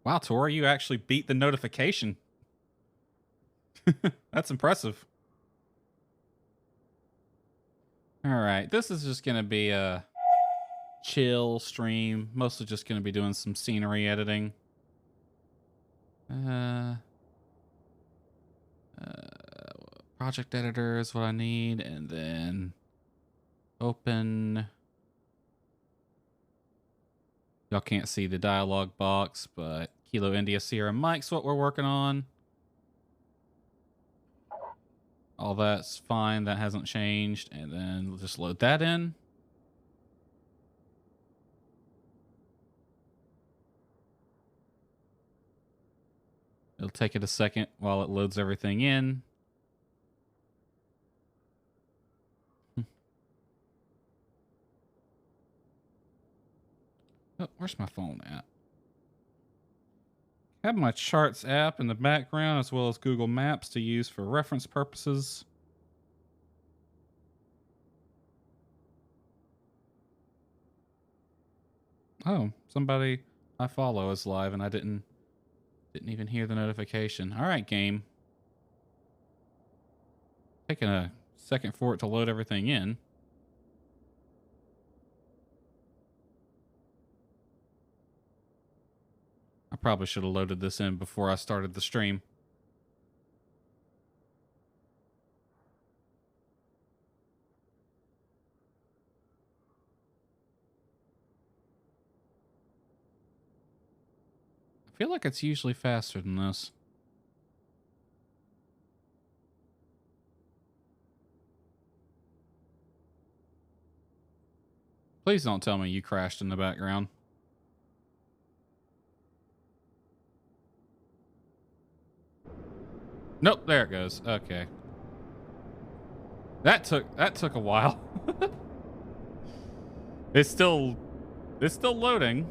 Wow, Tori, you actually beat the notification. That's impressive. All right, this is just going to be a chill stream. Mostly just going to be doing some scenery editing. Uh, project editor is what I need, and then open. Y'all can't see the dialog box, but Kilo India Sierra Mike's what we're working on. All that's fine. That hasn't changed. And then we'll just load that in. It'll take it a second while it loads everything in. Oh, where's my phone at? I have my charts app in the background as well as Google Maps to use for reference purposes. Oh, somebody I follow is live and I didn't even hear the notification. All right, game. Taking a second for it to load everything in. I probably should have loaded this in before I started the stream. I feel like it's usually faster than this. Please don't tell me you crashed in the background. Nope, there it goes. Okay. That took a while. It's still loading.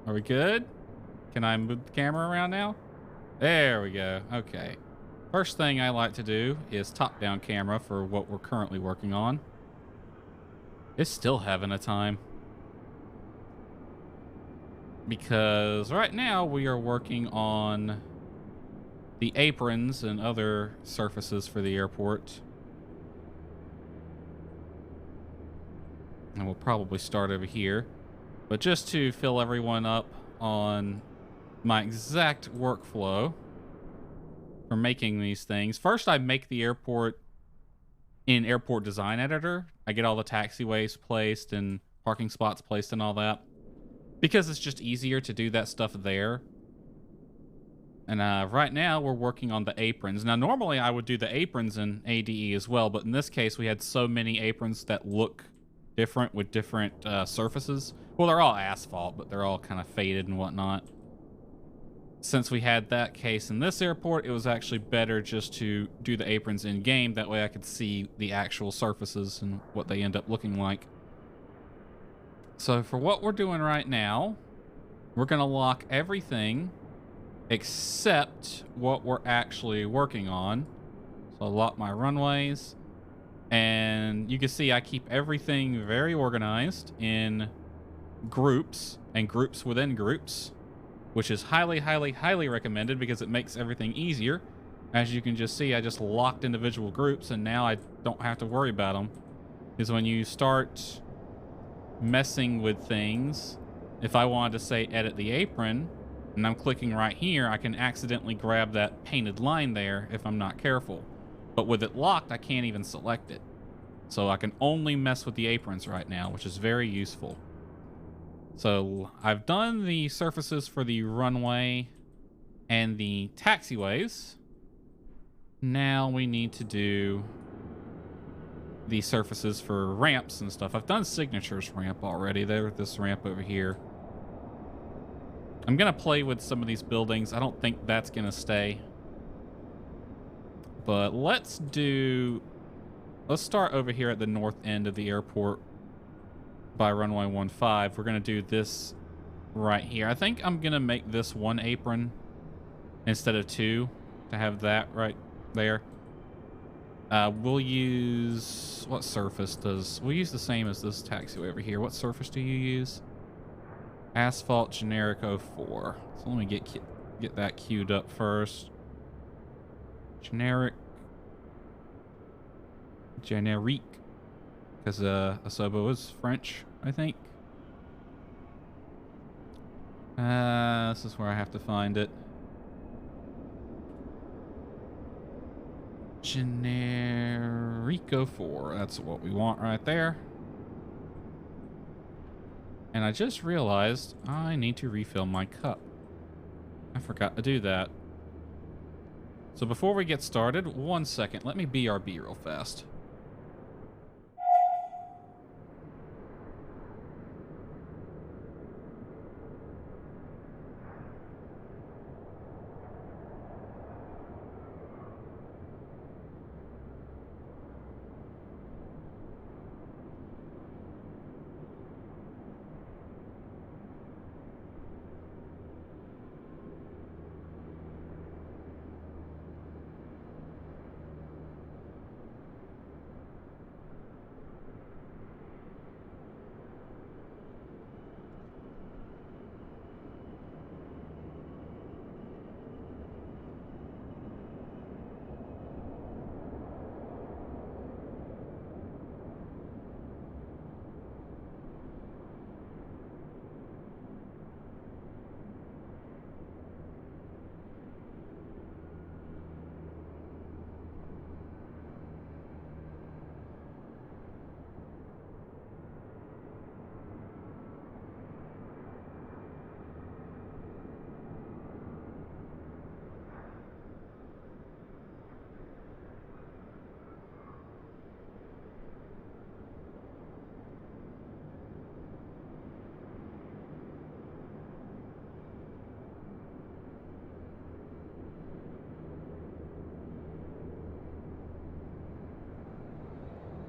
Are we good? Can I move the camera around now? There we go. Okay. First thing I like to do is top-down camera for what we're currently working on. It's still having a time. Because right now we are working on the aprons and other surfaces for the airport. And we'll probably start over here. But just to fill everyone up on my exact workflow for making these things. First, I make the airport in Airport Design Editor. I get all the taxiways placed and parking spots placed and all that. Because it's just easier to do that stuff there. And right now, we're working on the aprons. Now, normally I would do the aprons in ADE as well. But in this case, we had so many aprons that look different with different surfaces. Well, they're all asphalt, but they're all kind of faded and whatnot. Since we had that case in this airport, it was actually better just to do the aprons in game. That way I could see the actual surfaces and what they end up looking like. So for what we're doing right now, we're going to lock everything except what we're actually working on. So I'll lock my runways. And you can see I keep everything very organized in groups and groups within groups, which is highly, highly, highly recommended because it makes everything easier. As you can just see, I just locked individual groups and now I don't have to worry about them. Because when you start messing with things, if I wanted to say edit the apron and I'm clicking right here, I can accidentally grab that painted line there if I'm not careful. But with it locked, I can't even select it. So I can only mess with the aprons right now, which is very useful. So I've done the surfaces for the runway and the taxiways. Now we need to do the surfaces for ramps and stuff. I've done Signature's ramp already. There's this ramp over here. I'm going to play with some of these buildings. I don't think that's going to stay. But let's start over here at the north end of the airport by runway 15. We're going to do this right here. I think I'm going to make this one apron instead of two to have that right there. We'll use, what surface we'll use the same as this taxiway over here. What surface do you use? Asphalt generic 04. So let me get that queued up first. Generic. Because Asobo is French, I think. This is where I have to find it. Generico 4. That's what we want right there. And I just realized I need to refill my cup. I forgot to do that. So before we get started, 1 second. Let me BRB real fast.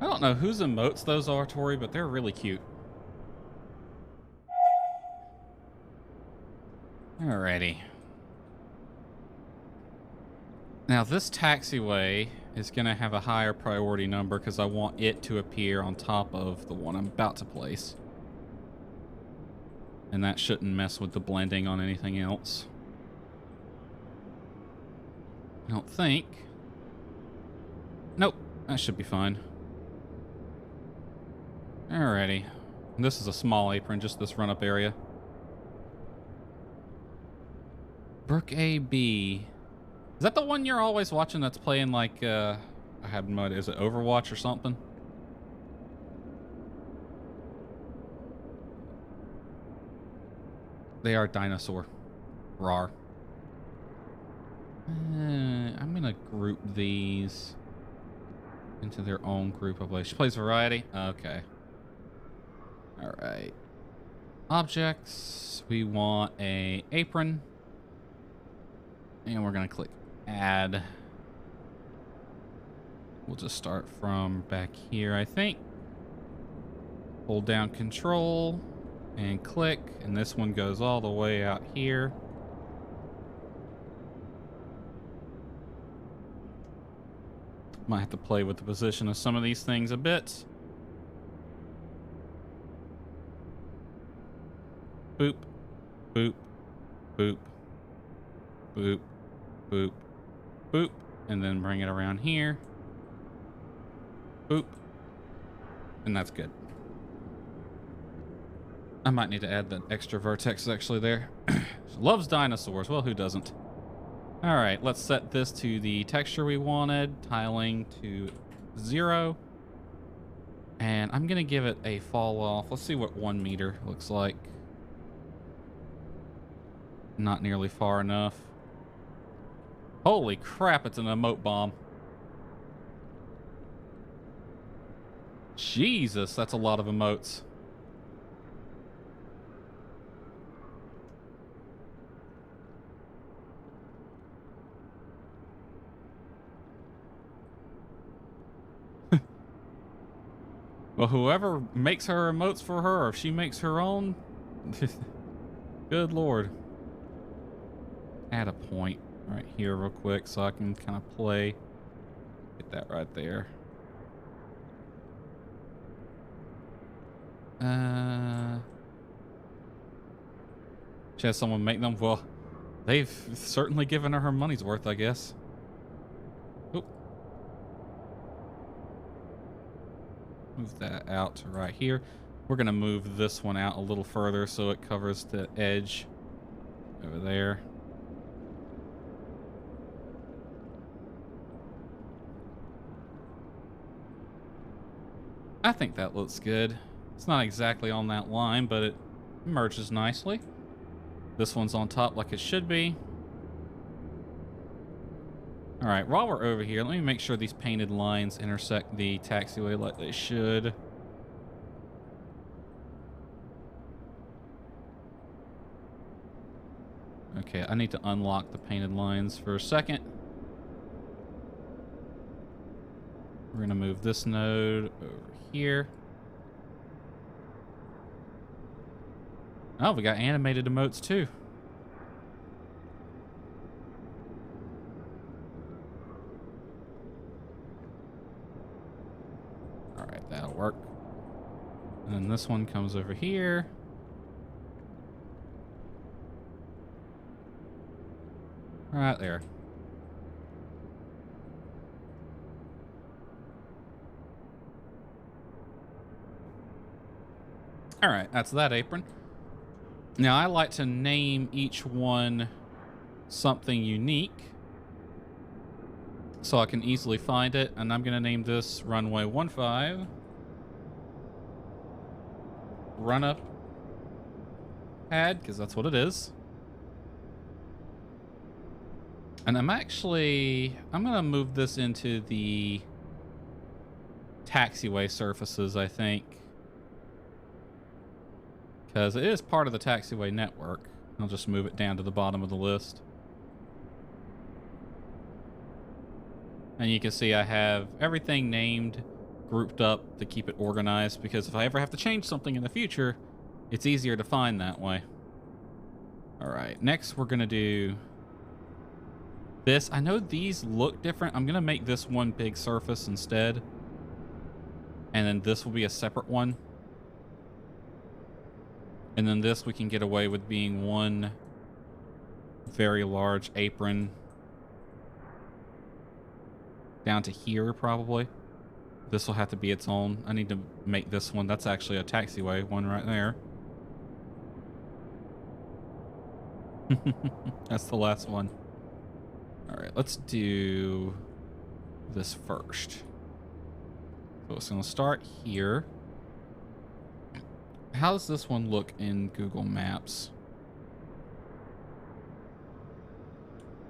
I don't know whose emotes those are, Tori, but they're really cute. Alrighty. Now this taxiway is going to have a higher priority number because I want it to appear on top of the one I'm about to place. And that shouldn't mess with the blending on anything else. I don't think. Nope, that should be fine. Alrighty. This is a small apron, just this run-up area. Brook AB. Is that the one you're always watching that's playing like, I have no idea, is it Overwatch or something? They are dinosaur. Rawr. I'm gonna group these into their own group of plays. She plays variety? Okay. Alright. Objects. We want a apron. And we're gonna click add. We'll just start from back here, I think. Hold down control and click, and this one goes all the way out here. Might have to play with the position of some of these things a bit. Boop, boop, boop, boop, boop, boop, and then bring it around here. Boop. And that's good. I might need to add that extra vertex actually there. Loves dinosaurs. Well, who doesn't? All right, let's set this to the texture we wanted. Tiling to 0. And I'm going to give it a fall off. Let's see what 1 meter looks like. Not nearly far enough. Holy crap, it's an emote bomb. Jesus, that's a lot of emotes. Well, whoever makes her emotes for her, or if she makes her own, good lord. Add a point right here real quick so I can kind of play. Get that right there. She has someone make them. Well, they've certainly given her money's worth, I guess. Oop. Move that out to right here. We're going to move this one out a little further so it covers the edge over there. I think that looks good. It's not exactly on that line, but it merges nicely. This one's on top like it should be. All right, while we're over here, let me make sure these painted lines intersect the taxiway like they should. Okay, I need to unlock the painted lines for a second. We're going to move this node over here. Oh, we got animated emotes too. All right, that'll work. And then this one comes over here. Right there. All right, that's that apron. Now, I like to name each one something unique so I can easily find it. And I'm going to name this runway 15 run up pad, because that's what it is. And I'm going to move this into the taxiway surfaces, I think. Because it is part of the taxiway network. I'll just move it down to the bottom of the list. And you can see I have everything named, grouped up to keep it organized, because if I ever have to change something in the future, it's easier to find that way. All right, next we're going to do this. I know these look different. I'm going to make this one big surface instead. And then this will be a separate one. And then this we can get away with being one very large apron down to here probably. This will have to be its own. I need to make this one. That's actually a taxiway one right there. That's the last one. All right, let's do this first. So it's going to start here. How does this one look in Google Maps?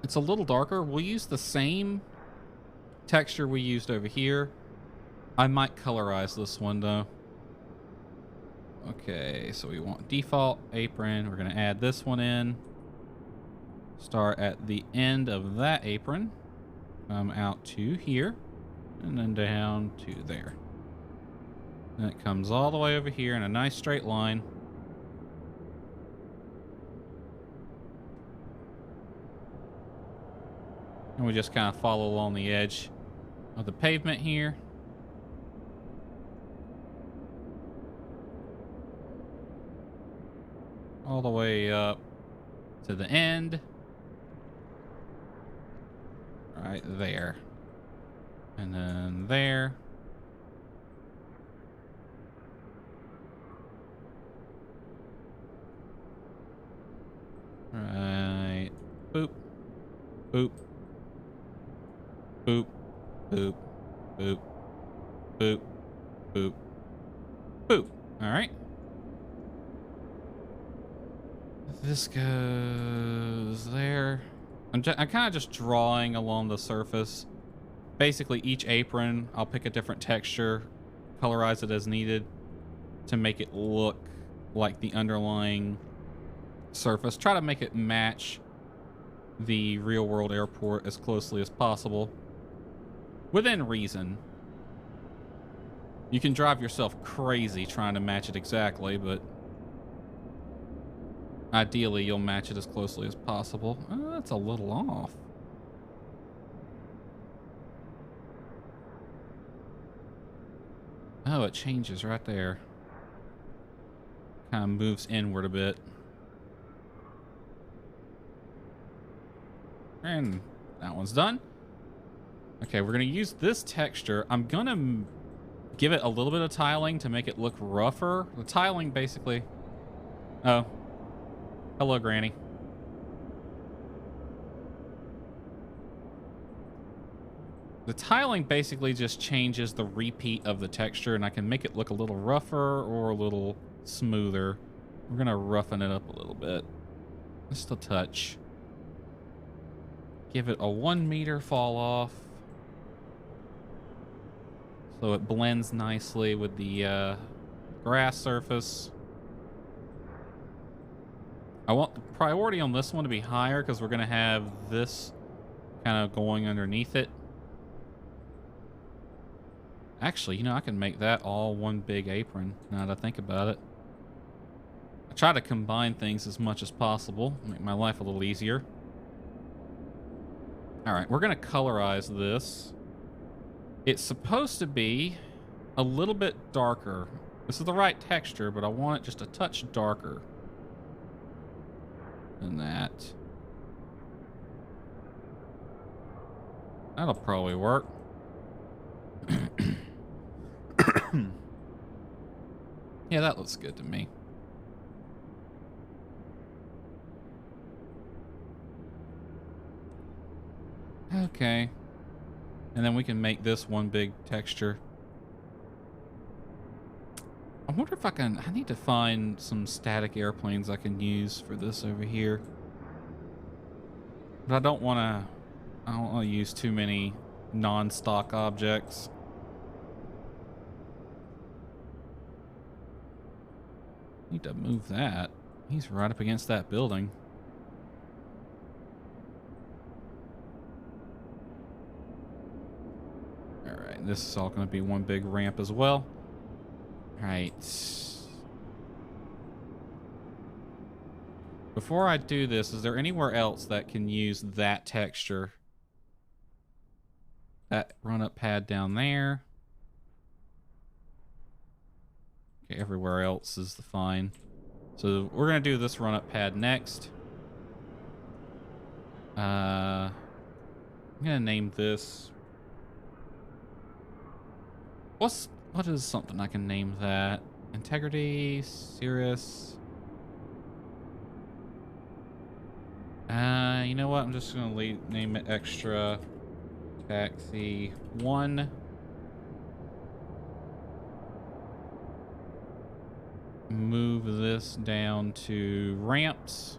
It's a little darker. We'll use the same texture we used over here. I might colorize this one though. Okay, so we want default apron. We're going to add this one in. Start at the end of that apron. Come out to here. And then down to there. And it comes all the way over here in a nice straight line. And we just kind of follow along the edge of the pavement here. All the way up to the end. Right there. And then there. Right. Boop. Boop. Boop. Boop. Boop. Boop. Boop. Boop. All right. This goes there. I'm kind of just drawing along the surface. Basically, each apron, I'll pick a different texture, colorize it as needed to make it look like the underlying surface. Try to make it match the real world airport as closely as possible. Within reason. You can drive yourself crazy trying to match it exactly, but ideally you'll match it as closely as possible. Oh, that's a little off. Oh, it changes right there. Kind of moves inward a bit. And that one's done. Okay, we're going to use this texture. I'm going to give it a little bit of tiling to make it look rougher. The tiling basically... Oh. Hello, Granny. The tiling basically just changes the repeat of the texture, and I can make it look a little rougher or a little smoother. We're going to roughen it up a little bit. Just a touch. Give it a 1 meter fall off, so it blends nicely with the grass surface. I want the priority on this one to be higher because we're going to have this kind of going underneath it. Actually, you know, I can make that all one big apron now that I think about it. I try to combine things as much as possible, make my life a little easier. All right, we're going to colorize this. It's supposed to be a little bit darker. This is the right texture, but I want it just a touch darker than that. That'll probably work. Yeah, that looks good to me. Okay. And then we can make this one big texture. I wonder if I need to find some static airplanes I can use for this over here. But I don't want to use too many non-stock objects. Need to move that. He's right up against that building. All right, this is all going to be one big ramp as well. All right. Before I do this, is there anywhere else that can use that texture? That run-up pad down there. Okay, everywhere else is fine. So we're going to do this run-up pad next. I'm going to name this... What is something I can name that? Integrity, Cirrus. You know what? I'm just going to name it Extra Taxi 1. Move this down to ramps.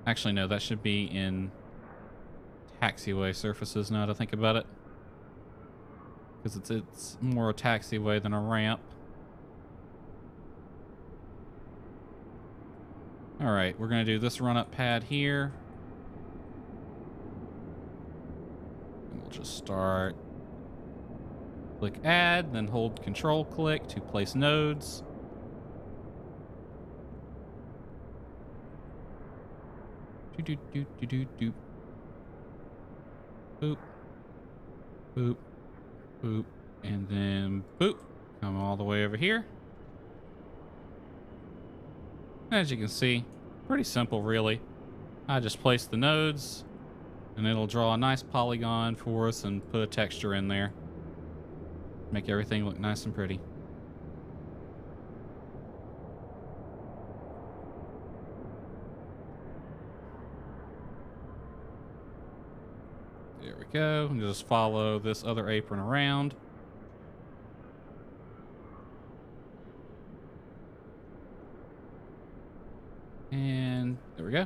Actually, no, that should be in taxiway surfaces now to think about it. Because it's more a taxiway than a ramp. All right, we're going to do this run-up pad here. And we'll just start. Click add, then hold control click to place nodes. Do do do do do. Boop. Boop. Boop. And then boop. Come all the way over here. As you can see, pretty simple really. I just place the nodes and it'll draw a nice polygon for us and put a texture in there. Make everything look nice and pretty. There we go. And just follow this other apron around. And there we go.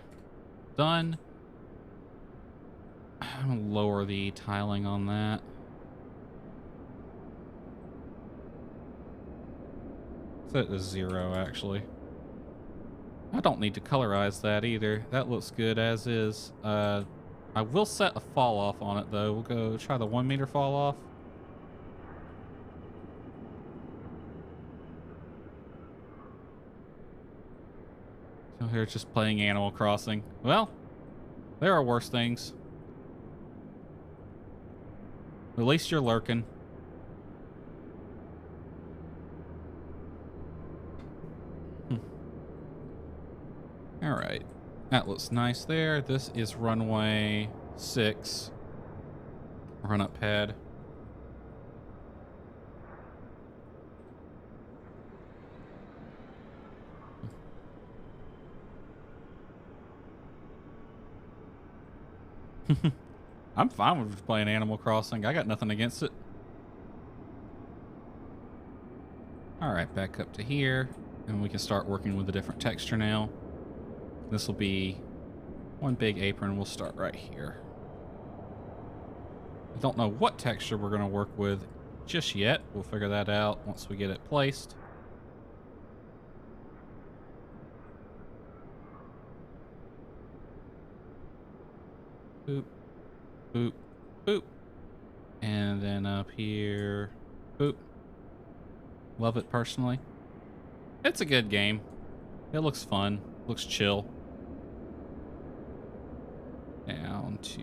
Done. I'm gonna lower the tiling on that. Set it to 0, actually. I don't need to colorize that either. That looks good as is. I will set a fall off on it, though. We'll go try the 1 meter fall off. So here it's just playing Animal Crossing. Well, there are worse things. At least you're lurking. All right. That looks nice there. This is runway 6. Run up pad. I'm fine with playing Animal Crossing. I got nothing against it. All right, back up to here, and we can start working with a different texture now. This will be one big apron. We'll start right here. I don't know what texture we're going to work with just yet. We'll figure that out once we get it placed. Boop, boop, boop. And then up here, boop. Love it personally. It's a good game. It looks fun. Looks chill. Down to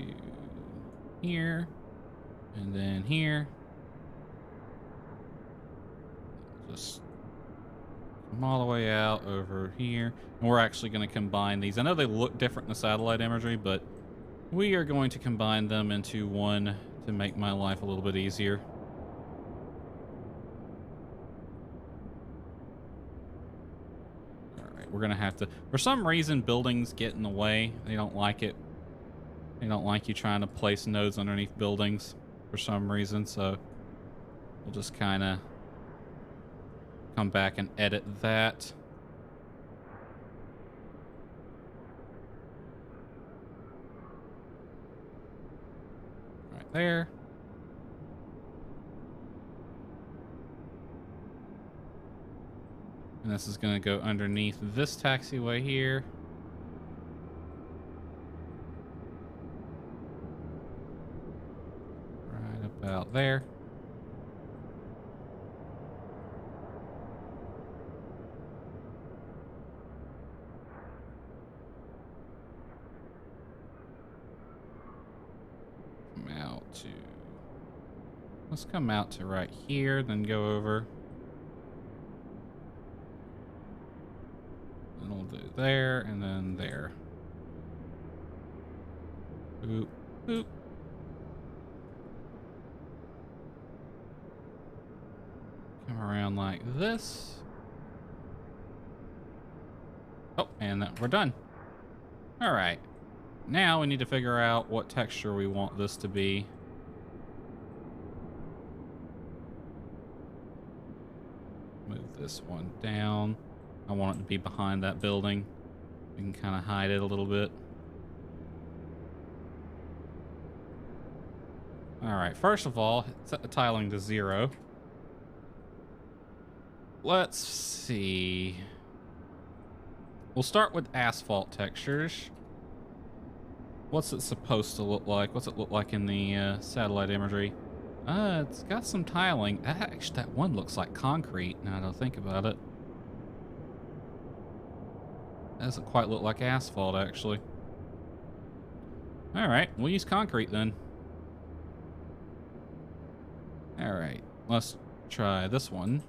here. And then here. Just come all the way out over here. And we're actually going to combine these. I know they look different in the satellite imagery, but we are going to combine them into one to make my life a little bit easier. We're going to have to, for some reason, buildings get in the way. They don't like it. They don't like you trying to place nodes underneath buildings for some reason. So we'll just kind of come back and edit that. Right there. And this is going to go underneath this taxiway here. Right about there. Come out to... Let's come out to right here, then go over. And we'll do there, and then there. Boop, boop. Come around like this. Oh, and we're done. All right. Now we need to figure out what texture we want this to be. Move this one down. I want it to be behind that building. We can kind of hide it a little bit. All right, first of all, set the tiling to 0. Let's see. We'll start with asphalt textures. What's it supposed to look like? What's it look like in the satellite imagery? It's got some tiling. Actually, that one looks like concrete now that I think about it. Doesn't quite look like asphalt, actually. All right, we'll use concrete then. All right, let's try this one.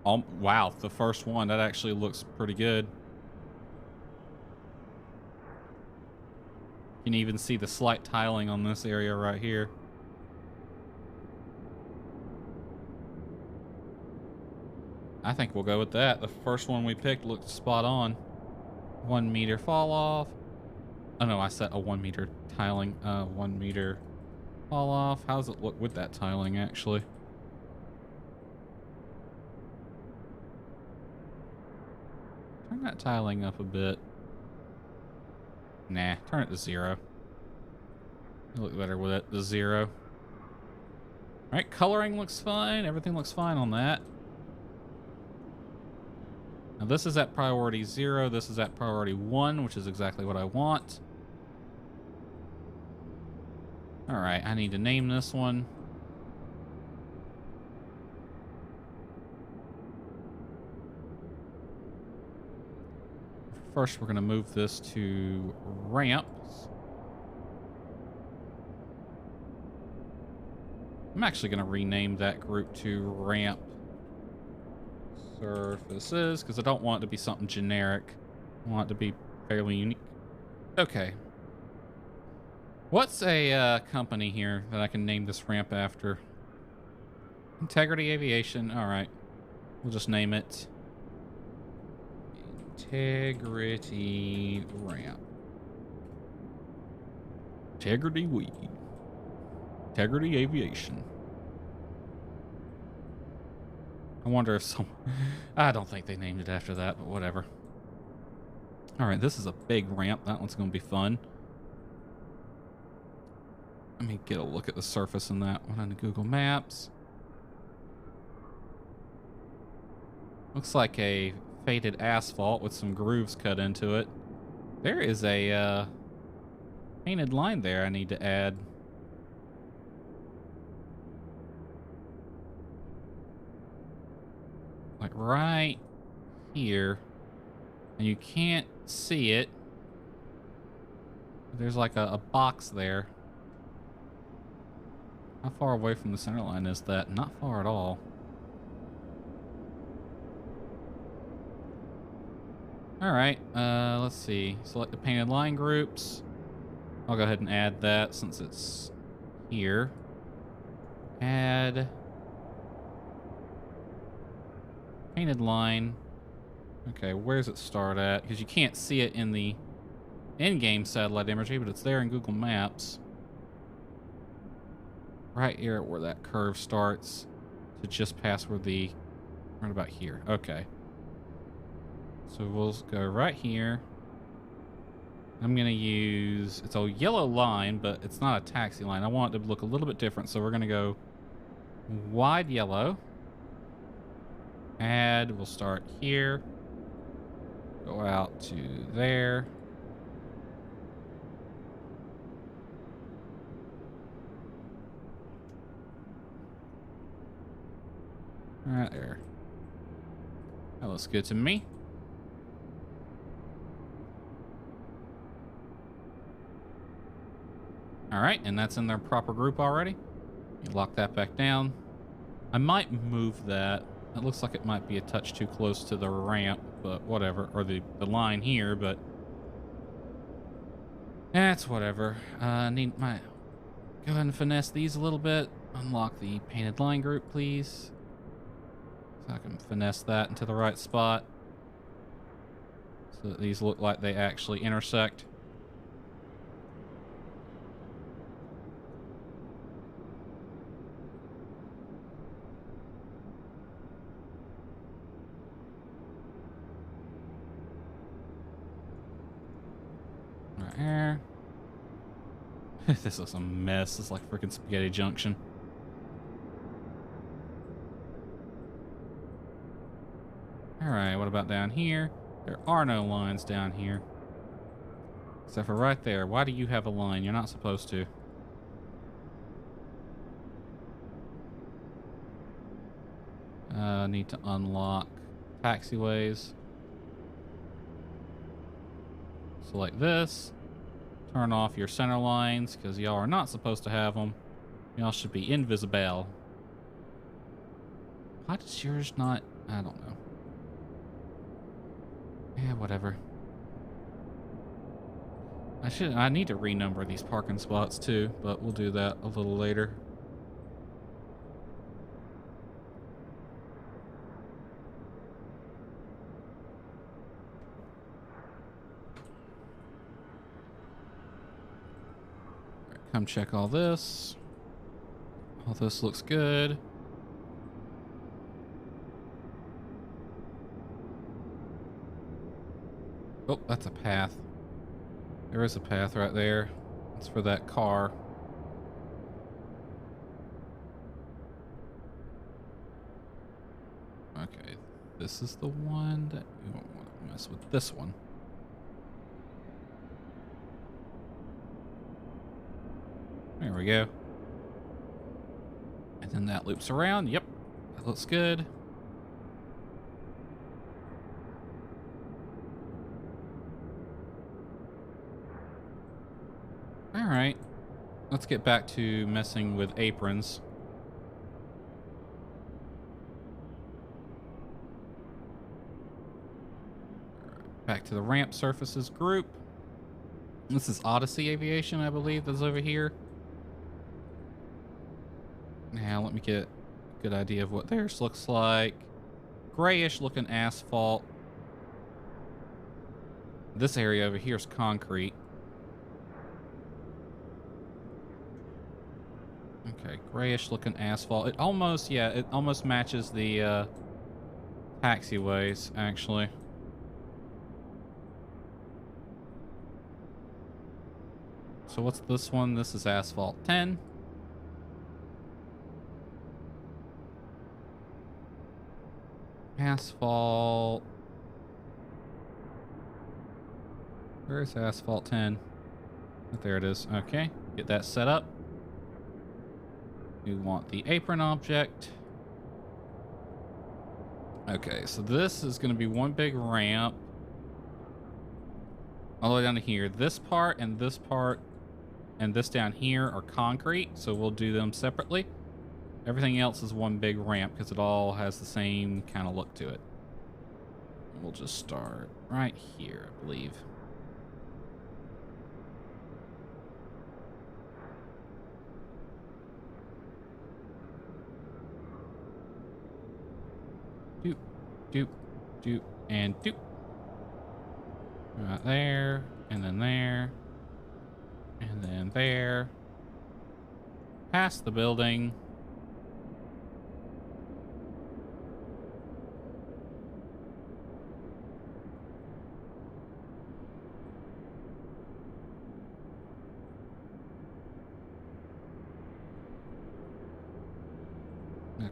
Oh, wow, the first one, that actually looks pretty good. You can even see the slight tiling on this area right here. I think we'll go with that. The first one we picked looked spot on. 1 meter fall off. Oh no, I set a 1 meter tiling. 1 meter fall off. How does it look with that tiling actually? Turn that tiling up a bit. Nah, turn it to 0. It'll look better with it to 0. All right, coloring looks fine. Everything looks fine on that. Now this is at priority 0. This is at priority 1, which is exactly what I want. All right, I need to name this one. First, we're going to move this to ramps. I'm actually going to rename that group to ramp surfaces because I don't want it to be something generic. I want it to be fairly unique. Okay. What's a company here that I can name this ramp after? Integrity Aviation. All right. We'll just name it Integrity Ramp. Integrity Weed. Integrity Aviation. I wonder if some... I don't think they named it after that, but whatever. All right, this is a big ramp. That one's going to be fun. Let me get a look at the surface in that one on the Google Maps. Looks like a faded asphalt with some grooves cut into it. There is a painted line there I need to add. Like right here. And you can't see it. There's like a box there. How far away from the center line is that? Not far at all. All right, let's see. Select the painted line groups. I'll go ahead and add that since it's here. Add painted line. Okay, where's it start at? Because you can't see it in the in-game satellite imagery, but it's there in Google Maps. Right here where that curve starts to just pass where the... right about here. Okay. So we'll go right here. I'm going to use... it's a yellow line, but it's not a taxi line. I want it to look a little bit different, so we're going to go wide yellow. Add. We'll start here. Go out to there. Right there. That looks good to me. All right, and that's in their proper group already. You lock that back down. I might move that. It looks like it might be a touch too close to the ramp, but whatever. Or the line here, but... that's whatever. Need my... go ahead and finesse these a little bit. Unlock the painted line group, please. So I can finesse that into the right spot. So that these look like they actually intersect. Right here. This looks a mess. It's like freaking Spaghetti Junction. Alright, what about down here? There are no lines down here. Except for right there. Why do you have a line? You're not supposed to. Need to unlock taxiways. Select this. Turn off your center lines, because y'all are not supposed to have them. Y'all should be invisible. Why does yours not... I don't know. Yeah, whatever. I need to renumber these parking spots too, but we'll do that a little later. Come check all this. All this looks good. Oh, that's a path. There is a path right there. It's for that car. Okay, this is the one that you don't want to mess with. This one. There we go. And then that loops around. Yep, that looks good. All right, let's get back to messing with aprons. Back to the ramp surfaces group. This is Odyssey Aviation, I believe, that's over here. Now, let me get a good idea of what theirs looks like. Grayish looking asphalt. This area over here is concrete. Okay, grayish looking asphalt. It almost, yeah, it almost matches the taxiways, actually. So what's this one? This is asphalt 10. Asphalt. Where's asphalt 10? There it is. Okay, get that set up. We want the apron object. Okay, so this is going to be one big ramp all the way down to here. This part and this down here are concrete, so we'll do them separately. Everything else is one big ramp because it all has the same kind of look to it. We'll just start right here, I believe. Doop, doop, doop, and doop. Right there, and then there, and then there. Past the building.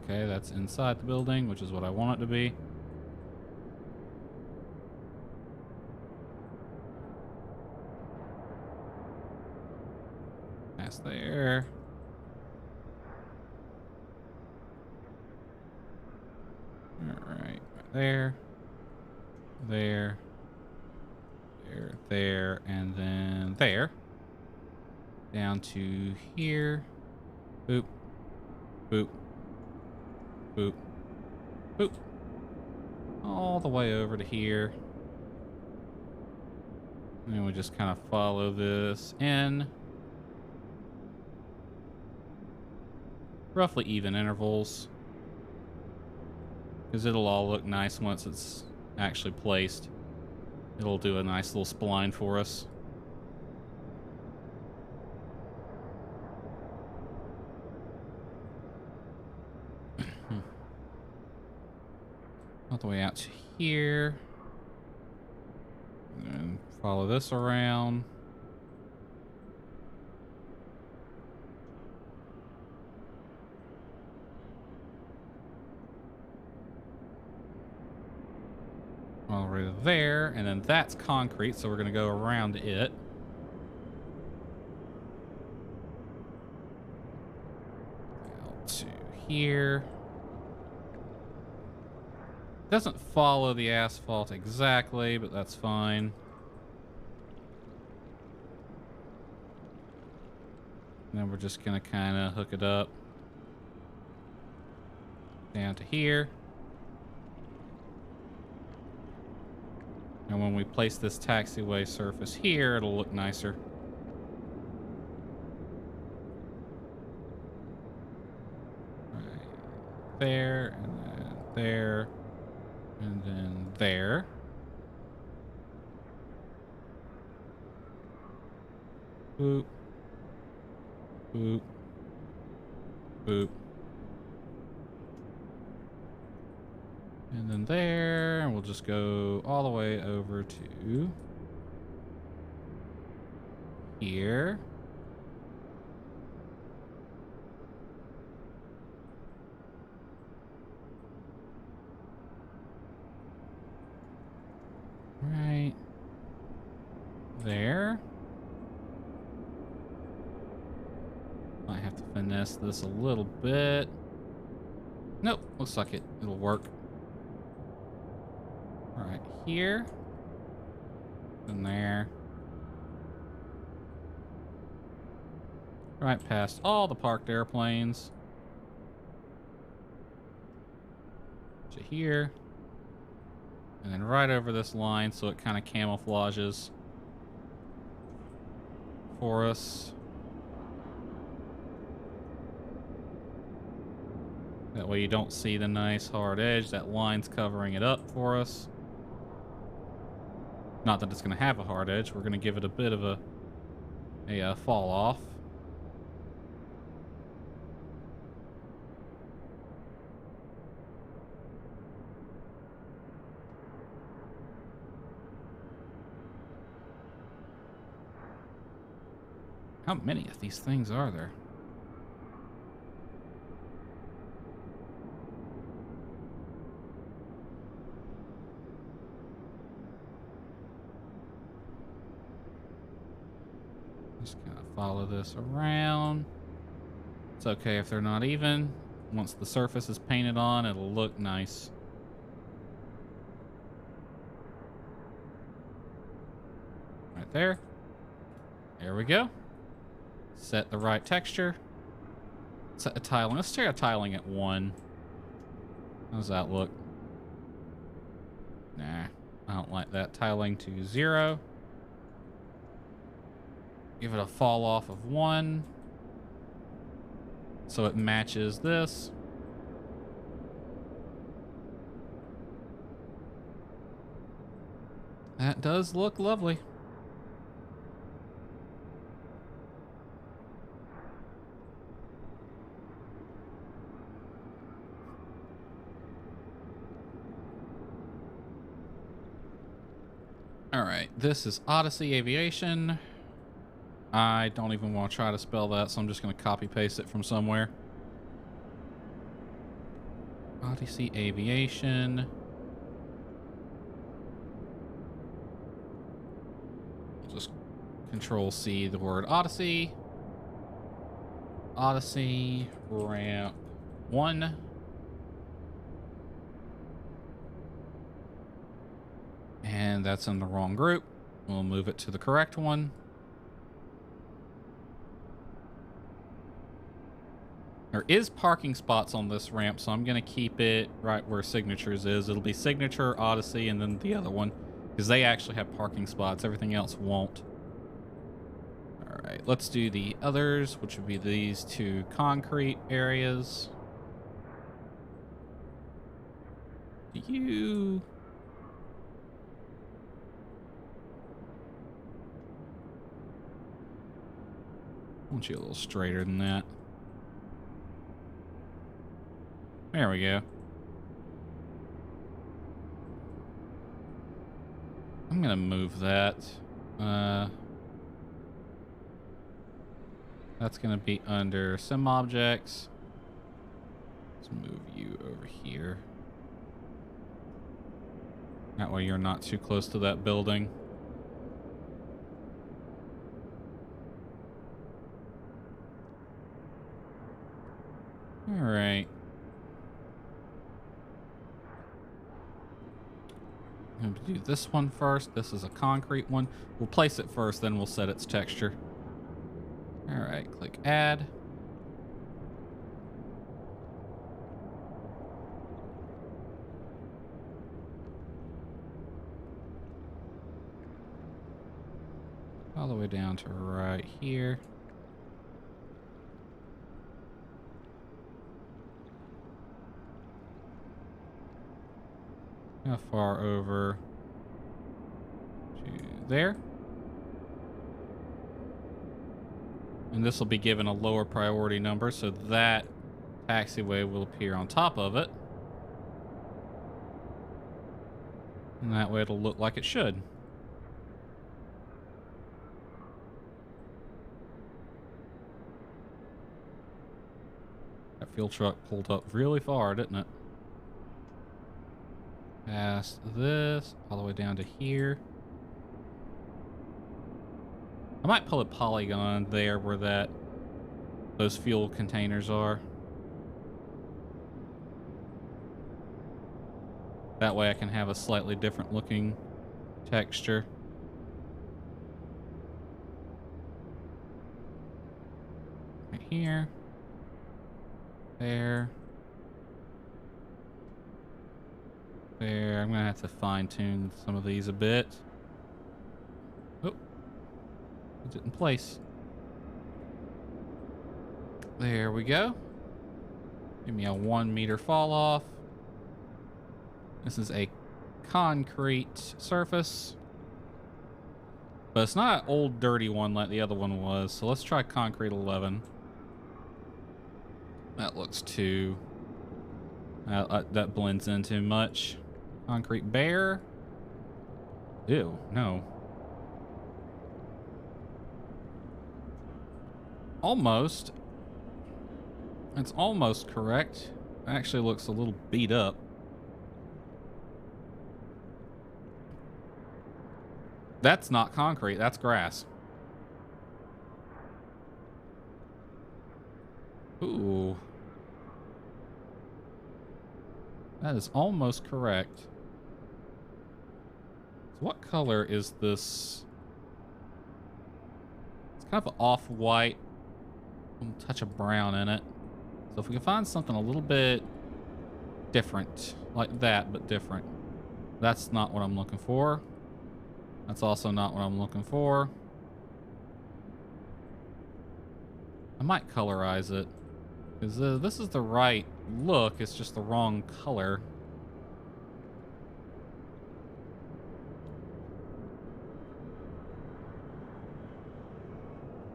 Okay, that's inside the building, which is what I want it to be. That's there. All right, there, there, there, and then there. Down to here. Boop, boop. Boop. Boop. All the way over to here. And then we just kind of follow this in. Roughly even intervals. Because it'll all look nice once it's actually placed. It'll do a nice little spline for us. All the way out to here. And follow this around. All the way to there, and then that's concrete, so we're going to go around it. Out to here. Doesn't follow the asphalt exactly, but that's fine. And then we're just gonna kind of hook it up down to here. And when we place this taxiway surface here, it'll look nicer. Right there, and then there. And then there. Boop. Boop. Boop. And then there. And we'll just go all the way over to here. Right there. Might have to finesse this a little bit. Nope, looks like it'll work. Right here. And there. Right past all the parked airplanes. To here. And then right over this line so it kind of camouflages for us. That way you don't see the nice hard edge. That line's covering it up for us. Not that it's going to have a hard edge. We're going to give it a bit of a fall off. How many of these things are there? Just kind of follow this around. It's okay if they're not even. Once the surface is painted on, it'll look nice. Right there. There we go. Set the right texture. Set the tiling. Let's try tiling at 1. How's that look? Nah, I don't like that. Tiling to 0. Give it a fall off of 1. So it matches this. That does look lovely. All right, this is Odyssey Aviation. I don't even want to try to spell that, so I'm just going to copy paste it from somewhere. Odyssey Aviation. Just Control C the word Odyssey. Odyssey ramp 1. And that's in the wrong group. We'll move it to the correct one. There is parking spots on this ramp, so I'm going to keep it right where Signatures is. It'll be Signature, Odyssey, and then the other one, because they actually have parking spots. Everything else won't. All right, let's do the others, which would be these 2 concrete areas. You... I want you a little straighter than that. There we go. I'm gonna move that. That's gonna be under Sim Objects. Let's move you over here. That way you're not too close to that building. All right. I'm going to do this one first. This is a concrete one. We'll place it first, then we'll set its texture. All right, click Add. All the way down to right here. How far over to there? And this will be given a lower priority number, so that taxiway will appear on top of it. And that way it'll look like it should. That fuel truck pulled up really far, didn't it? Past this, all the way down to here. I might pull a polygon there where those fuel containers are. That way I can have a slightly different looking texture. Right here. There. There, I'm gonna have to fine tune some of these a bit. Oh, put it in place. There we go. Give me a 1 meter fall off. This is a concrete surface, but it's not an old dirty one like the other one was. So let's try concrete 11. That looks too, that blends in too much. Concrete bear. Ew, no. Almost. It's almost correct. It actually looks a little beat up. That's not concrete, that's grass. Ooh. That is almost correct. So what color is this? It's kind of off-white. A touch of brown in it. So if we can find something a little bit different, like that, but different. That's not what I'm looking for. That's also not what I'm looking for. I might colorize it, because this is the right look, it's just the wrong color.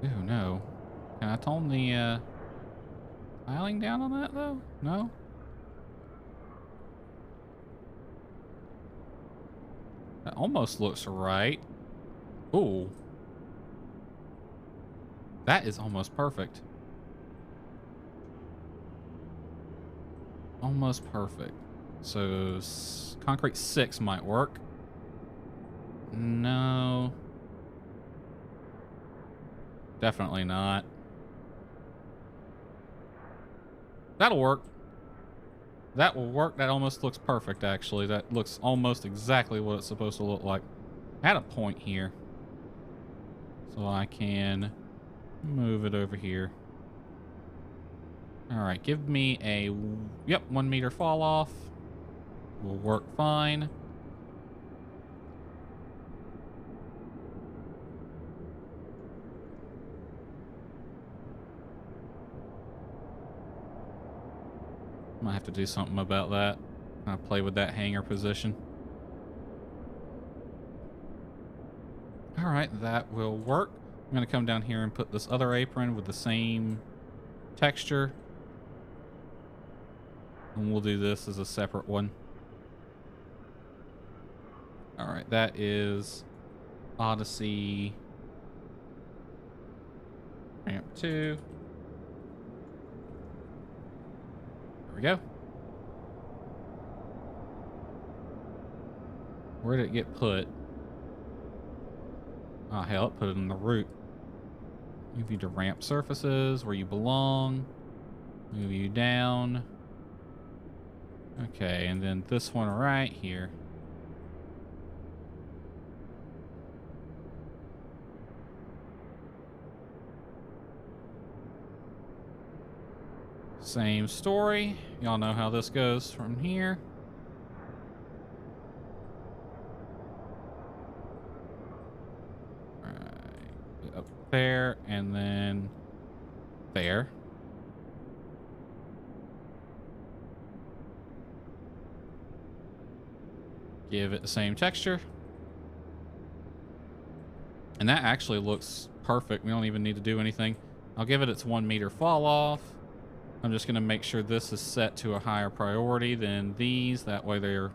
Ew, no. Can I tone the tiling down on that, though? No? That almost looks right. Ooh. That is almost perfect. Almost perfect. So concrete 6 might work. No. Definitely not. That'll work. That will work. That almost looks perfect, actually. That looks almost exactly what it's supposed to look like. Add a point here. So I can move it over here. All right, give me a, yep, 1 meter fall off. Will work fine. Might have to do something about that. I'll play with that hanger position. All right, that will work. I'm gonna come down here and put this other apron with the same texture. And we'll do this as a separate one. All right, that is Odyssey ramp 2. There we go. Where did it get put? Oh, hell, it put it in the root. Move you to ramp surfaces where you belong. Move you down. Okay, and then this one right here. Same story. Y'all know how this goes from here. Right, up there and then there. Give it the same texture. And that actually looks perfect. We don't even need to do anything. I'll give it its 1 meter fall off. I'm just going to make sure this is set to a higher priority than these. That way they're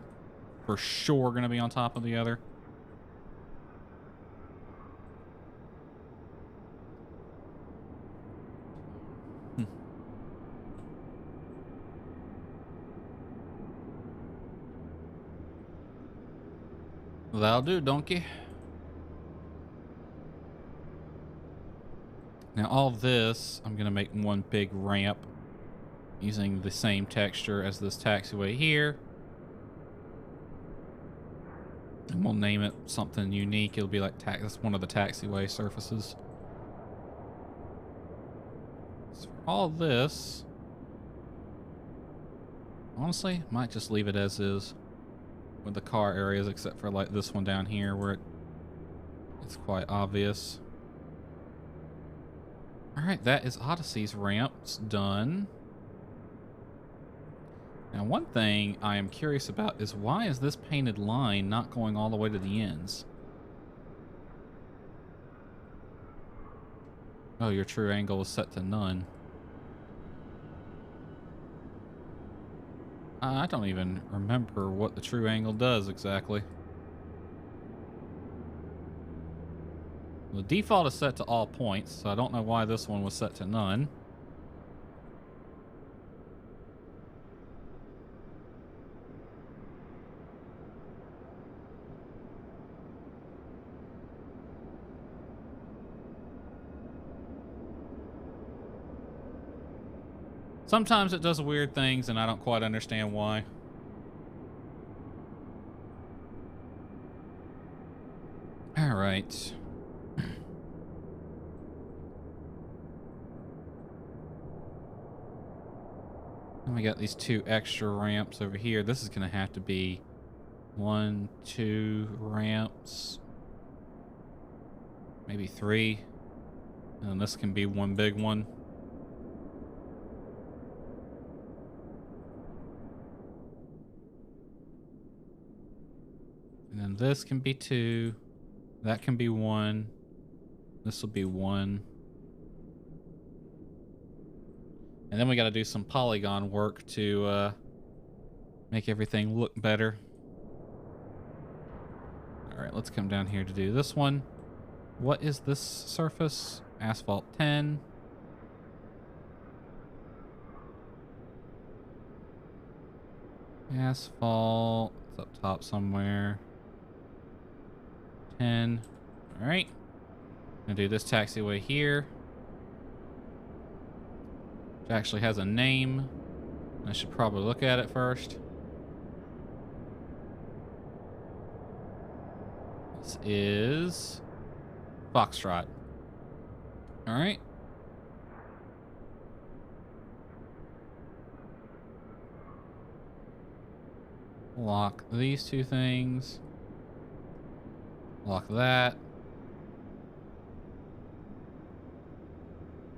for sure going to be on top of the other. That'll do, donkey. Now all this, I'm going to make one big ramp using the same texture as this taxiway here. And we'll name it something unique. It'll be like, that's one of the taxiway surfaces. So for all this, honestly, might just leave it as is. with the car areas, except for like this one down here where it's quite obvious. All right, that is Odyssey's ramps done. Now, one thing I am curious about is why is this painted line not going all the way to the ends? Oh, your true angle is set to none. I don't even remember what the true angle does exactly. The default is set to all points, so I don't know why this one was set to none. Sometimes it does weird things, and I don't quite understand why. All right. And we got these 2 extra ramps over here. This is going to have to be 1, 2 ramps. Maybe 3. And this can be 1 big one. And then this can be 2. That can be 1. This will be 1. And then we got to do some polygon work to make everything look better. All right, let's come down here to do this one. What is this surface? Asphalt 10. Asphalt. It's up top somewhere. 10. All right. I'm gonna do this taxiway here. It actually has a name. I should probably look at it first. This is Foxtrot. All right. Lock these 2 things. Lock that.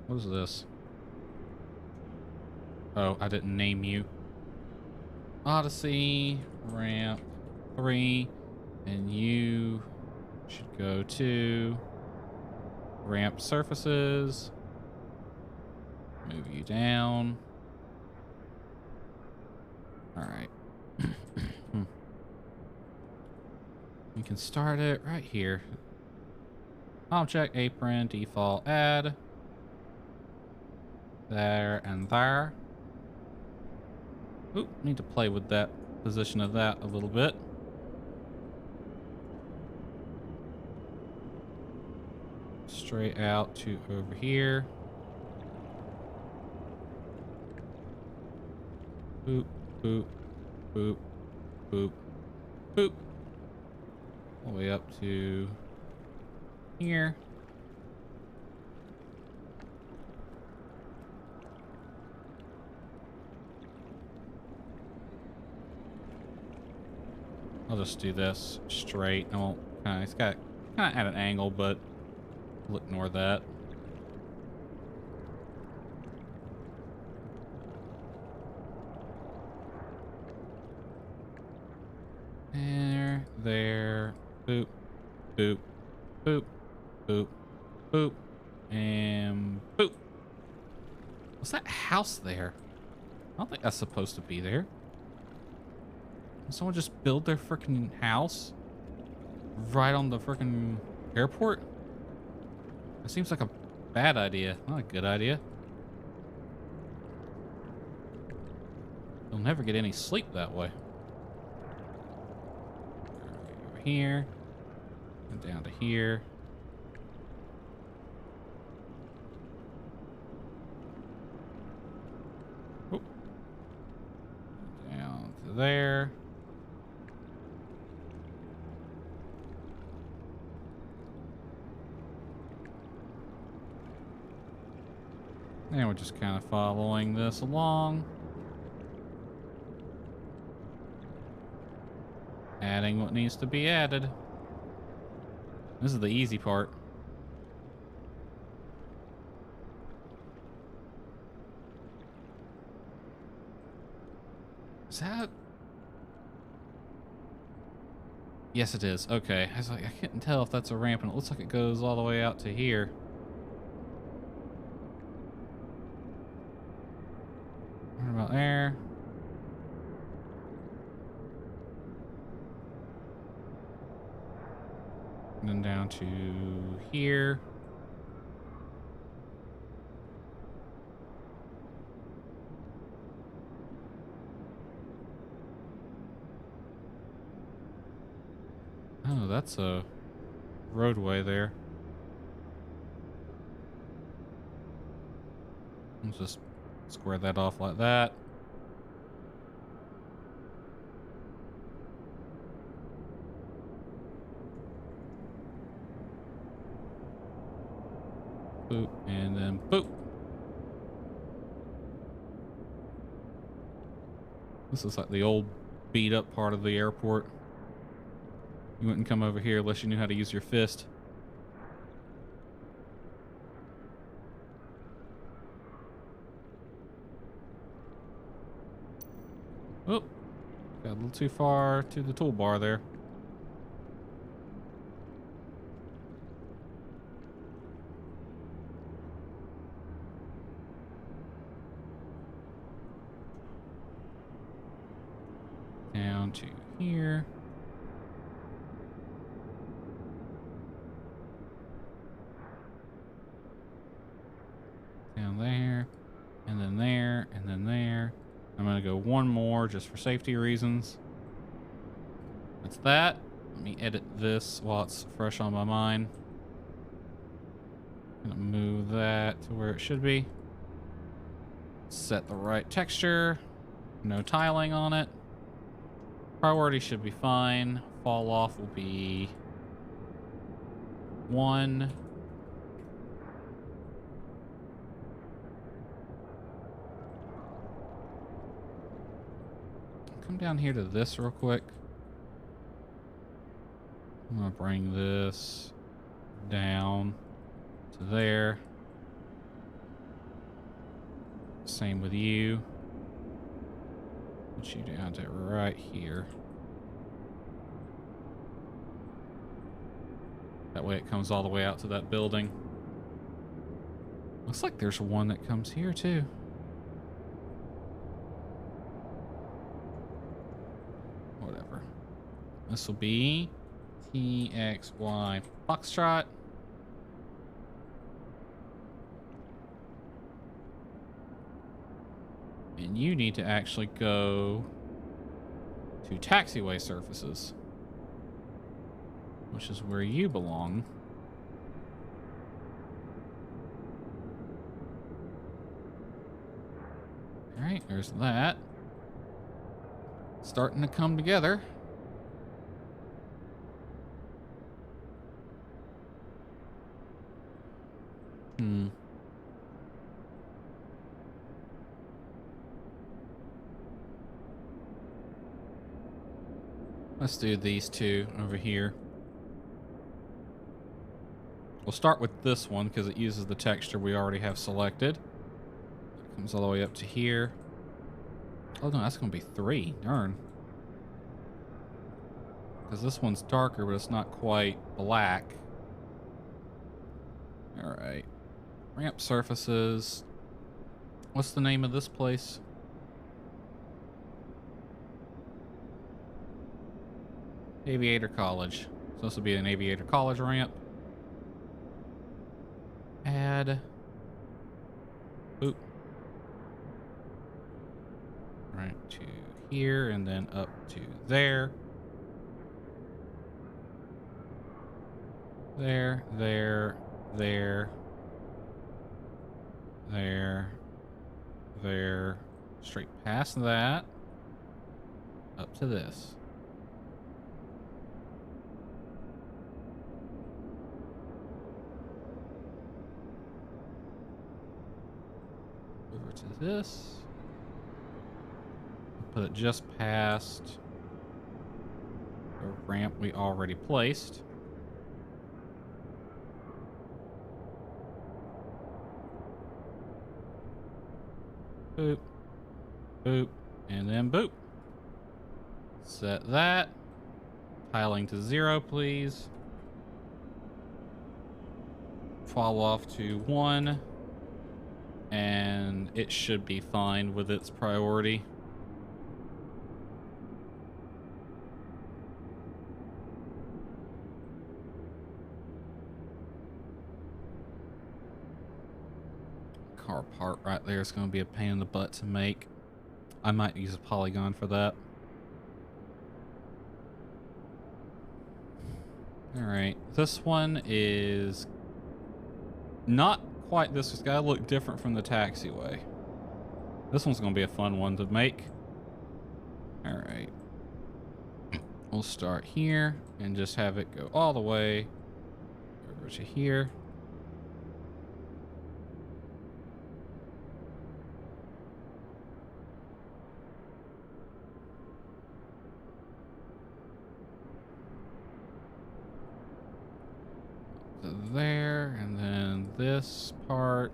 What is this? Oh, I didn't name you. Odyssey, ramp 3, and you should go to ramp surfaces. Move you down. All right. We can start it right here. Object, apron, default, add. There and there. Oop, need to play with that position of that a little bit. Straight out to over here. Boop, boop, boop, boop, boop. All the way up to here. I'll just do this straight. I won't it's got kind of at an angle, but we'll ignore that. There, boop, boop, boop, boop, boop, and boop. What's that house there? I don't think that's supposed to be there. Did someone just build their freaking house right on the freaking airport? That seems like a bad idea, not a good idea. You'll never get any sleep that way. Over here and down to here. Oop. Down to there. And we're just kind of following this along. Adding what needs to be added. This is the easy part. Is that? Yes, it is. Okay. I was like, I couldn't tell if that's a ramp, and it looks like it goes all the way out to here. What about there? And then down to here. Oh, that's a roadway there. Let's just square that off like that. Boop, and then boop. This is like the old beat up part of the airport. You wouldn't come over here unless you knew how to use your fist. Oh, got a little too far to the toolbar there. Down to here. Down there, and then there, and then there. I'm gonna go one more just for safety reasons. That's that. Let me edit this while it's fresh on my mind. Gonna move that to where it should be. Set the right texture. No tiling on it. Priority should be fine. Fall off will be 1. Come down here to this real quick. I'm gonna bring this down to there. Same with you. Put you down to right here. That way it comes all the way out to that building. Looks like there's one that comes here too. Whatever. This will be TXY Foxtrot. And you need to actually go to taxiway surfaces, which is where you belong. All right, there's that. Starting to come together. Let's do these two over here. We'll start with this one because it uses the texture we already have selected. It comes all the way up to here. Oh no, that's gonna be 3. Darn. Because this one's darker, but it's not quite black. All right. Ramp surfaces. What's the name of this place? Aviator College. So this will be an Aviator College ramp. Add. Oop. Right to here and then up to there. There, there, there. There. Straight past that. Up to this. Over to this. Put it just past the ramp we already placed. Boop, boop, and then boop. Set that. Tiling to 0, please. Fall off to 1. And it should be fine with its priority. Car part right there is going to be a pain in the butt to make. I might use a polygon for that. All right, this one is not quite this. It's got to look different from the taxiway. This one's going to be a fun one to make. All right. We'll start here and just have it go all the way over to here. To there, and then this part.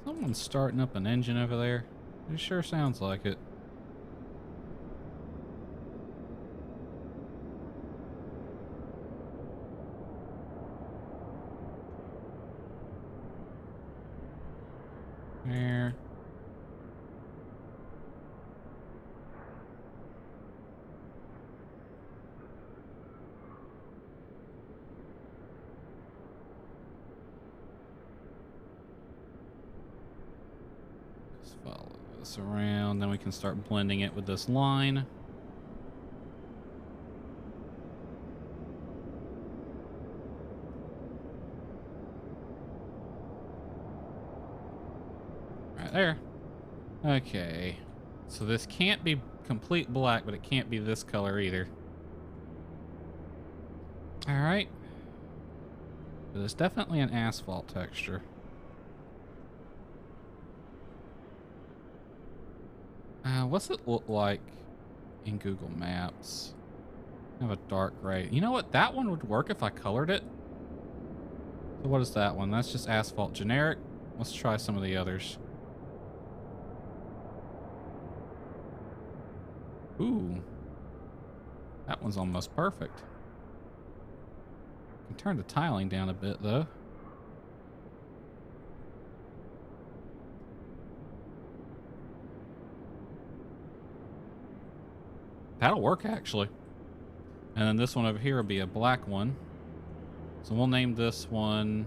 Someone's starting up an engine over there. It sure sounds like it. There. Follow this around, then we can start blending it with this line. Right there. Okay. So this can't be complete black, but it can't be this color either. All right. But it's definitely an asphalt texture. What's it look like in Google Maps? I have a dark gray. You know what? That one would work if I colored it. So what is that one? That's just asphalt generic. Let's try some of the others. Ooh. That one's almost perfect. I can turn the tiling down a bit though. That'll work, actually. And then this one over here will be a black one. So we'll name this one...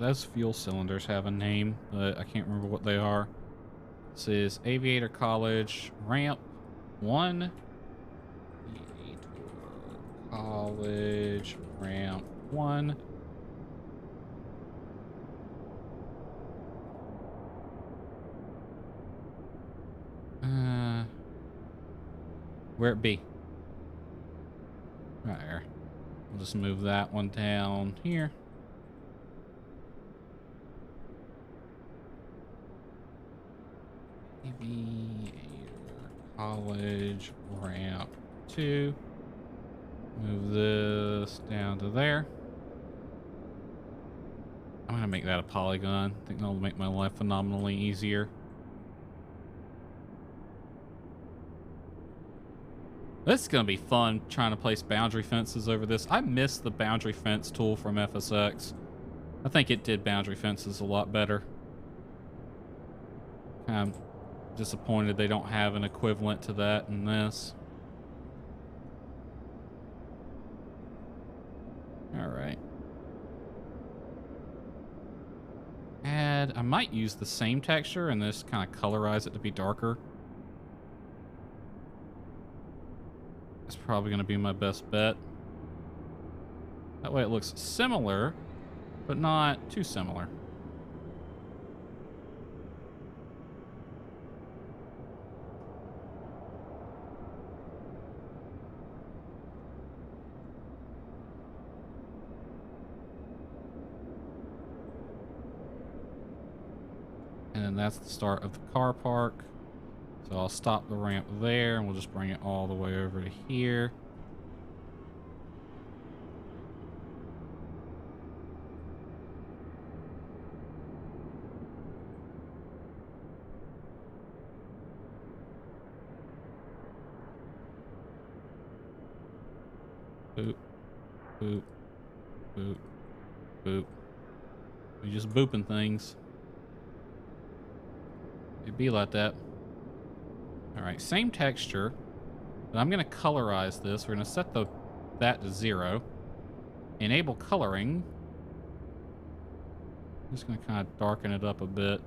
Those fuel cylinders have a name, but I can't remember what they are. This is Aviator College Ramp 1. Aviator College Ramp 1. Where it be? Right there. We'll just move that one down here. Aviator College Ramp 2. Move this down to there. I'm gonna make that a polygon. I think that'll make my life phenomenally easier. This is going to be fun trying to place boundary fences over this. I miss the boundary fence tool from FSX. I think it did boundary fences a lot better. I'm disappointed they don't have an equivalent to that in this. All right. I might use the same texture and this kind of colorize it to be darker. It's probably going to be my best bet. That way it looks similar, but not too similar. And then that's the start of the car park. So I'll stop the ramp there and we'll just bring it all the way over to here. Boop, boop, boop, boop. We're just booping things. It'd be like that. All right, same texture, but I'm going to colorize this. We're going to set that to 0. Enable coloring. I'm just going to kind of darken it up a bit.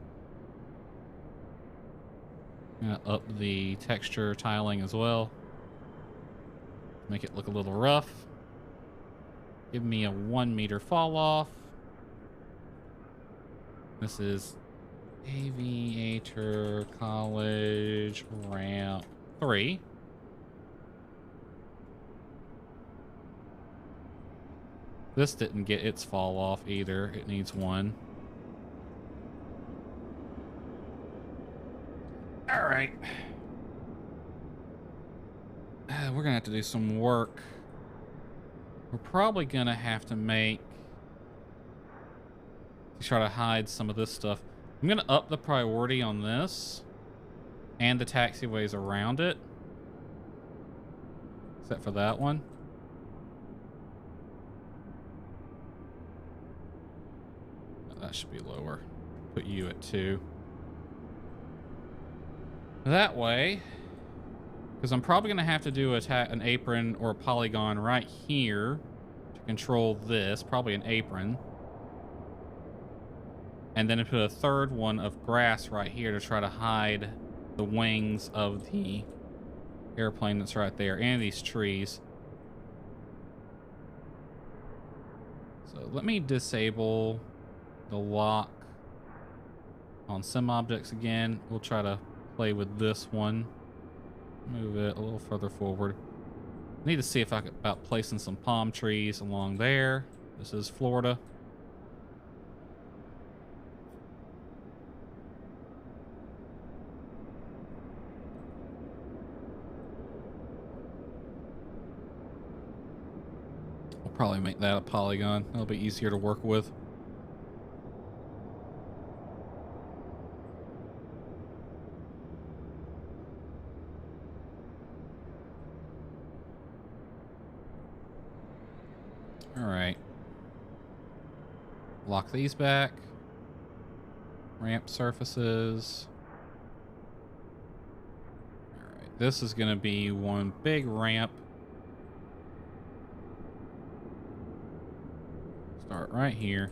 I'm going to up the texture tiling as well. Make it look a little rough. Give me a 1 meter fall off. This is Aviator College Ramp 3. This didn't get its fall off either. It needs 1. All right. We're gonna have to do some work. We're probably gonna have to try to hide some of this stuff. I'm gonna up the priority on this and the taxiways around it, except for that one. That should be lower. Put you at 2. That way, because I'm probably gonna have to do an apron or a polygon right here to control this, probably an apron. And then put a third one of grass right here to try to hide the wings of the airplane that's right there and these trees. So let me disable the lock on sim objects again. We'll try to play with this one. Move it a little further forward. Need to see if I could about placing some palm trees along there. This is Florida. We'll probably make that a polygon. That'll be easier to work with. All right. Lock these back. Ramp surfaces. All right. This is going to be one big ramp. Start right here.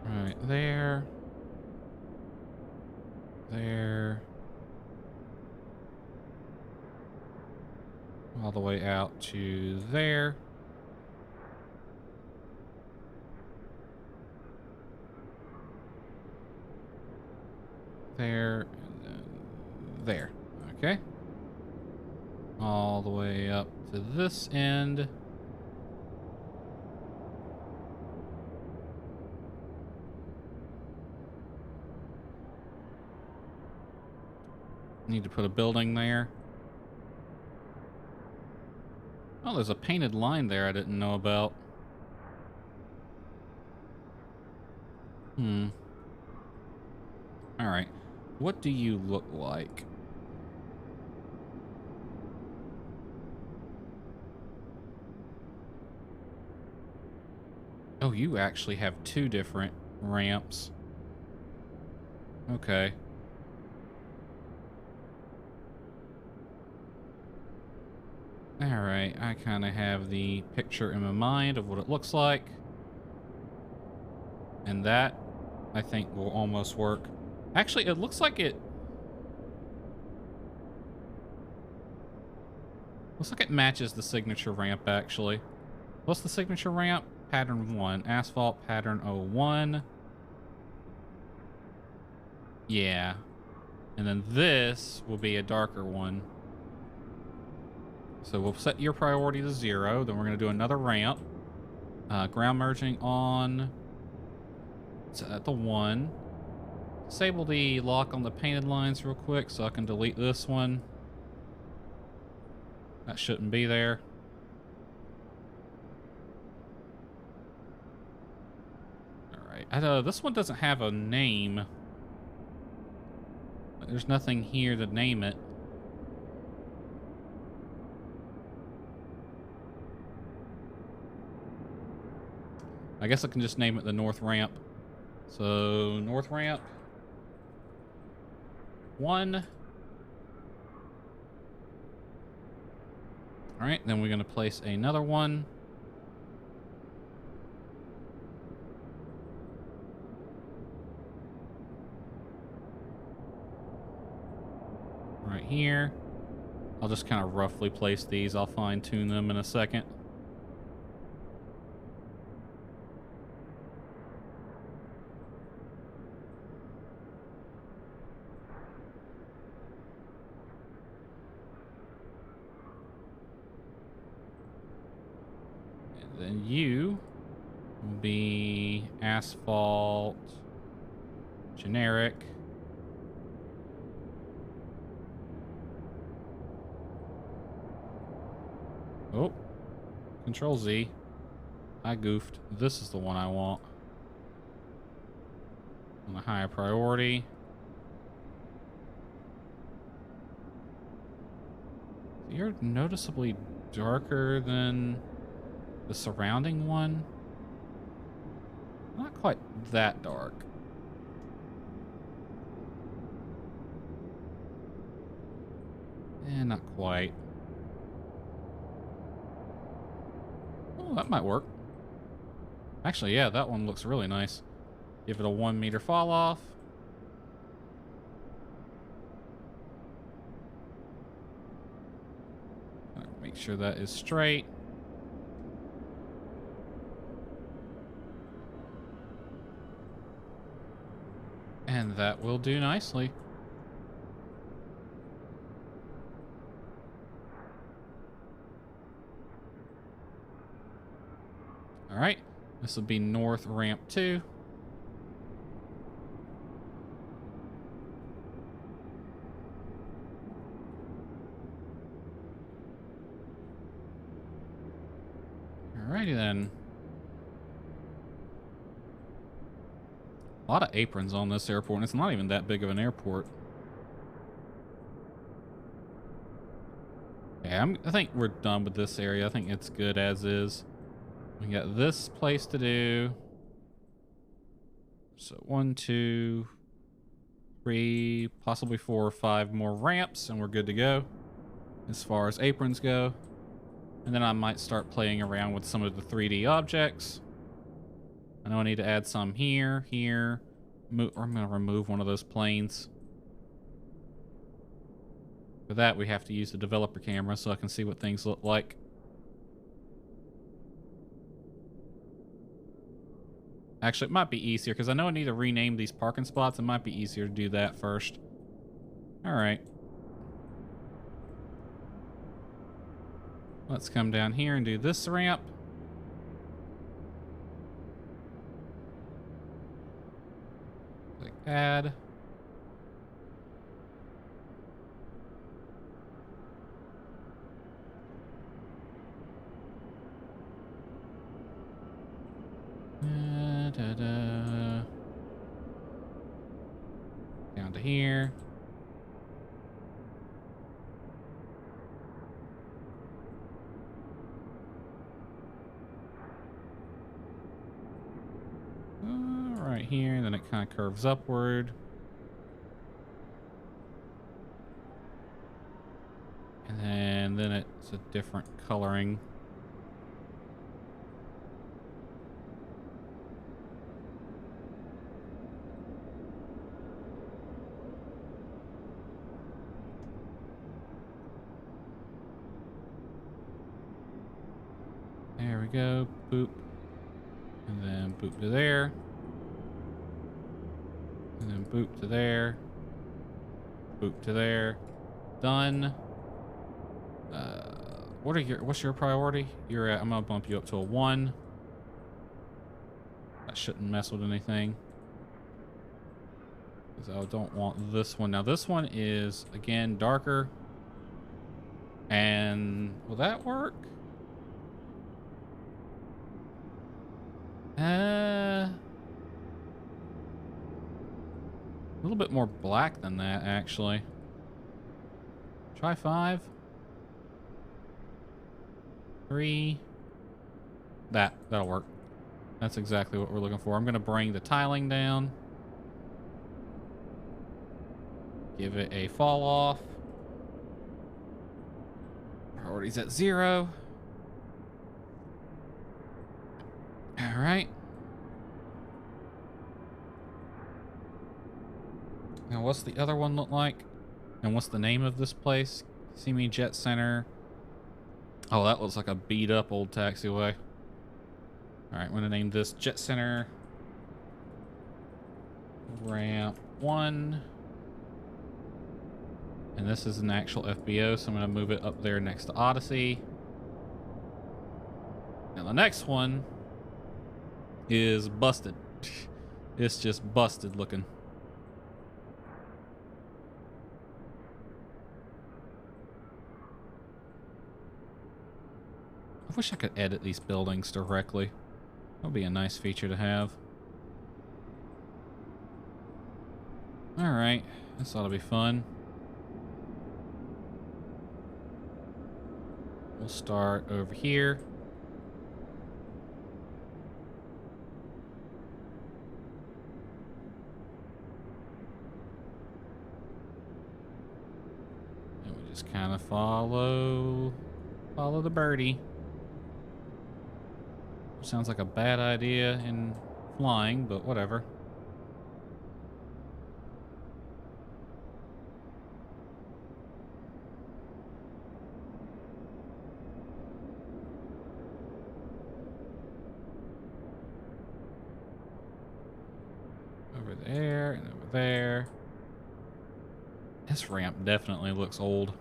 Right there. There. All the way out to there. There. And then there. Okay. All the way up to this end. Need to put a building there. Oh, there's a painted line there I didn't know about. All right. What do you look like? Oh, you actually have 2 different ramps. Okay. Alright, I kind of have the picture in my mind of what it looks like. And that, I think, will almost work. Actually, it looks like it... Looks like it matches the signature ramp, actually. What's the signature ramp? Pattern 1. Asphalt pattern 01. Yeah. And then this will be a darker one. So we'll set your priority to 0. Then we're going to do another ramp. Ground merging on. Set at the 1. Disable the lock on the painted lines real quick so I can delete this one. That shouldn't be there. Alright. This one doesn't have a name. There's nothing here to name it. I guess I can just name it the North Ramp. So, North Ramp 1. Alright, then we're going to place another one. Right here. I'll just kind of roughly place these. I'll fine tune them in a second. And then you will be asphalt generic. Oh, Control Z. I goofed. This is the one I want. On the higher priority. You're noticeably darker than the surrounding one. Not quite that dark. Not quite. Oh, that might work. Actually, yeah, that one looks really nice. Give it a 1 meter fall off. Make sure that is straight. And that will do nicely. All right, this will be North Ramp 2. Alrighty then. A lot of aprons on this airport, and it's not even that big of an airport. Yeah, I think we're done with this area. I think it's good as is. We got this place to do. So 1, 2, 3, possibly 4 or 5 more ramps, and we're good to go as far as aprons go. And then I might start playing around with some of the 3D objects. I know I need to add some here, here. Or I'm going to remove one of those planes. For that, we have to use the developer camera so I can see what things look like. Actually, it might be easier because I know I need to rename these parking spots. It might be easier to do that first. All right. Let's come down here and do this ramp. Click add. Down to here. Right here, and then it kind of curves upward. And then it's a different coloring. There we go. Boop. And then boop to there. And then boop to there. Boop to there. Done. What's your priority? I'm gonna bump you up to a 1. I shouldn't mess with anything, because I don't want this one. Now this one is, again, darker. And will that work? A little bit more black than that, actually. Try 5. 3. That'll work. That's exactly what we're looking for. I'm gonna bring the tiling down. Give it a fall off. Priority's at 0. All right. Now, what's the other one look like? And what's the name of this place? See me Jet Center. Oh, that looks like a beat up old taxiway. All right, I'm gonna name this Jet Center Ramp 1. And this is an actual FBO, so I'm gonna move it up there next to Odyssey. Now the next one is busted. It's just busted looking. I wish I could edit these buildings directly. That would be a nice feature to have. All right, this ought to be fun. We'll start over here. And we just kind of follow the birdie. Sounds like a bad idea in flying, but whatever. Over there and over there. This ramp definitely looks old.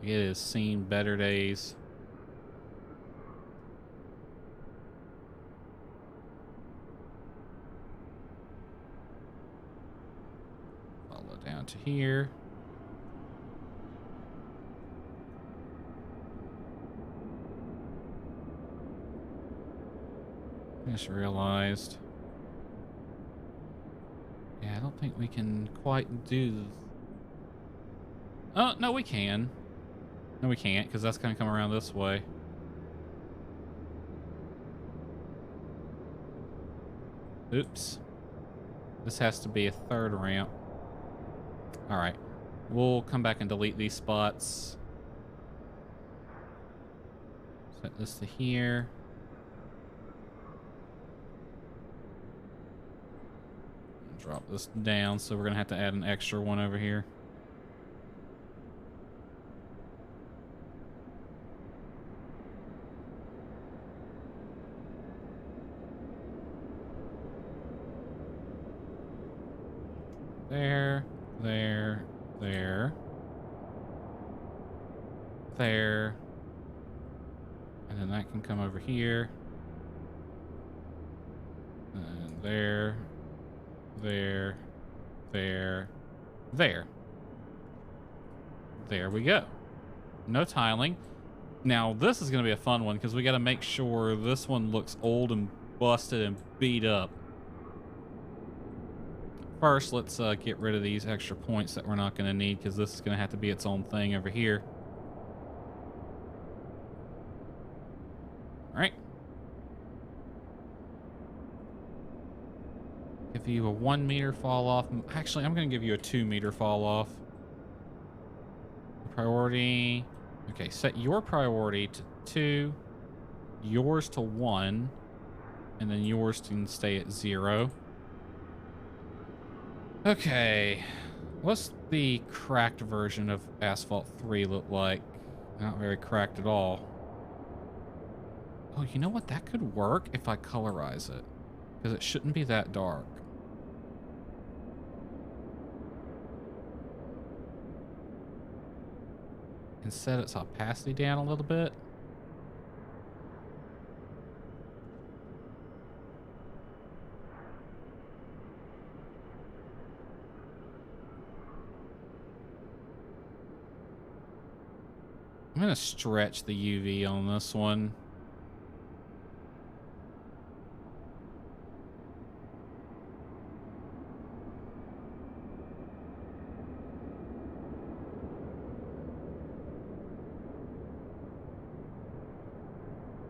It has seen better days. Down to here. I just realized. Yeah, I don't think we can quite do. Oh, no, we can. No, we can't, because that's going to come around this way. Oops. This has to be a 3rd ramp. All right, we'll come back and delete these spots. Set this to here. Drop this down, so we're gonna have to add an extra one over here. There. And then that can come over here. And there. There we go. No tiling. Now, this is going to be a fun one because we got to make sure this one looks old and busted and beat up. First, let's get rid of these extra points that we're not going to need, because this is going to have to be its own thing over here. All right. Give you a 1 meter fall off. Actually, I'm going to give you a 2 meter fall off. Priority. Okay, set your priority to 2, yours to 1, and then yours can stay at 0. Okay, what's the cracked version of Asphalt 3 look like? Not very cracked at all. Oh, you know what? That could work if I colorize it. Because it shouldn't be that dark. And set its opacity down a little bit. I'm going to stretch the UV on this one.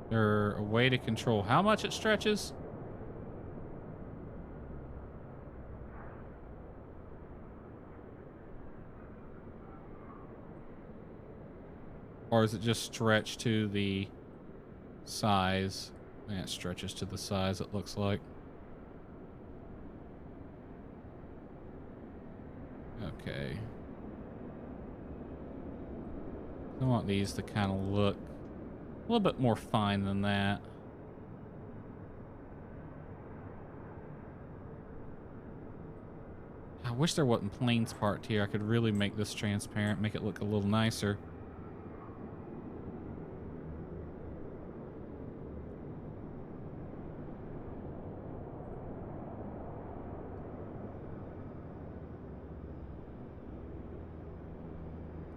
Is there a way to control how much it stretches? Or is it just stretched to the size? Yeah, it stretches to the size, it looks like. Okay. I want these to kind of look a little bit more fine than that. I wish there wasn't planes part here. I could really make this transparent, make it look a little nicer.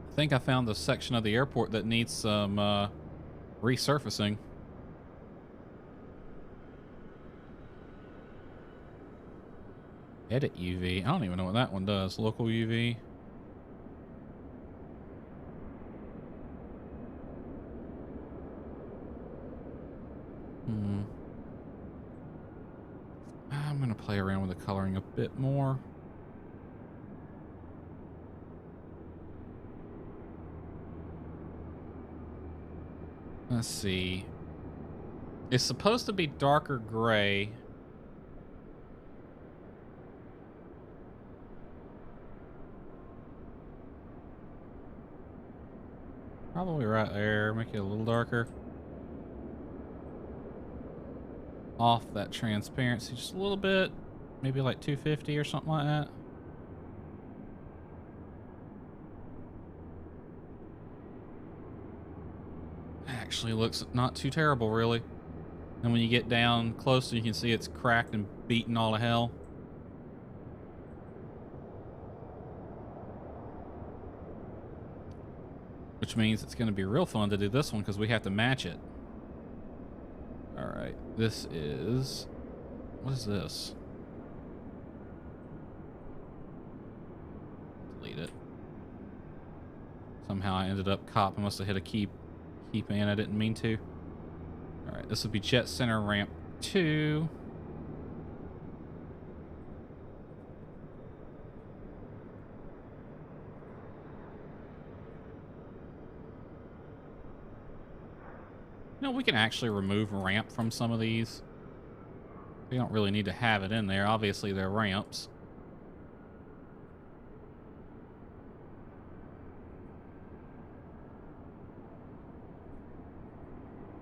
I think I found the section of the airport that needs some resurfacing. Edit UV. I don't even know what that one does. Local UV. I'm going to play around with the coloring a bit more. Let's see. It's supposed to be darker gray. Probably right there. Make it a little darker. Off that transparency just a little bit. Maybe like 250 or something like that. Actually looks not too terrible, really. And when you get down closer, you can see it's cracked and beaten all to hell. Which means it's going to be real fun to do this one because we have to match it. All right, this is... What is this? Delete it. Somehow I ended up I must have hit a key pan. I didn't mean to. All right, this will be Jet Center Ramp 2. You know, we can actually remove ramp from some of these. We don't really need to have it in there. Obviously, they're ramps.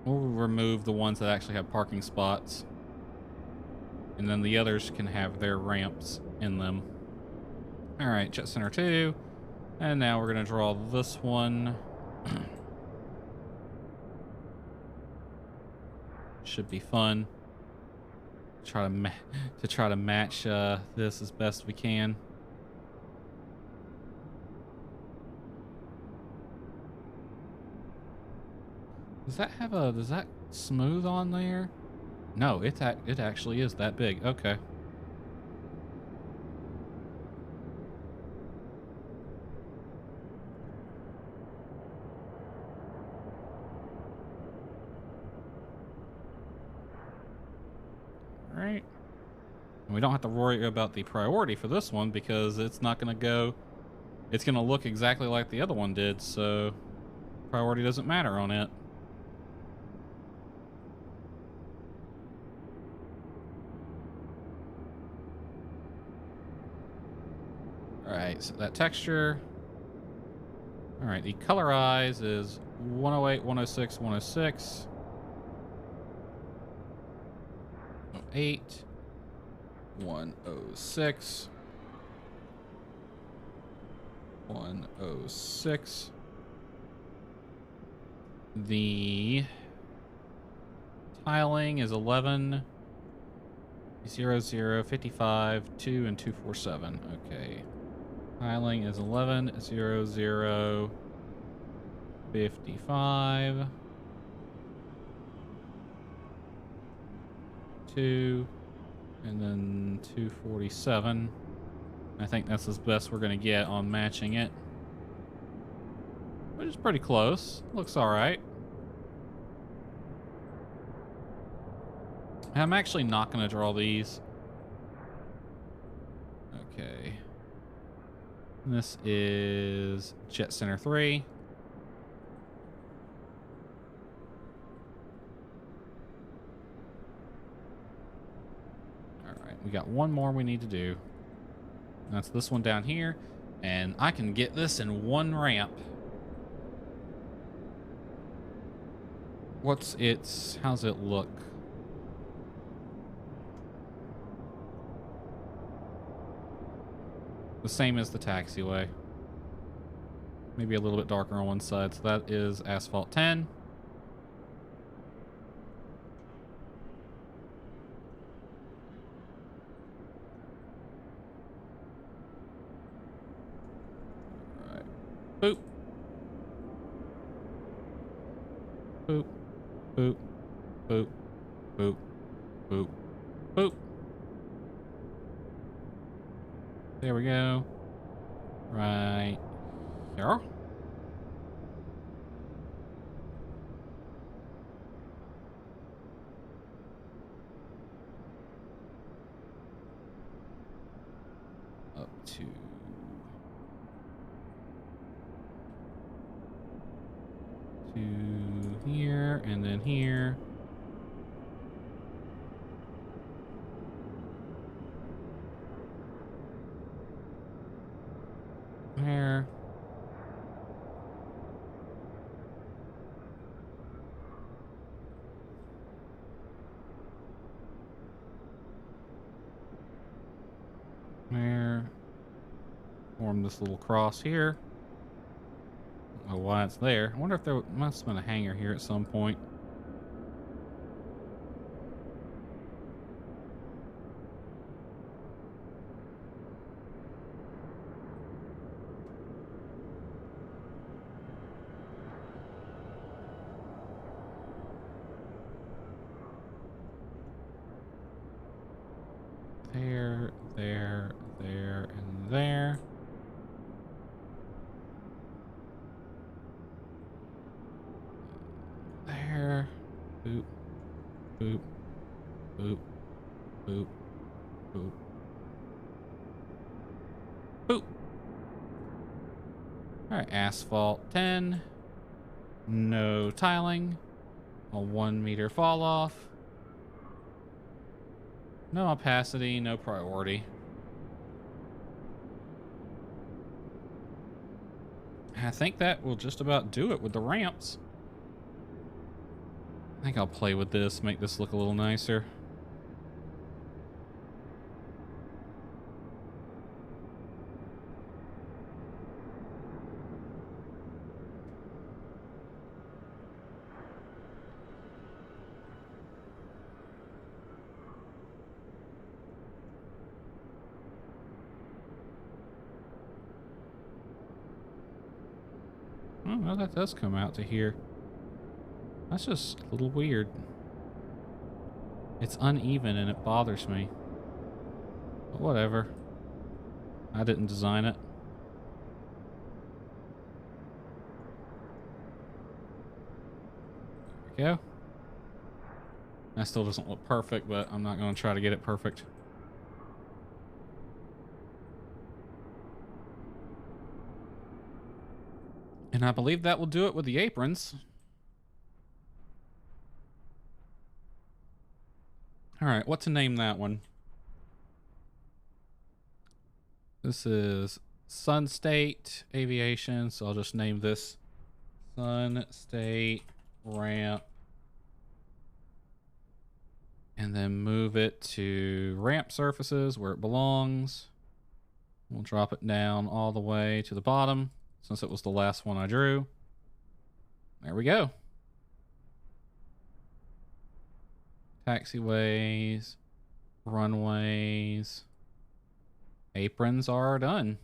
We'll remove the ones that actually have parking spots. And then the others can have their ramps in them. All right, Jet Center 2. And now we're going to draw this one. Should be fun. Try to match this as best we can. Does that smooth on there? No, it actually is that big. Okay. All right. And we don't have to worry about the priority for this one because it's not going to go. It's going to look exactly like the other one did, so priority doesn't matter on it. Alright, so that texture. Alright, the colorize is 108, 106, 106. 108, 106, 106. The tiling is 11, 0, 0, 55, 2, and 247. Okay. Tiling is 11, 0, 0, 55, 2, and then 247. I think that's as best we're going to get on matching it. Which is pretty close. Looks all right. I'm actually not going to draw these. Okay. This is Jet Center 3. All right, we got one more we need to do. That's this one down here. And I can get this in one ramp. How's it look? The same as the taxiway. Maybe a little bit darker on one side. So that is asphalt 10. All right. Boop. Boop. Boop. Boop. Boop. Boop. Boop. There we go. Right here. Up to here, and then here. There. There. Form this little cross here. I don't know why it's there. I wonder if there must have been a hangar here at some point. There, there, there, and there. There. Boop. Boop. Boop. Boop. Boop. Boop. Alright, asphalt 10. No tiling. A 1 meter fall off. No opacity, no priority. I think that will just about do it with the ramps. I think I'll play with this, make this look a little nicer. Oh, well, that does come out to here. That's just a little weird. It's uneven and it bothers me. But whatever. I didn't design it. There we go. That still doesn't look perfect, but I'm not going to try to get it perfect. And I believe that will do it with the aprons. All right, what to name that one? This is Sun State Aviation, so I'll just name this Sun State Ramp And then move it to ramp surfaces where it belongs. We'll drop it down all the way to the bottom since it was the last one I drew. There we go. Taxiways, runways, aprons are done.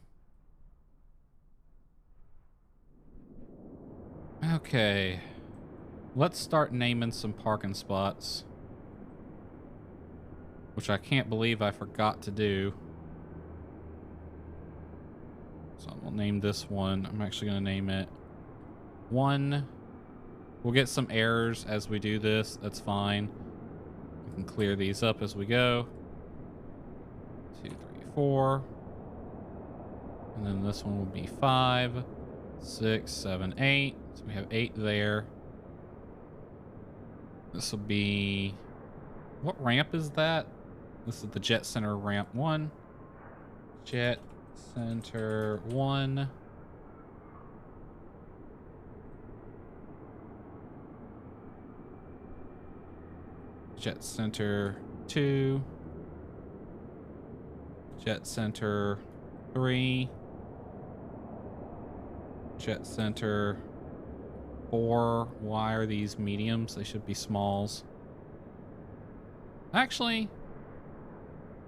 Okay, let's start naming some parking spots, which I can't believe I forgot to do. So I'm gonna name this one. I'm actually gonna name it 1. We'll get some errors as we do this. That's fine. We can clear these up as we go. 2, 3, 4. And then this one will be 5, 6, 7, 8. So we have 8 there. This will be... What ramp is that? This is the Jet Center ramp 1. Jet Center 1. Jet Center 2. Jet Center 3. Jet Center 4. Why are these mediums? They should be smalls. Actually,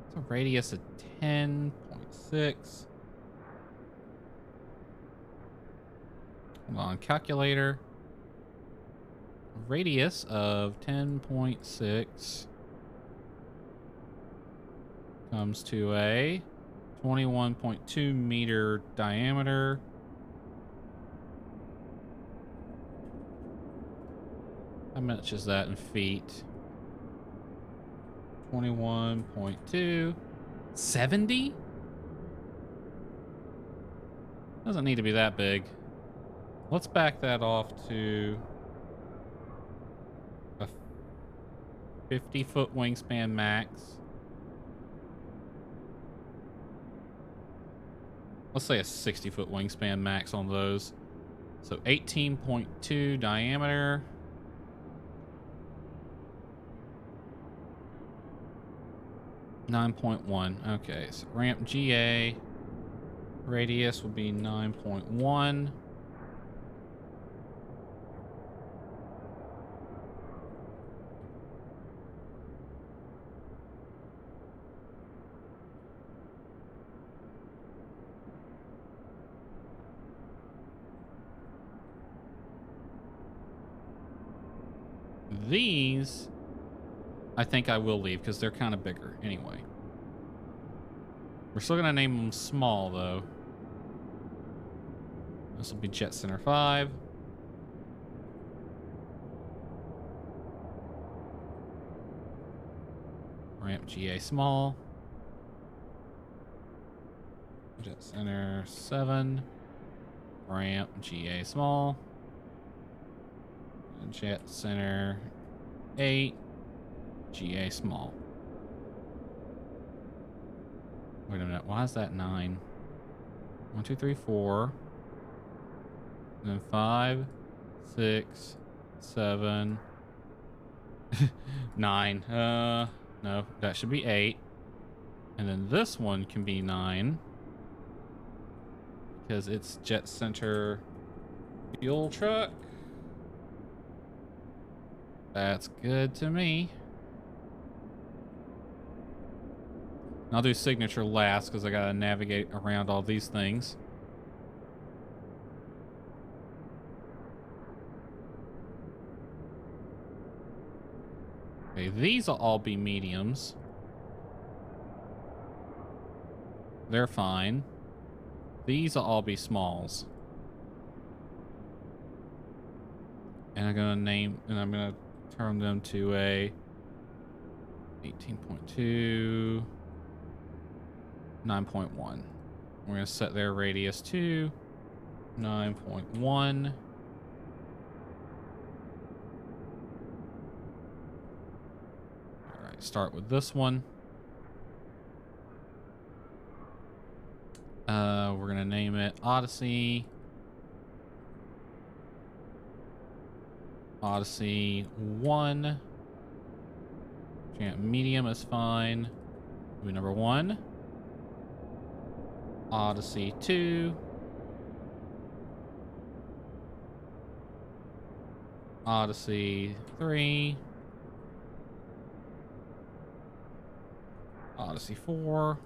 it's a radius of 10.6. Hold on, calculator. Radius of 10.6 comes to a 21.2 meter diameter. How much is that in feet? 21.2. 70? Doesn't need to be that big. Let's back that off to a 50-foot wingspan max. Let's say a 60-foot wingspan max on those. So 18.2 diameter. .1. Okay, so ramp GA radius will be 9.1. These, I think I will leave because they're kind of bigger anyway. We're still going to name them small, though. This will be Jet Center 5. Ramp GA small. Jet Center 7. Ramp GA small. Jet Center 8. GA small. Wait a minute. Why is that 9? 1, 2, 3, 4. And then 5, 6, 7, 9. No, that should be 8. And then this one can be 9 because it's Jet Center fuel truck. That's good to me. I'll do signature last because I gotta navigate around all these things. Okay, these will all be mediums. They're fine. These will all be smalls. And I'm gonna turn them to a 18.2, 9.1. We're gonna set their radius to 9.1. All right, start with this one. We're gonna name it Odyssey. Odyssey 1. Yeah, medium is fine. Be number 1. Odyssey 2. Odyssey 3. Odyssey 4.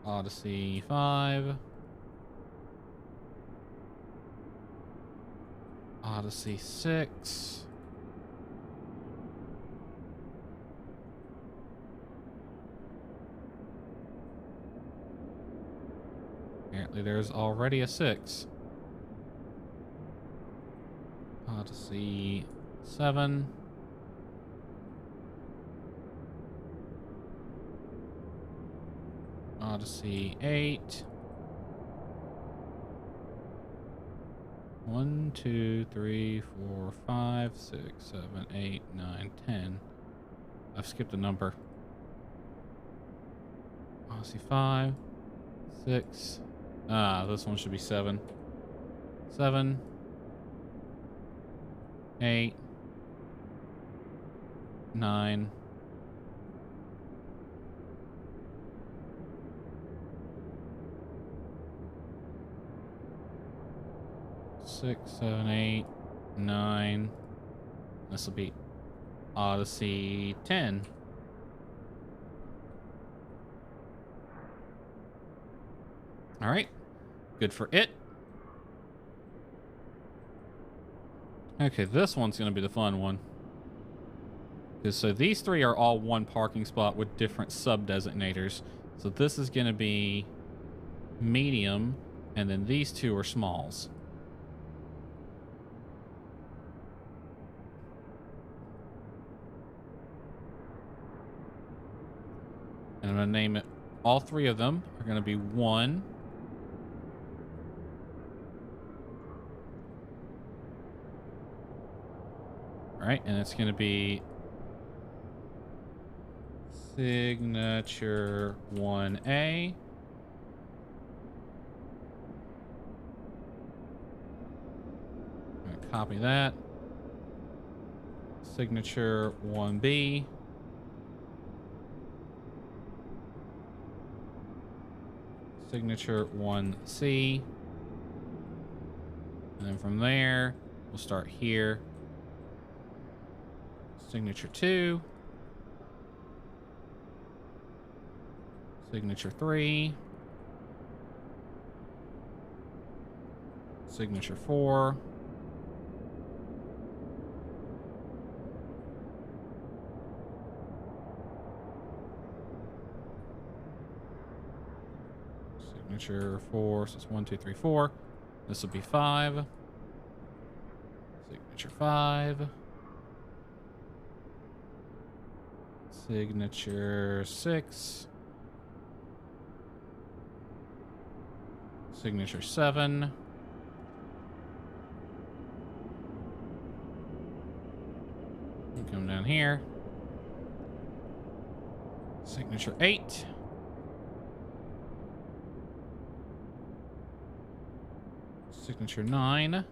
Odyssey 5. Odyssey 6. Apparently there's already a 6. Odyssey 7. Odyssey 8. 1, 2, 3, 4, 5, 6, 7, 8, 9, 10. I've skipped a number. Odyssey 5, 6. This one should be 7. 7, 8, 9. 6, 7, 8, 9. This will be Odyssey 10. All right, good for it. Okay, this one's going to be the fun one. So these 3 are all one parking spot with different sub-designators. So this is going to be medium, and then these 2 are smalls. And I'm going to name it, all 3 of them are going to be 1. All right, and it's going to be signature 1A. I'm going to copy that. Signature 1B. Signature 1C. And then from there, we'll start here. Signature 2. Signature 3. Signature 4. Signature 4, so it's 1, 2, 3, 4. This will be 5. Signature 5. Signature 6. Signature 7. Come down here. Signature 8. Signature 9.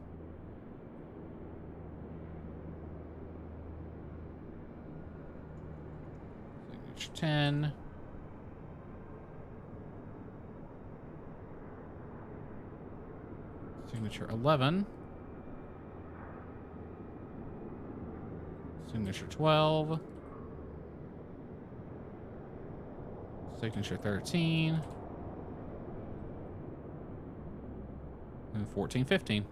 Signature 10. Signature 11. Signature 12. Signature 13. And 14, 15.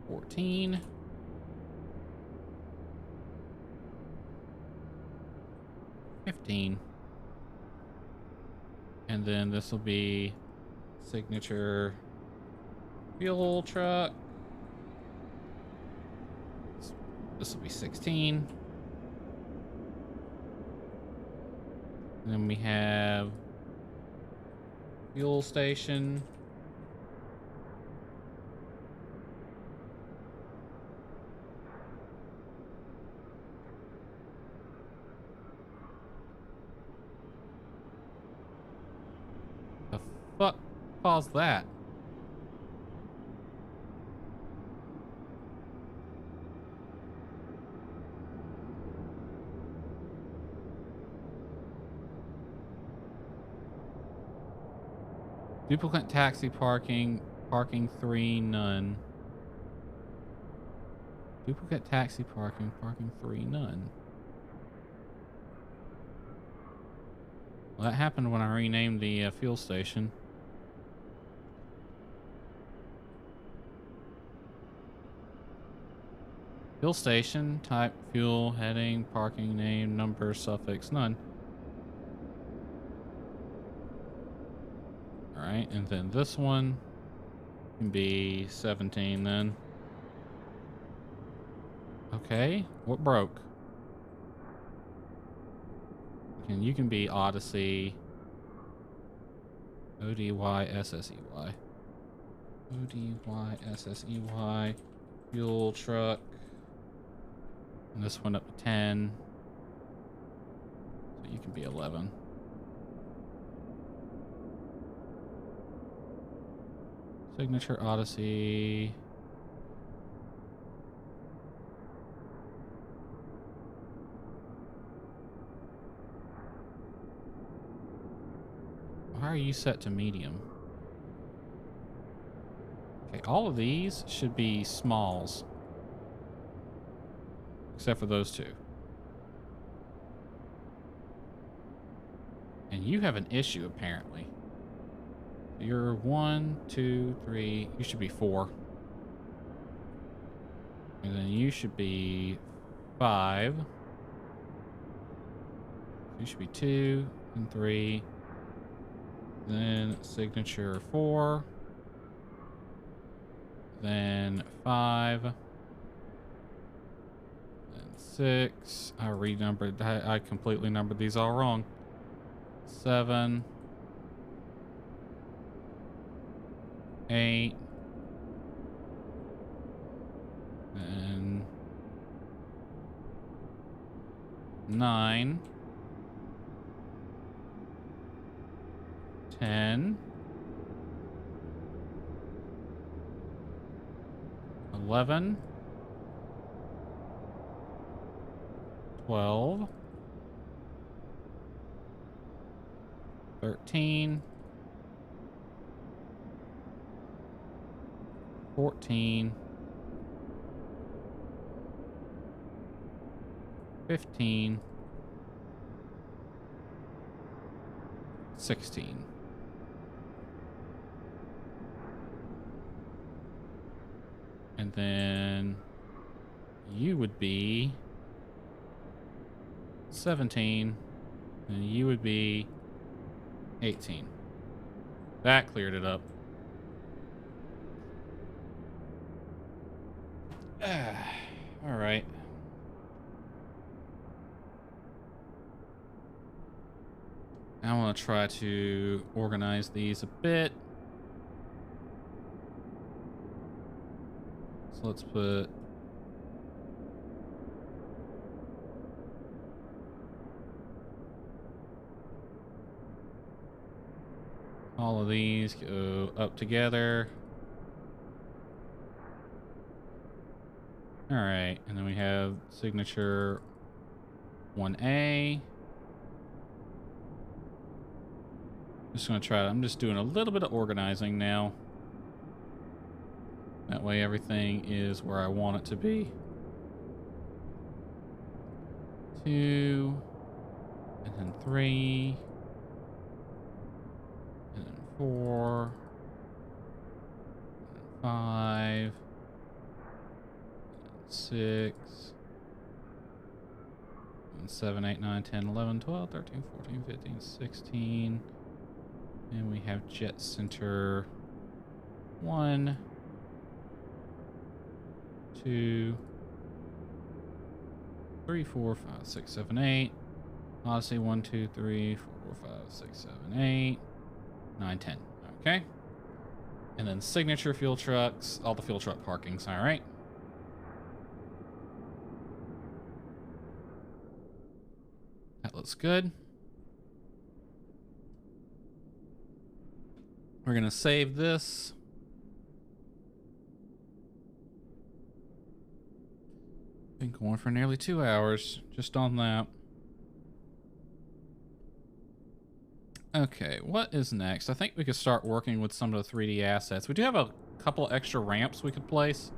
14. 15. And then this will be signature fuel truck. This will be 16. And then we have fuel station. The fuck caused that? Duplicate taxi parking. Parking 3, none. Duplicate taxi parking. Parking 3, none. Well, that happened when I renamed the fuel station. Fuel station, type, fuel, heading, parking, name, number, suffix, none. All right, and then this one can be 17 then. Okay, what broke? You can be Odyssey. O-D-Y-S-S-E-Y. O-D-Y-S-S-E-Y. Fuel truck. And this one up to 10. So you can be 11. Signature Odyssey. Why are you set to medium? Okay, all of these should be smalls. Except for those two. And you have an issue, apparently. You're 1, 2, 3. You should be 4. And then you should be 5. You should be 2 and 3. Then signature 4. Then 5. Then 6. I renumbered. I completely numbered these all wrong. 7. 8. And 9. 10. 11. 12. 13. 14. 15. 16. And then you would be 17. And you would be 18. That cleared it up. All right. I want to try to organize these a bit. So let's put all of these go up together. All right, and then we have signature 1A. Just gonna try. I'm just doing a little bit of organizing now. That way everything is where I want it to be. 2, and then 3, and then 4, and then 5, and 6, and 7, 8, 9, 10, 11, 12, 13, 14, 15, 16. And we have Jet Center 1, 2, 3, 4, 5, 6, 7, 8. Odyssey 1, 2, 3, 4, 5, 6, 7, 8, 9, 10. Okay. And then signature fuel trucks, all the fuel truck parkings. All right. That looks good. We're going to save this. Been going for nearly 2 hours just on that. Okay, what is next? I think we could start working with some of the 3D assets. We do have a couple extra ramps we could place.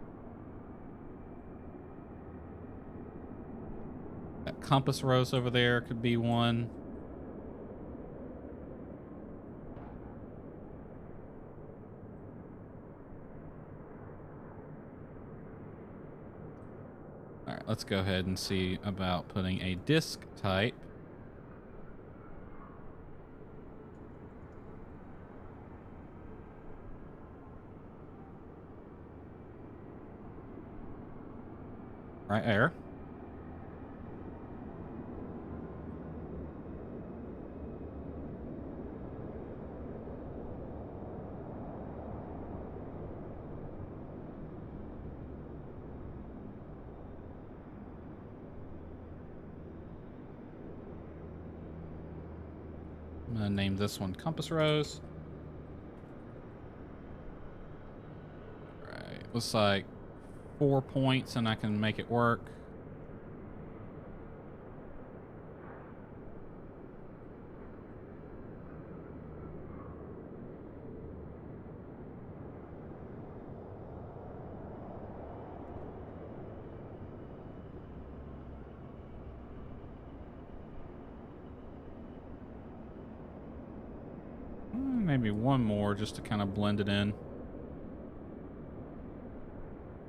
That compass rose over there could be one. All right, let's go ahead and see about putting a disk type. Right there. I'm gonna name this one Compass Rose. Right, looks like 4 points and I can make it work. Maybe one more just to kind of blend it in.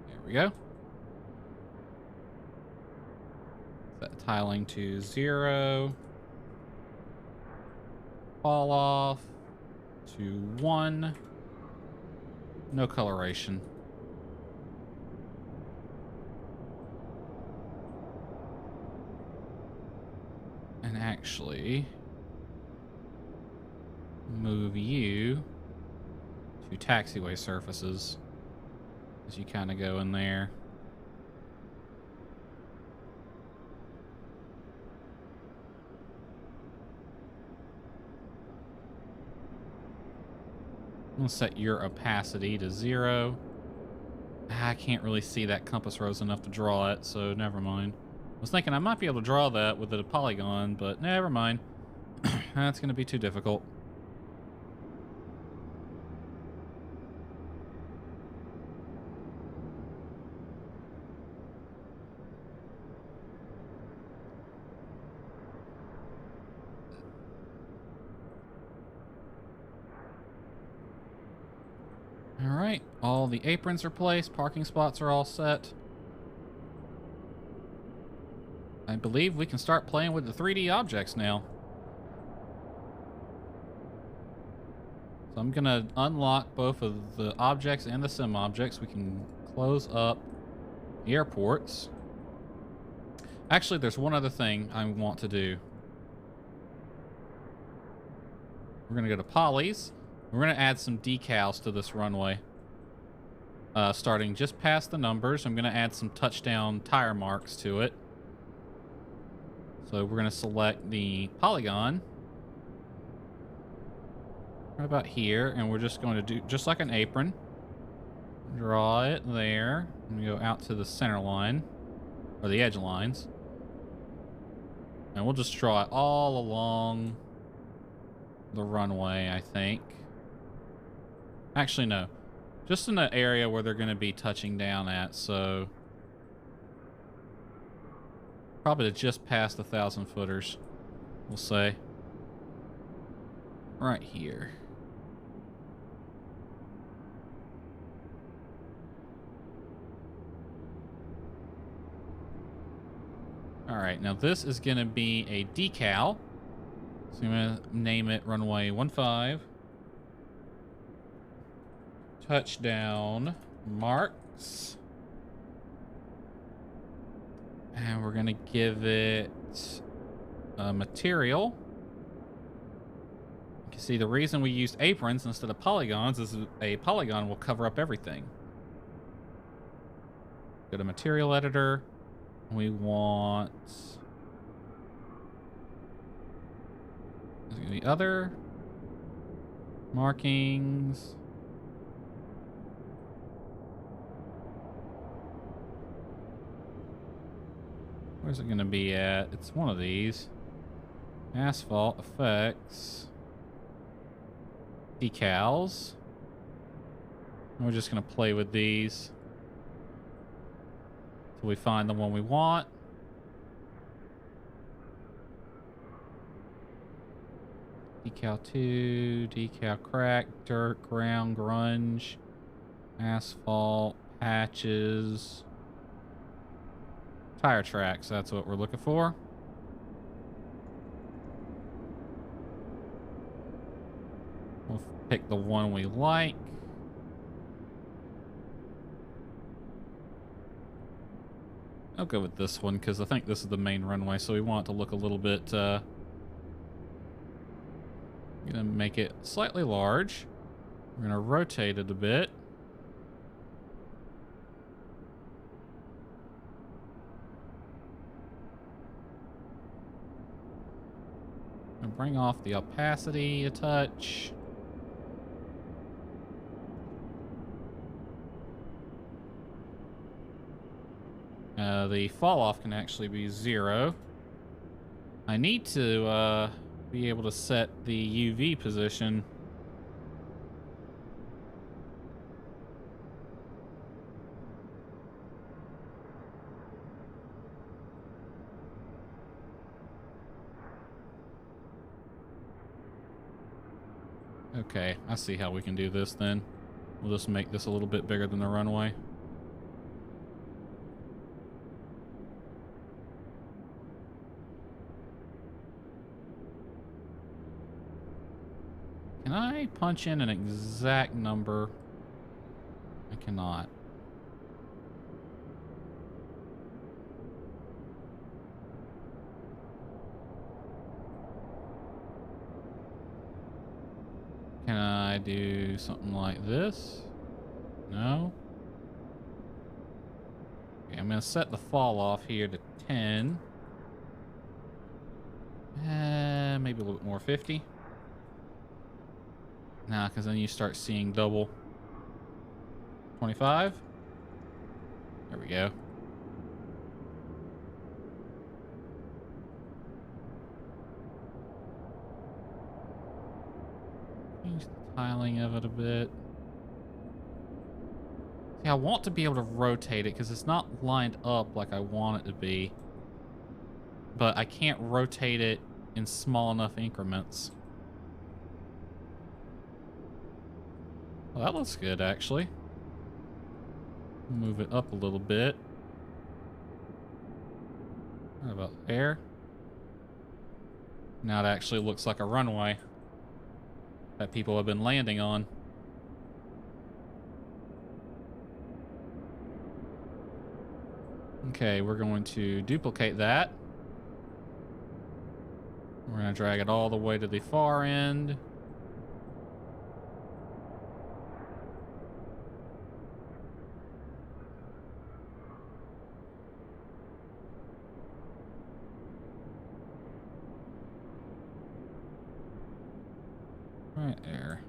There we go. Set tiling to 0. Fall off to 1. No coloration. And actually move you to taxiway surfaces as you kind of go in there. I'm gonna set your opacity to 0. I can't really see that compass rose enough to draw it, so never mind. I was thinking I might be able to draw that with a polygon, but never mind. That's gonna be too difficult. All right, all the aprons are placed, parking spots are all set. I believe we can start playing with the 3D objects now. So I'm gonna unlock both of the objects and the sim objects. We can close up the airports. Actually, there's one other thing I want to do. We're gonna go to Polly's. We're gonna add some decals to this runway. Starting just past the numbers, I'm gonna add some touchdown tire marks to it. So we're gonna select the polygon right about here, and we're just going to do just like an apron. Draw it there, and go out to the center line, or the edge lines. And we'll just draw it all along the runway, I think. Actually, no. Just in the area where they're going to be touching down at, so probably just past the 1,000-footers, we'll say. Right here. All right, now this is going to be a decal. So I'm going to name it runway 15. Touchdown marks. And we're going to give it a material. You can see the reason we used aprons instead of polygons is a polygon will cover up everything. Go to material editor. We want the other markings. Where's it going to be at? It's one of these. Asphalt effects. decals. We're just going to play with these till we find the one we want. Decal 2, decal crack, dirt, ground, grunge, asphalt, patches, tire tracks. That's what we're looking for. We'll pick the one we like. I'll go with this one because I think this is the main runway, so we want it to look a little bit gonna make it slightly large. We're gonna rotate it a bit. And bring off the opacity a touch. The fall off can actually be 0. I need to be able to set the UV position. Okay, I see how we can do this then. We'll just make this a little bit bigger than the runway. Can I punch in an exact number? I cannot. Can I do something like this? No. Okay, I'm going to set the fall off here to 10. Maybe a little bit more, 50. Nah, because then you start seeing double. 25. There we go. Change the tiling of it a bit. See, I want to be able to rotate it because it's not lined up like I want it to be. But I can't rotate it in small enough increments. Well, that looks good, actually. Move it up a little bit. How about there? Now it actually looks like a runway that people have been landing on. Okay, we're going to duplicate that. We're going to drag it all the way to the far end. Right there.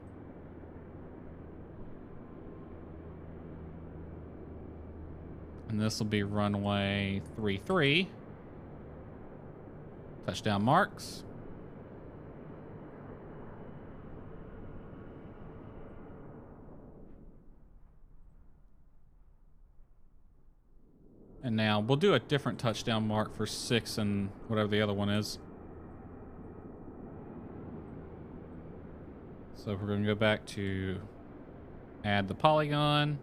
And this will be runway 33. Touchdown marks. And now we'll do a different touchdown mark for 6 and whatever the other one is. So we're going to go back to add the polygon.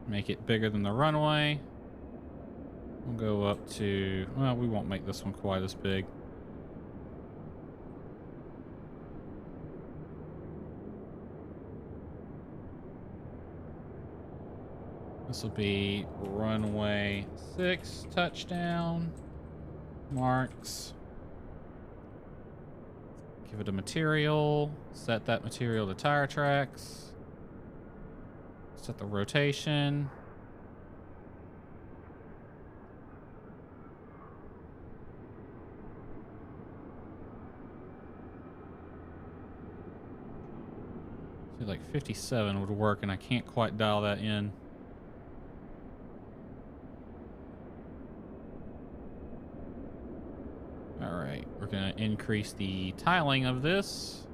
Make it bigger than the runway. We'll go up to, well, we won't make this one quite as big. This will be runway 6 touchdown marks. Give it a material. Set that material to tire tracks. Set the rotation. See, like 57 would work, and I can't quite dial that in. All right, we're gonna increase the tiling of this.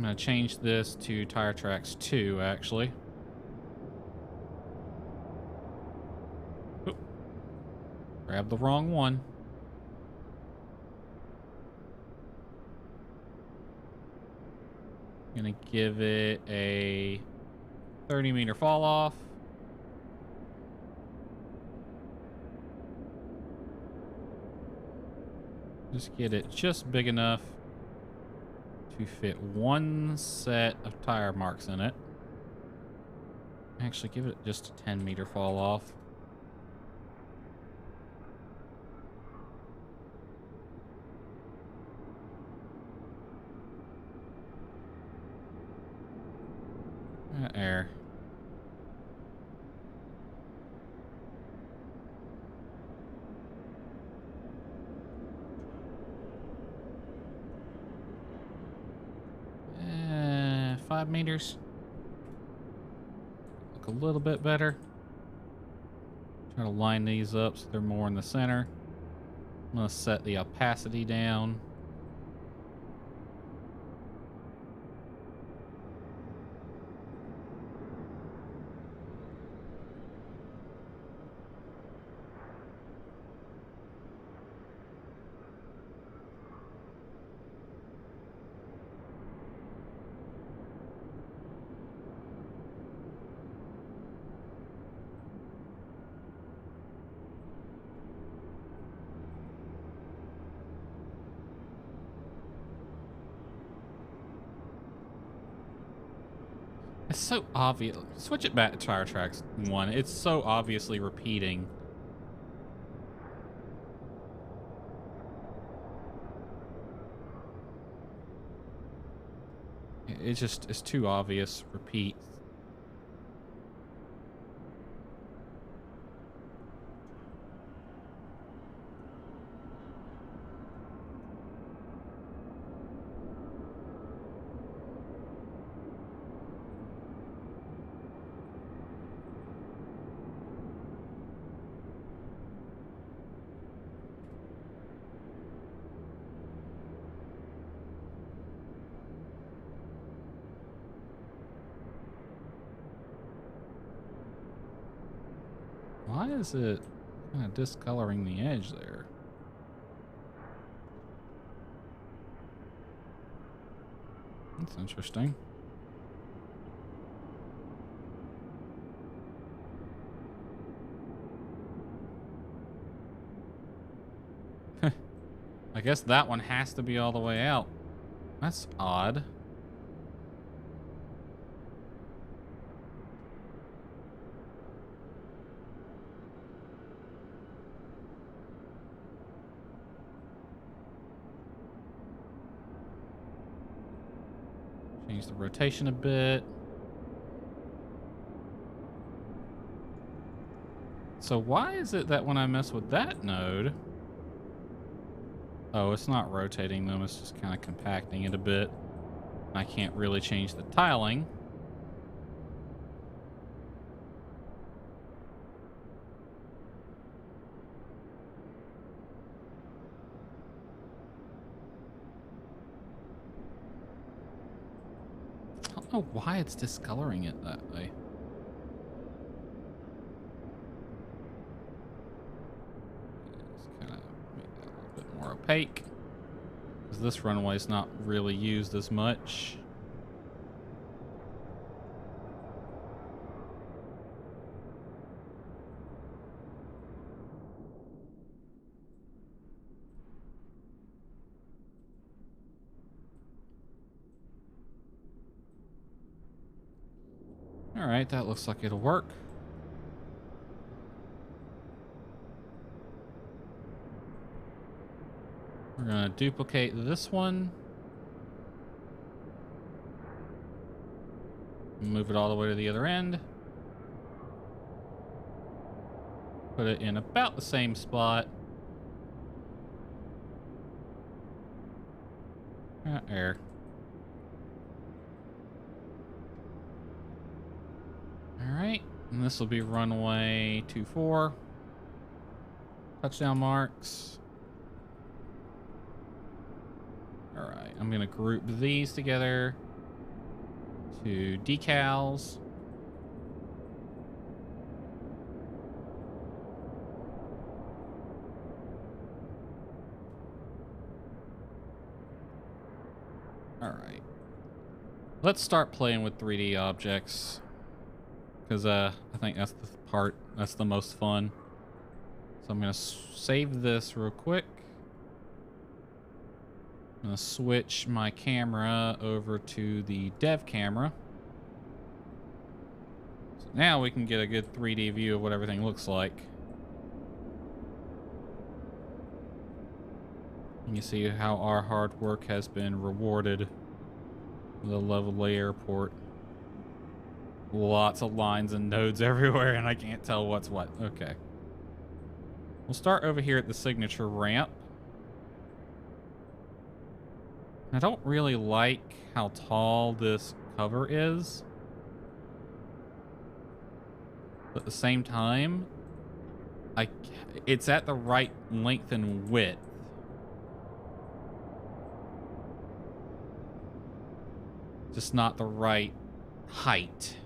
I'm going to change this to tire tracks 2, actually. Oop. Grab the wrong one. Gonna give it a 30-meter fall off. Just get it just big enough to fit one set of tire marks in it. Actually, give it just a 10-meter fall off. There. Eh, 5 meters. Look a little bit better. Try to line these up so they're more in the center. I'm going to set the opacity down. It's so obvious. Switch it back to tire tracks 1. It's so obviously repeating. It's too obvious. Repeat. Why is it kind of discoloring the edge there? That's interesting. I guess that one has to be all the way out. That's odd. Change the rotation a bit. So why is it that when I mess with that node... Oh, it's not rotating them, it's just kind of compacting it a bit. I can't really change the tiling. I don't know why it's discoloring it that way. Just kind of make that a little bit more opaque, because this runway is not really used as much. All right, that looks like it'll work. We're gonna duplicate this one. Move it all the way to the other end. Put it in about the same spot. There. All right, and this will be runway 24. Touchdown marks. All right, I'm gonna group these together to decals. All right. Let's start playing with 3D objects, because I think that's that's the most fun. So I'm going to save this real quick. I'm going to switch my camera over to the dev camera. So now we can get a good 3D view of what everything looks like. You see how our hard work has been rewarded. The lovely airport. Lots of lines and nodes everywhere, and I can't tell what's what. Okay. We'll start over here at the signature ramp. I don't really like how tall this cover is. But at the same time, it's at the right length and width. Just not the right height.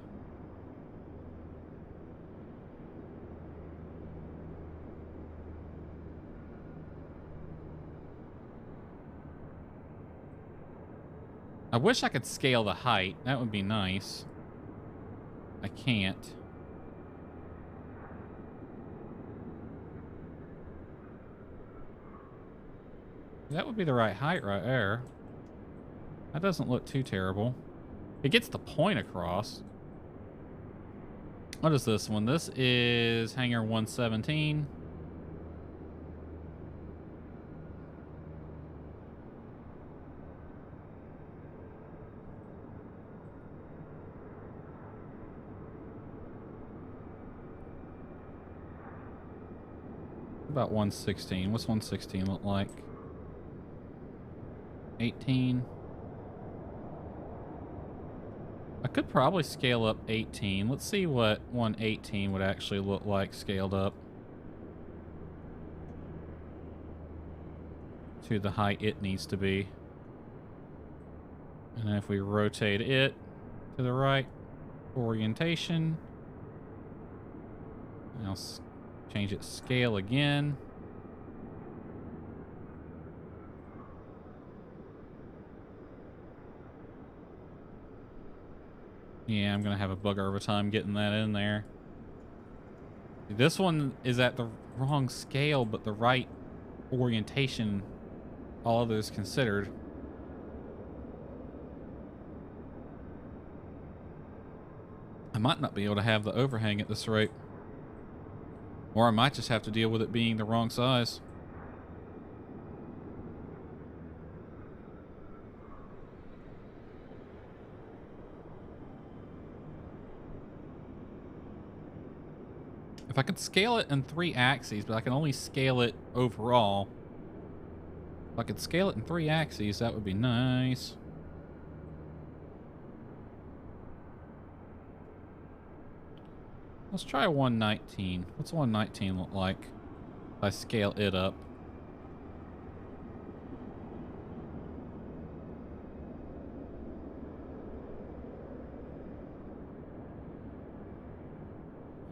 I wish I could scale the height. That would be nice. I can't. That would be the right height right there. That doesn't look too terrible. It gets the point across. What is this one? This is Hangar 117. About 116. What's 116 look like? 18. I could probably scale up 18. Let's see what 118 would actually look like scaled up to the height it needs to be. And if we rotate it to the right orientation, and I'll change its scale again. Yeah, I'm gonna have a bugger of a time getting that in there. This one is at the wrong scale, but the right orientation, all others considered. I might not be able to have the overhang at this rate. Or I might just have to deal with it being the wrong size. If I could scale it in 3 axes, but I can only scale it overall. If I could scale it in 3 axes, that would be nice. Let's try 119. What's 119 look like if I scale it up?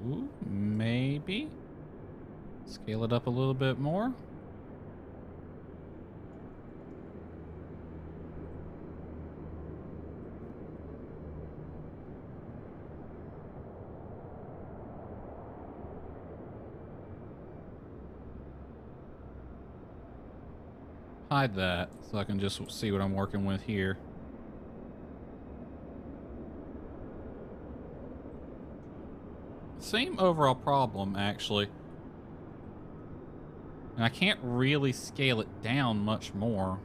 Ooh, maybe. Scale it up a little bit more. Hide that so I can just see what I'm working with here. Same overall problem, actually. And I can't really scale it down much more.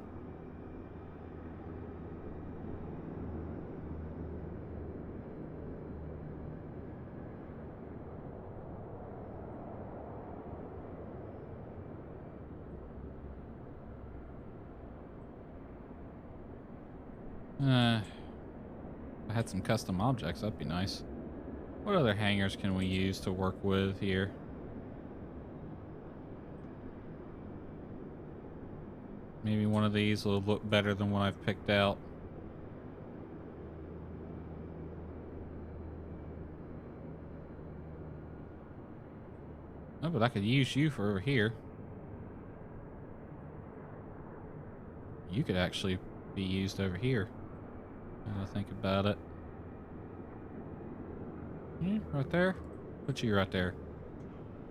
If I had some custom objects, that'd be nice. What other hangers can we use to work with here? Maybe one of these will look better than what I've picked out. Oh, but I could use you for over here. You could actually be used over here. Now I think about it. Yeah, right there. Put you right there.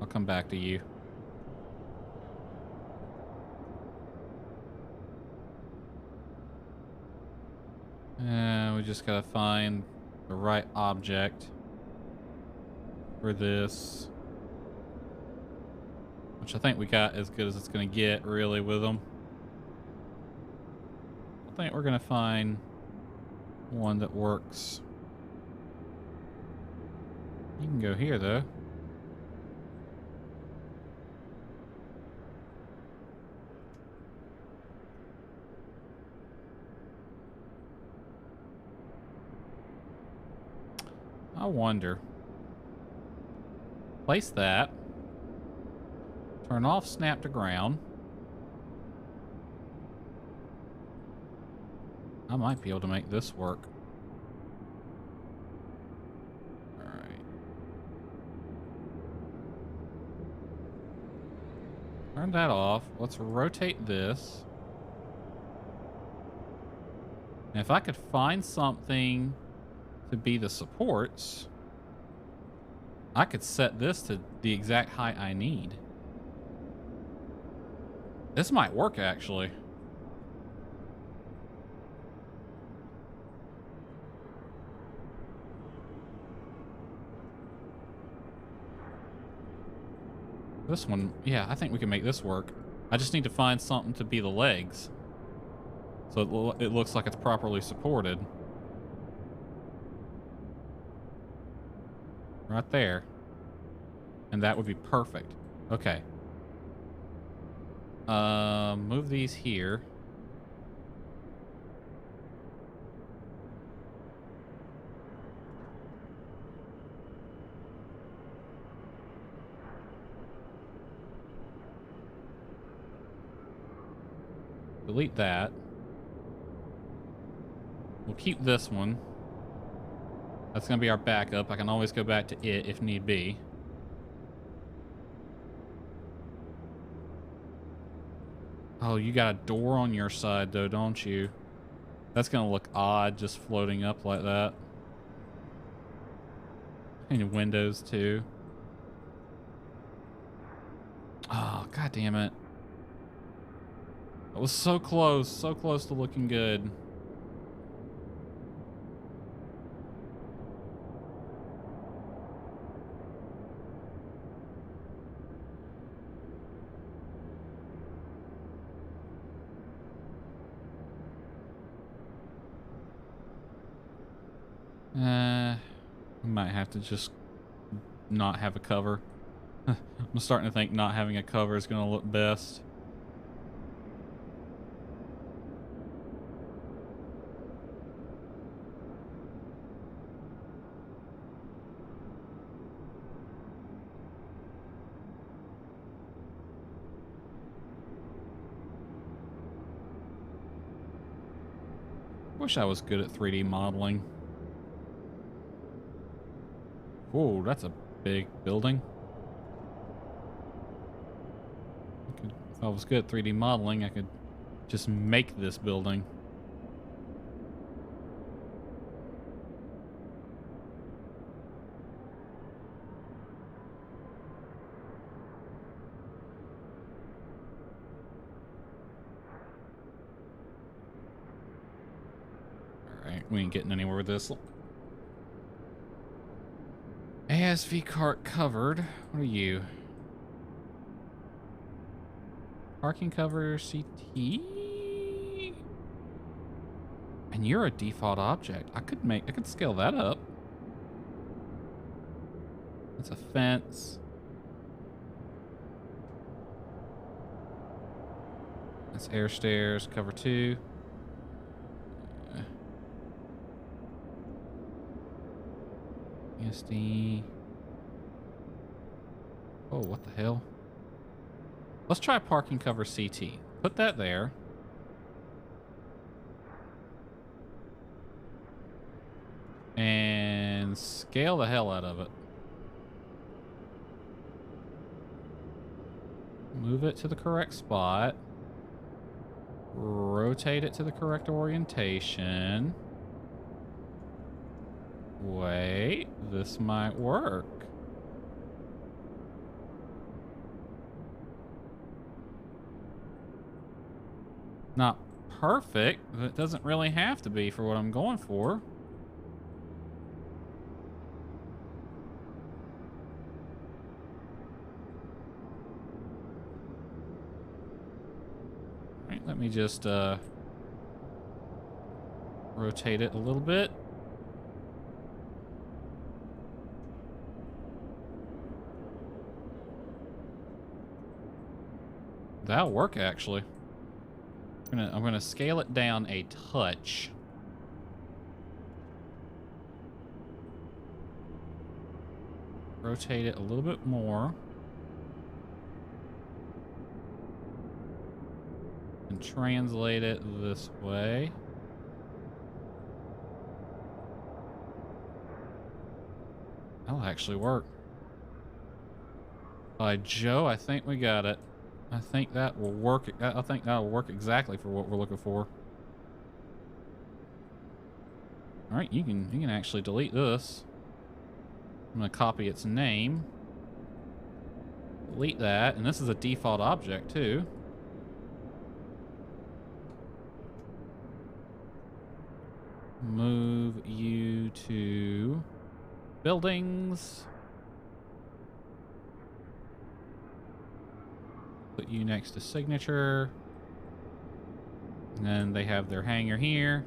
I'll come back to you. We just gotta find the right object for this. Which I think we got as good as it's gonna get, really, with them. I think we're gonna find one that works. You can go here, though. I wonder. Place that. Turn off snap to ground. I might be able to make this work. Alright. Turn that off. Let's rotate this. And if I could find something to be the supports, I could set this to the exact height I need. This might work, actually. This one, yeah, I think we can make this work. I just need to find something to be the legs, so it looks like it's properly supported. Right there. And that would be perfect. Okay. Move these here. Delete that. We'll keep this one. That's going to be our backup. I can always go back to it if need be. Oh, you got a door on your side, though, don't you? That's going to look odd just floating up like that. And windows, too. Oh, god damn it. It was so close to looking good. We might have to just not have a cover. I'm starting to think not having a cover is going to look best. Wish I was good at 3D modeling. Whoa, that's a big building. If I was good at 3D modeling, I could just make this building. Alright, we ain't getting anywhere with this. ASV cart covered. What are you? Parking cover CT? And you're a default object. I could scale that up. That's a fence. That's air stairs, cover 2. ESD. Oh, what the hell? Let's try parking cover CT. Put that there. And scale the hell out of it. Move it to the correct spot. Rotate it to the correct orientation. Wait, this might work. Not perfect, but it doesn't really have to be for what I'm going for. All right, let me just rotate it a little bit. That'll work, actually. I'm gonna scale it down a touch. Rotate it a little bit more. And translate it this way. That'll actually work. By Joe, I think we got it. I think that will work. I think that'll work exactly for what we're looking for. All right, you can actually delete this. I'm gonna copy its name. Delete that, and this is a default object too. Move you to buildings. Put you next to signature. And then they have their hanger here.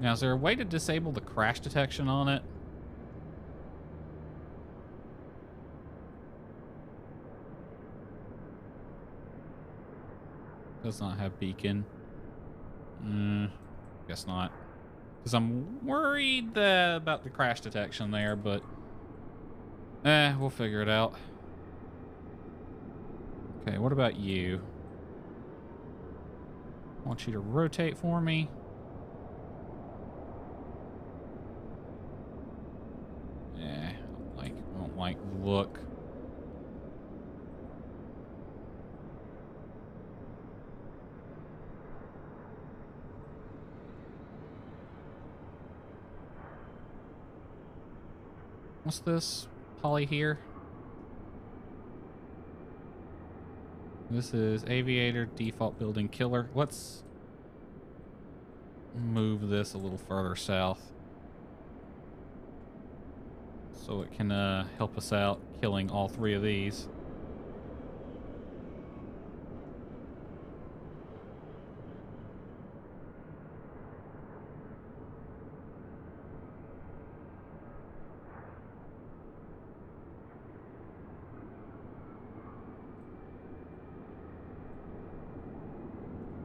Now, is there a way to disable the crash detection on it? Does not have beacon. Guess not. Because I'm worried about the crash detection there, but we'll figure it out. Okay, what about you? I want you to rotate for me. I don't like the look. What's this? Poly here? This is aviator, default building killer. Let's move this a little further south so it can help us out killing all three of these.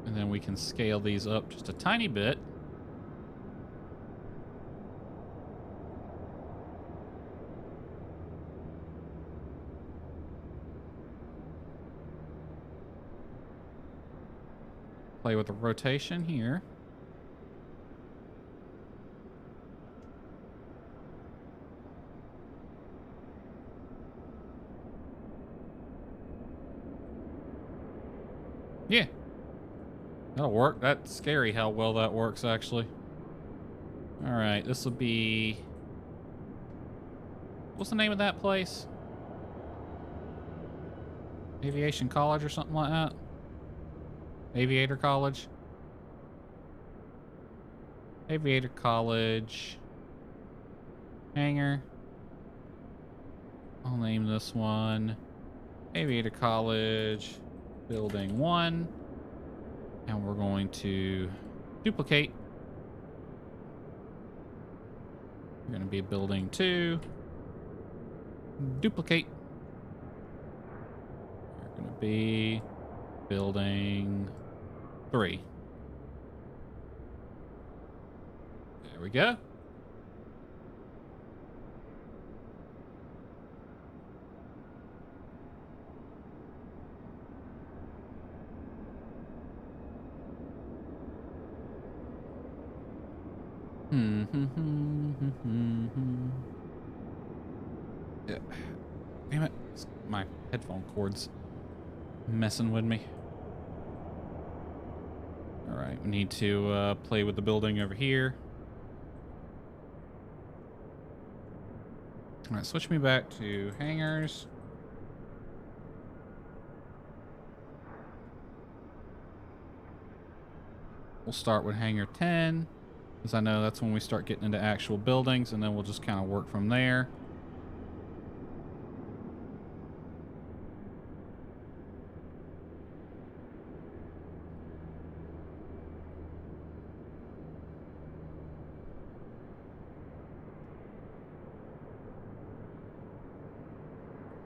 And then we can scale these up just a tiny bit. Play with the rotation here. Yeah. That'll work. That's scary how well that works, actually. All right, this will be... What's the name of that place? Aviation College or something like that? Aviator College? Aviator College. Hangar. I'll name this one Aviator College Building 1. And we're going to duplicate. We're going to be building 2. Duplicate. We're going to be building 3. There we go. Yeah. Damn it. My headphone cord's messing with me. All right, we need to play with the building over here. All right, switch me back to hangars. We'll start with hangar 10, because I know that's when we start getting into actual buildings, and then we'll just kind of work from there.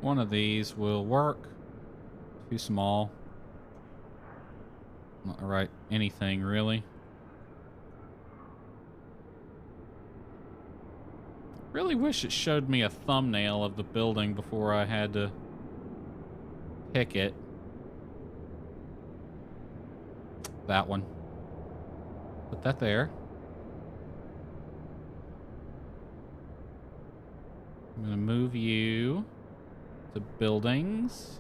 One of these will work. Too small. Not the right anything, really. Really wish it showed me a thumbnail of the building before I had to pick it. That one. Put that there. I'm going to move you to buildings.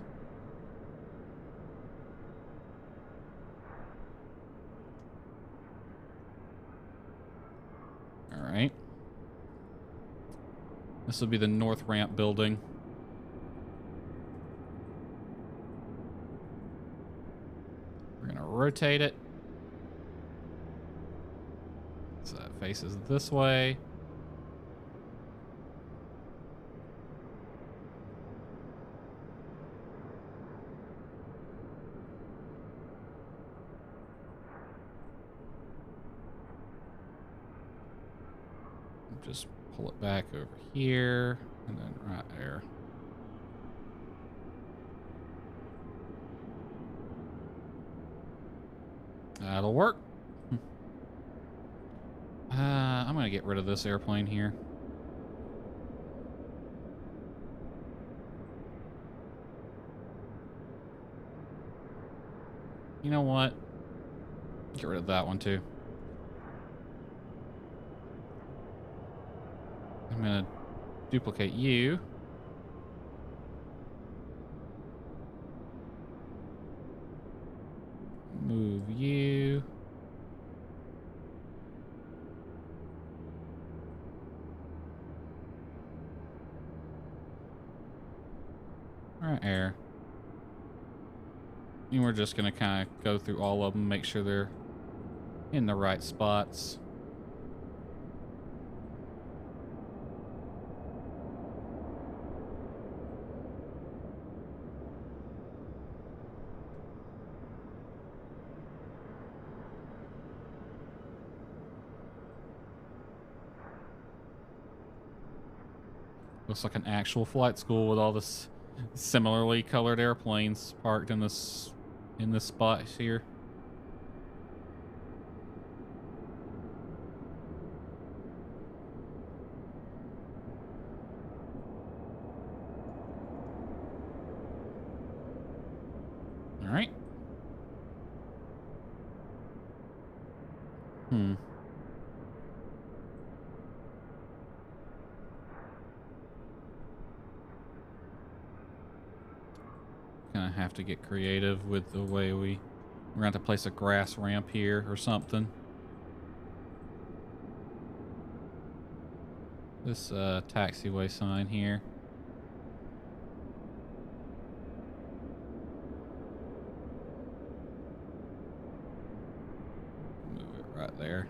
All right. This will be the north ramp building. We're going to rotate it so it faces this way. Just pull it back over here and then right there. That'll work. I'm gonna get rid of this airplane here. You know what? Get rid of that one too. I'm gonna duplicate you. Move you. Right there. And we're just gonna kind of go through all of them, make sure they're in the right spots. Looks like an actual flight school with all this similarly colored airplanes parked in this spot here. All right. Gonna have to get creative with the way we're gonna have to place a grass ramp here or something. This taxiway sign here. Move it right there.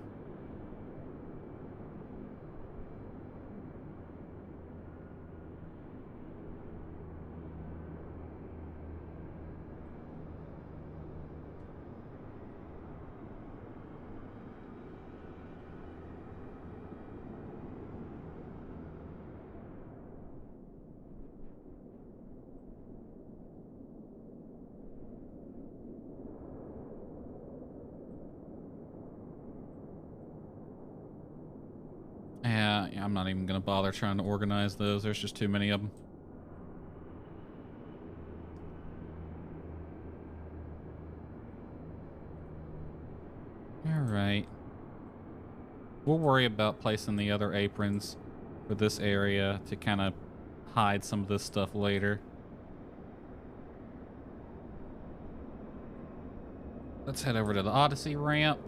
Yeah, I'm not even gonna bother trying to organize those. There's just too many of them. All right. We'll worry about placing the other aprons for this area to kind of hide some of this stuff later. Let's head over to the Odyssey ramp.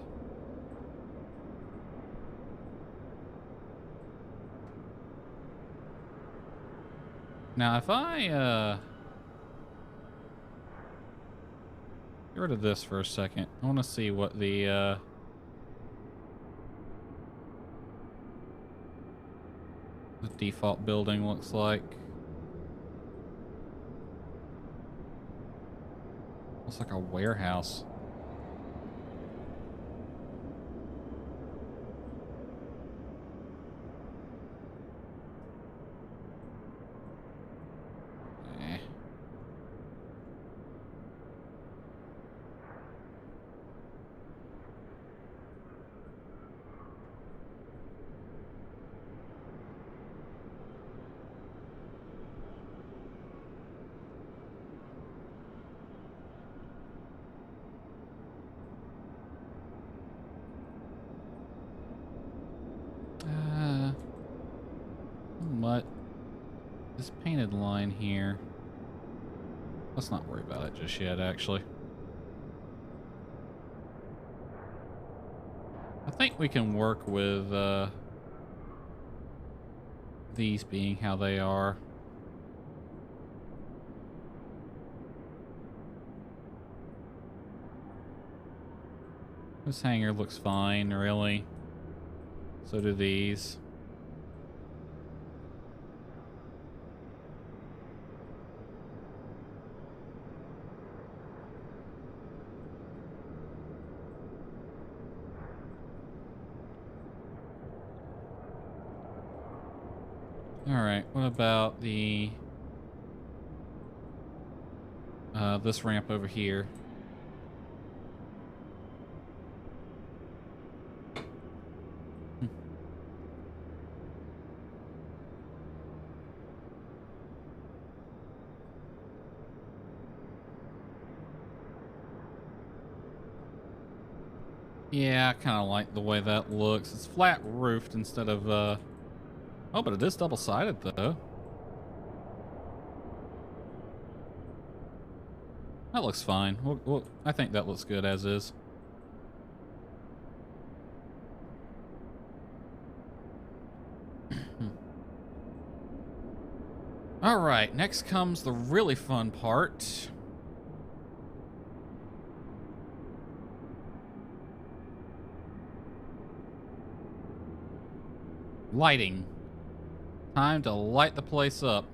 Now, if I, get rid of this for a second. I want to see what the default building looks like. Looks like a warehouse. What? This painted line here. Let's not worry about it just yet, actually. I think we can work with these being how they are. This hanger looks fine, really. So do these. Alright, what about the this ramp over here? Yeah, I kind of like the way that looks. It's flat roofed instead of oh, but it is double-sided though. That looks fine. I think that looks good as is. All right, next comes the really fun part. Lighting. Time to light the place up.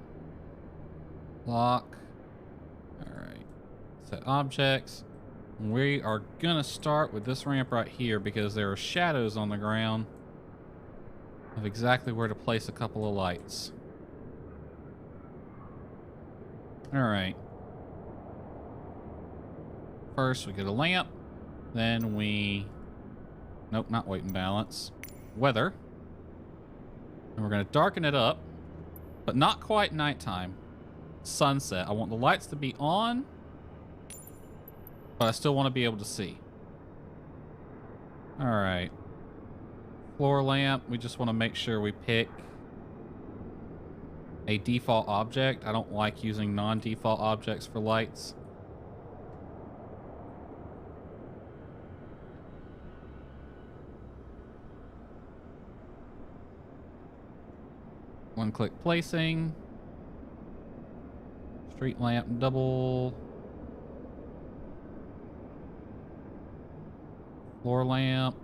Lock. Alright. Set objects. We are gonna start with this ramp right here because there are shadows on the ground of exactly where to place a couple of lights. Alright. First we get a lamp. Then we... Nope, not weight and balance. Weather. And we're going to darken it up, but not quite nighttime. Sunset. I want the lights to be on, but I still want to be able to see. All right. Floor lamp. We just want to make sure we pick a default object. I don't like using non-default objects for lights. One-click placing. Street lamp double. Floor lamp.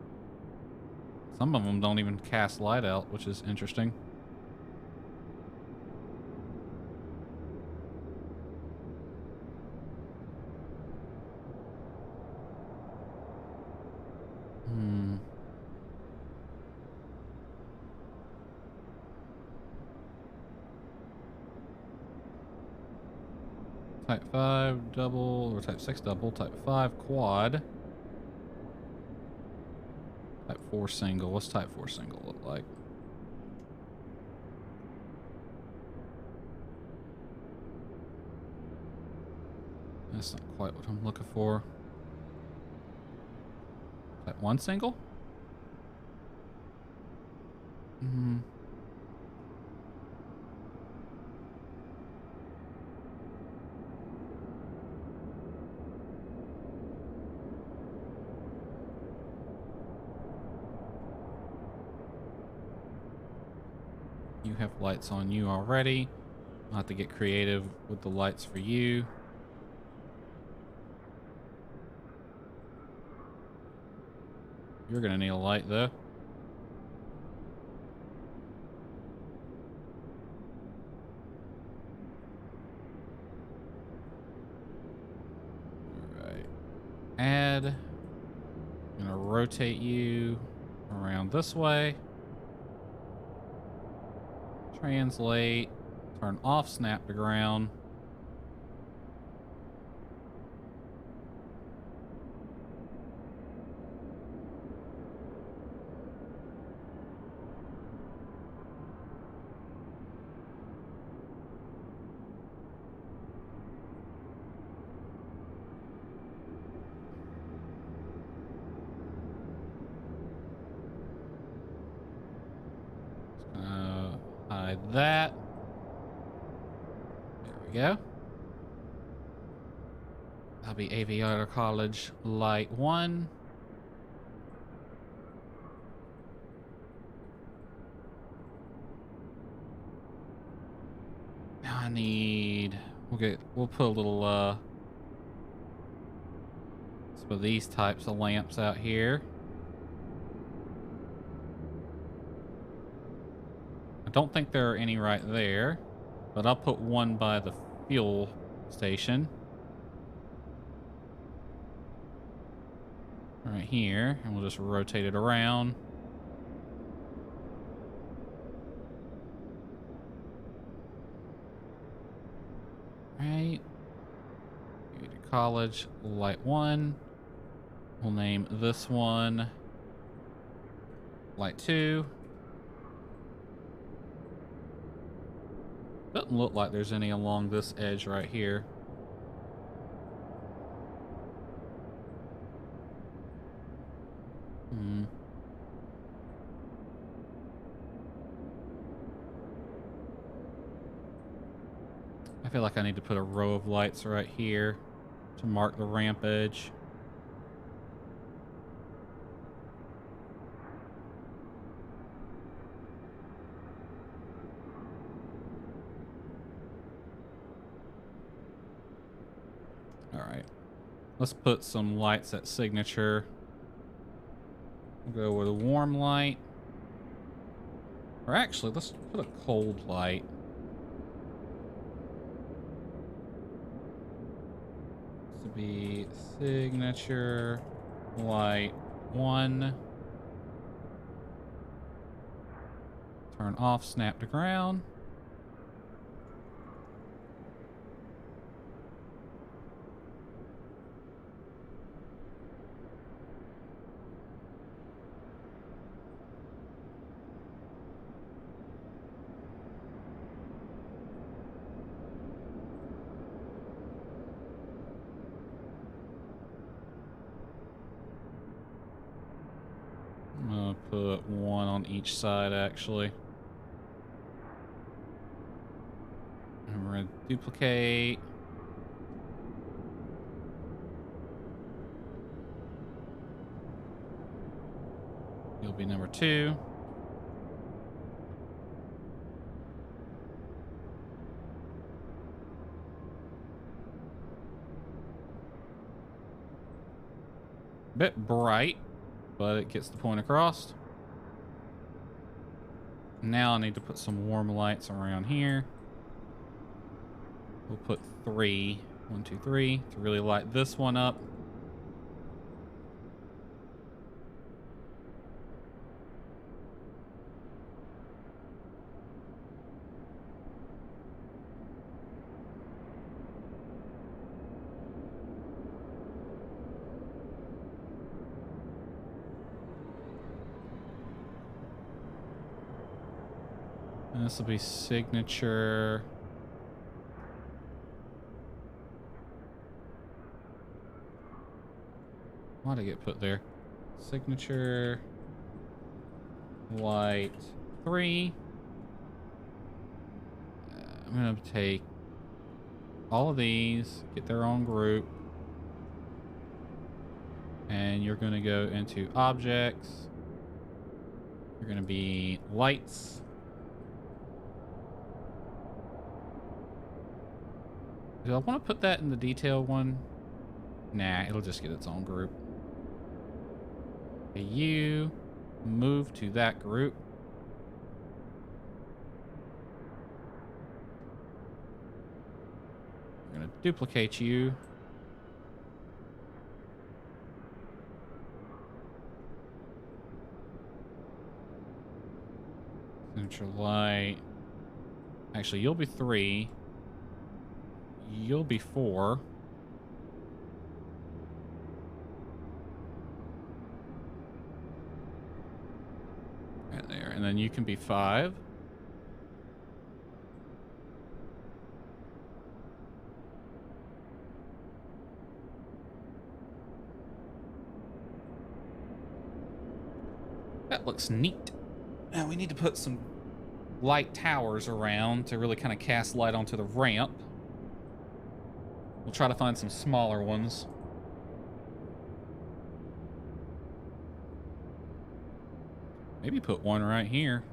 Some of them don't even cast light out, which is interesting. Type 5 double, or type 6 double, type 5 quad. Type 4 single. What's type 4 single look like? That's not quite what I'm looking for. Type 1 single? You have lights on you already. I'll have to get creative with the lights for you. You're gonna need a light though. All right. Add. I'm gonna rotate you around this way. Translate. Turn off snap to ground. Hide that. There we go. That'll be Aviator College Light 1. Now I need... We'll put a little, some of these types of lamps out here. I don't think there are any right there, but I'll put one by the fuel station. Right here, and we'll just rotate it around. Right. College Light 1. We'll name this one Light 2. Doesn't look like there's any along this edge right here. I feel like I need to put a row of lights right here to mark the ramp edge. All right, let's put some lights at signature. We'll go with a warm light. Or actually, let's put a cold light. This will be signature light 1. Turn off, snap to ground. I'm gonna put one on each side, actually. And we're gonna duplicate. You'll be number 2. Bit bright, but it gets the point across. Now I need to put some warm lights around here. We'll put 3. 1, 2, 3 to really light this one up. And this will be signature. Why'd I get put there? Signature light 3. I'm gonna take all of these, get their own group, and you're gonna go into objects. You're gonna be lights. Do I want to put that in the detail one? Nah, it'll just get its own group. Okay, you move to that group. We're going to duplicate you. Signature light. Actually, you'll be 3. You'll be 4. Right there. And then you can be 5. That looks neat. Now we need to put some light towers around to really kind of cast light onto the ramp. We'll try to find some smaller ones. Maybe put one right here.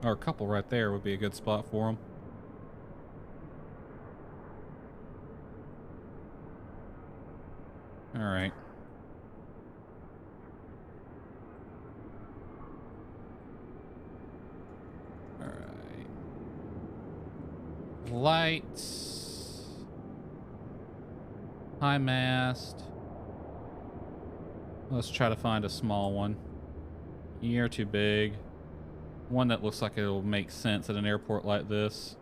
Or a couple right there would be a good spot for them. All right. All right. Lights. High mast. Let's try to find a small one. You're too big. One that looks like it'll make sense at an airport like this.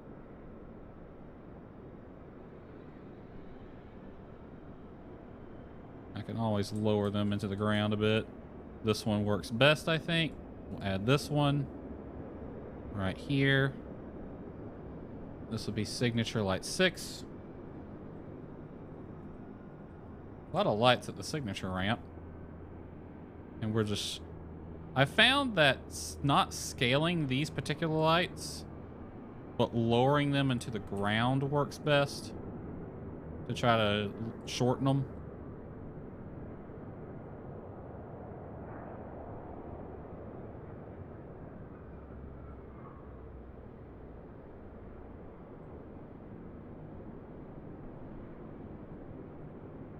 I can always lower them into the ground a bit. This one works best, I think. We'll add this one right here. This will be signature light 6. A lot of lights at the signature ramp. And we're just... I found that not scaling these particular lights, but lowering them into the ground works best to try to shorten them.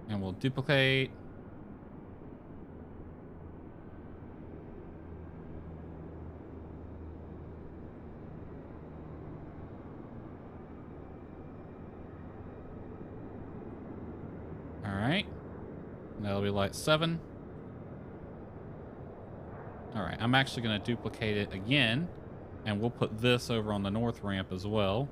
And we'll duplicate. All right. That'll be light 7. All right. I'm actually going to duplicate it again, and we'll put this over on the north ramp as well.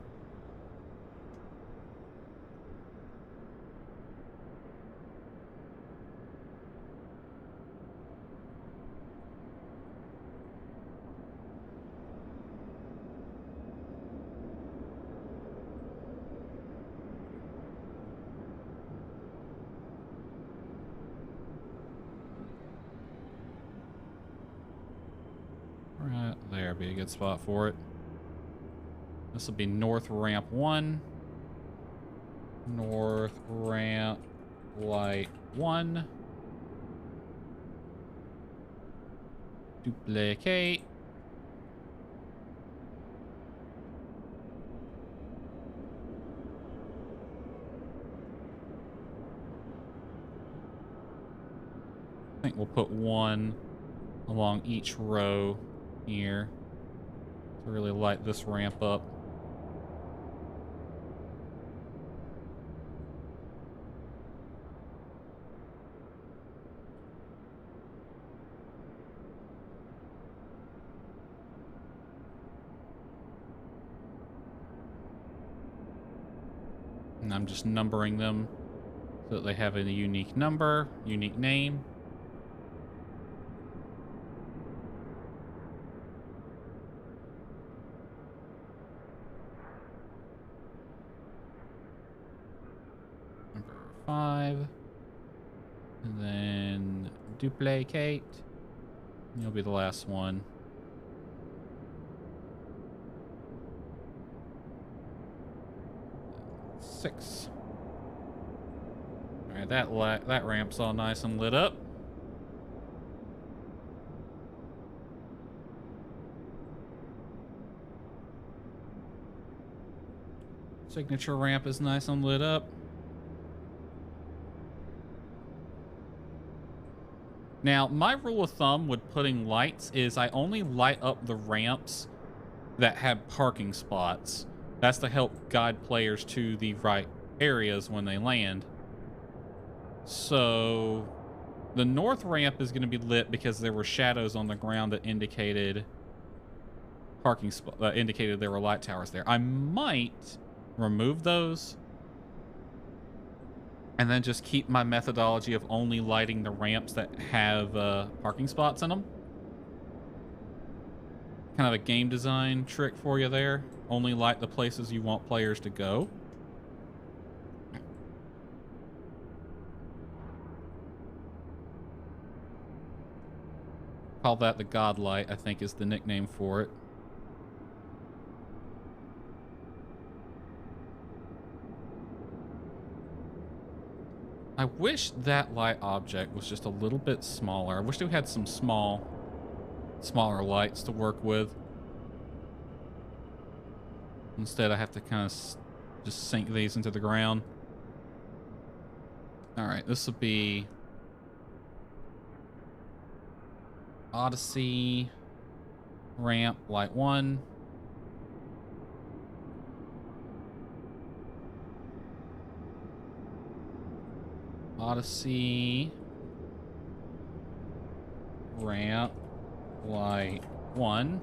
Right there, be a good spot for it. This will be north ramp 1. North ramp light 1. Duplicate. I think we'll put one along each row here to really light this ramp up. And I'm just numbering them so that they have a unique number, unique name. Number 5. And then duplicate. And you'll be the last one. Six. All right, that ramp's all nice and lit up. Signature ramp is nice and lit up. Now, my rule of thumb with putting lights is I only light up the ramps that have parking spots. That's to help guide players to the right areas when they land. So the north ramp is going to be lit because there were shadows on the ground that indicated parking spot, indicated there were light towers there. I might remove those and then just keep my methodology of only lighting the ramps that have parking spots in them. Kind of a game design trick for you there. Only light the places you want players to go. Call that the God Light, I think is the nickname for it. I wish that light object was just a little bit smaller. I wish we had some smaller lights to work with. Instead, I have to kind of just sink these into the ground. All right, this will be Odyssey ramp light 1. Odyssey ramp light 1.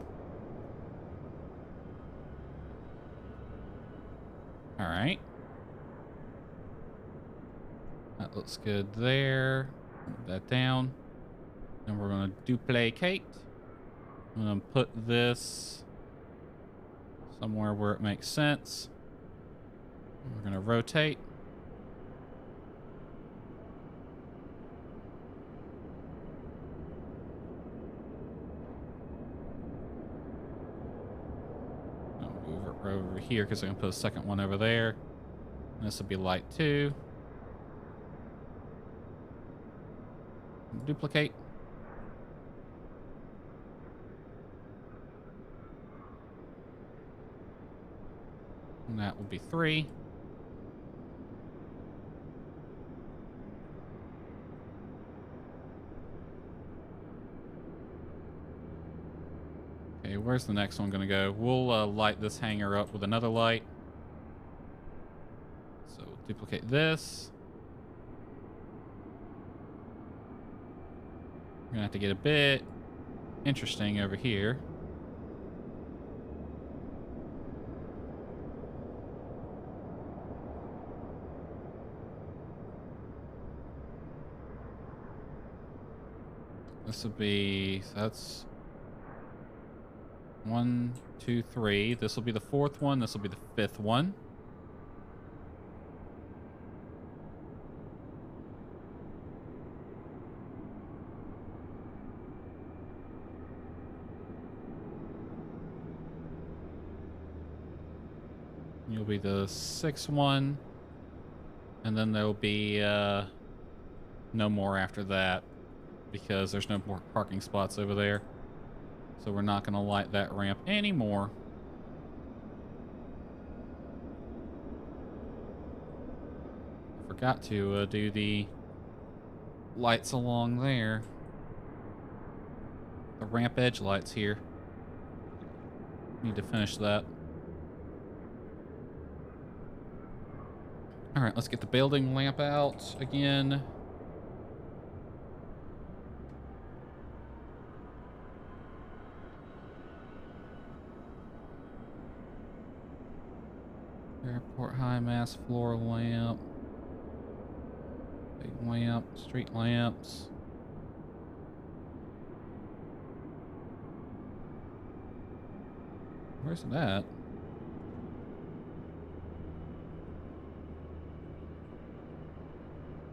All right. That looks good there. Move that down. And we're going to duplicate. I'm going to put this somewhere where it makes sense. We're going to rotate. Over here because I can put a second one over there. And this will be light 2. Duplicate. And that will be 3. Okay, where's the next one gonna go? We'll light this hanger up with another light. So we'll duplicate this. We're gonna have to get a bit interesting over here. This will be, so that's 1, 2, 3. This will be the 4th one. This will be the 5th one. You'll be the 6th one. And then there'll be no more after that because there's no more parking spots over there. So we're not going to light that ramp anymore. Forgot to do the lights along there. The ramp edge lights here. Need to finish that. All right, let's get the building lamp out again. Airport high mass floor lamp. Big lamp, street lamps. Where's it at?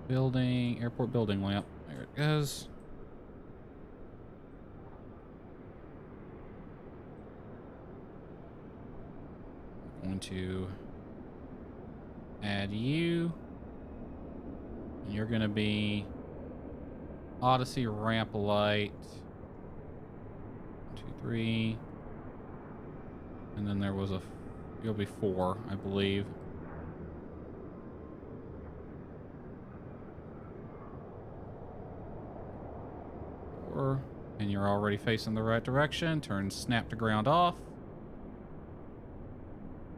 Building, airport building lamp. There it goes. I'm going to add you. And you're going to be Odyssey ramp light. 1, 2, 3. And then there was you'll be 4, I believe. 4. And you're already facing the right direction. Turn snap to ground off.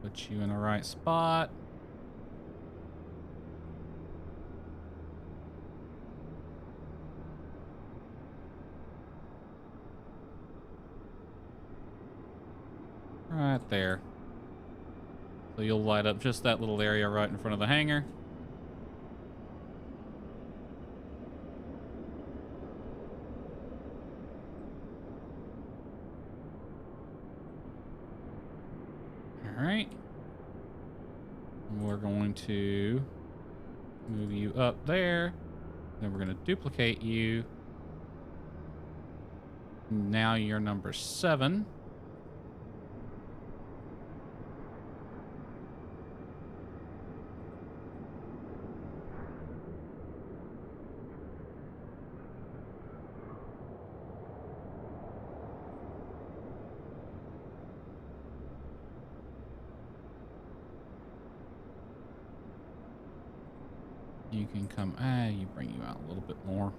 Put you in the right spot. Right there. So you'll light up just that little area right in front of the hangar. All right. We're going to move you up there. Then we're going to duplicate you. Now you're number 7. You can come, you bring you out a little bit more.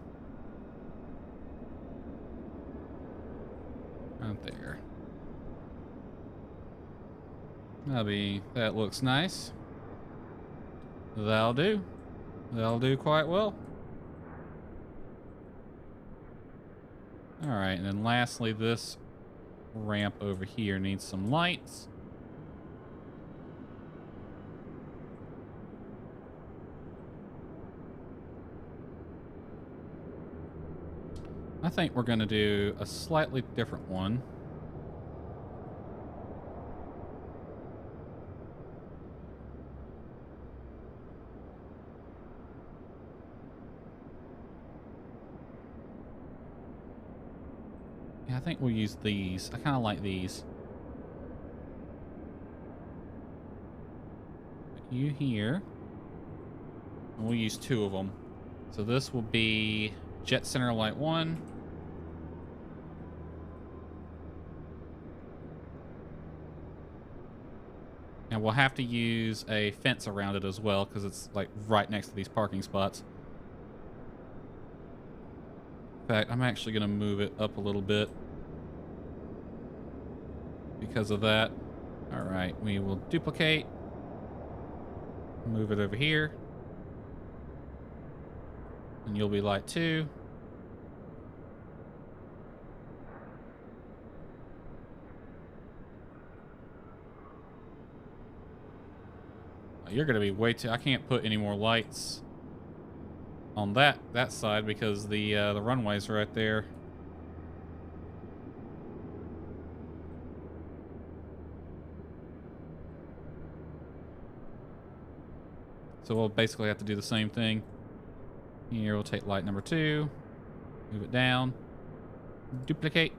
Right there. That looks nice. That'll do. That'll do quite well. All right, and then lastly, this ramp over here needs some lights. I think we're going to do a slightly different one. Yeah, I think we'll use these. I kind of like these. Put you here. And we'll use 2 of them. So this will be Jet Center Light 1. And we'll have to use a fence around it as well because it's like right next to these parking spots. In fact, I'm actually going to move it up a little bit because of that. All right, we will duplicate. Move it over here. And you'll be light 2. You're going to be way too... I can't put any more lights on that side because the runway's right there. So we'll basically have to do the same thing. Here, we'll take light number 2, move it down, duplicate.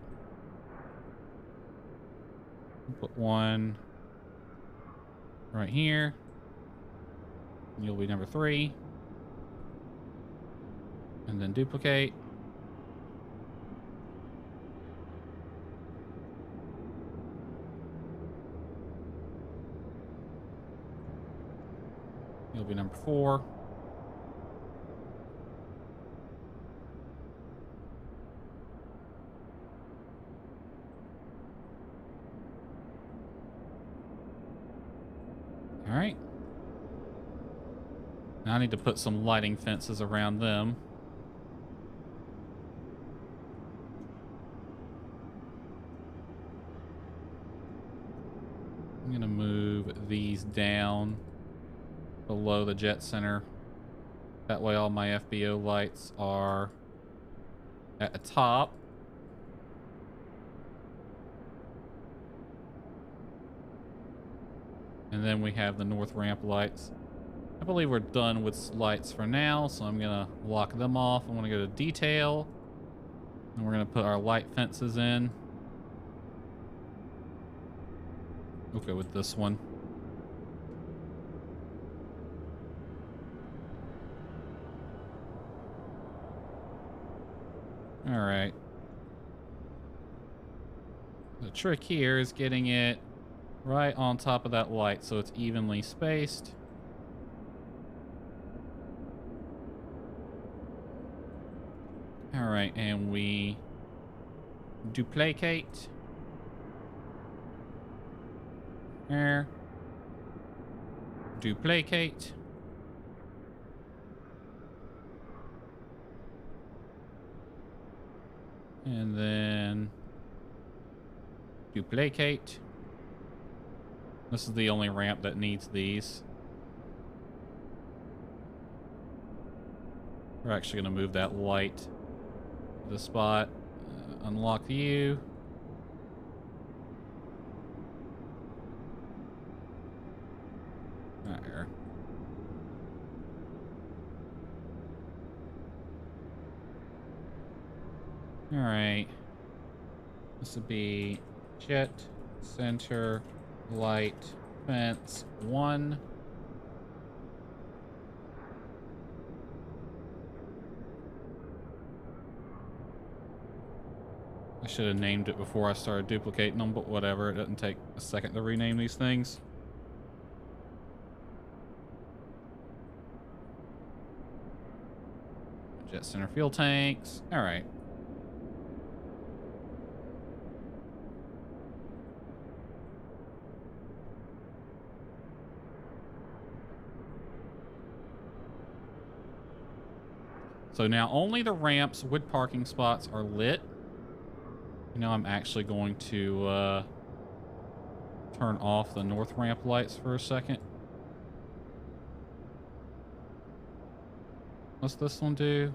Put one right here. You'll be number 3. And then duplicate. You'll be number 4. All right. Now I need to put some lighting fences around them. I'm going to move these down below the jet center. That way all my FBO lights are at the top. And then we have the north ramp lights. I believe we're done with lights for now, so I'm gonna lock them off. I want to go to detail, and we're gonna put our light fences in. We'll go with this one. All right. The trick here is getting it right on top of that light so it's evenly spaced. All right, and we Duplicate. There. Duplicate. And then duplicate. This is the only ramp that needs these. We're actually going to move that light to the spot. Unlock you. There. All right. This would be jet, center, light, fence, 1. I should have named it before I started duplicating them, but whatever. It doesn't take a second to rename these things. Jet center fuel tanks. All right. So now only the ramps with parking spots are lit. You know, I'm actually going to turn off the north ramp lights for a second. What's this one do?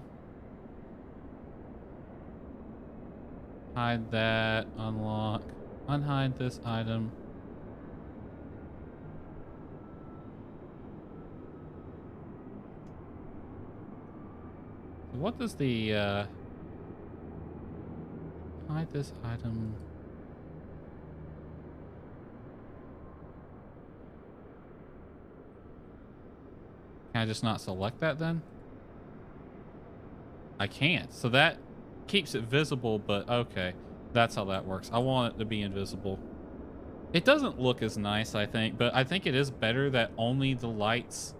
Hide that, unlock, unhide this item. What does the hide this item? Can I just not select that then? I can't. So that keeps it visible, but okay. That's how that works. I want it to be invisible. It doesn't look as nice, I think, but I think it is better that only the lights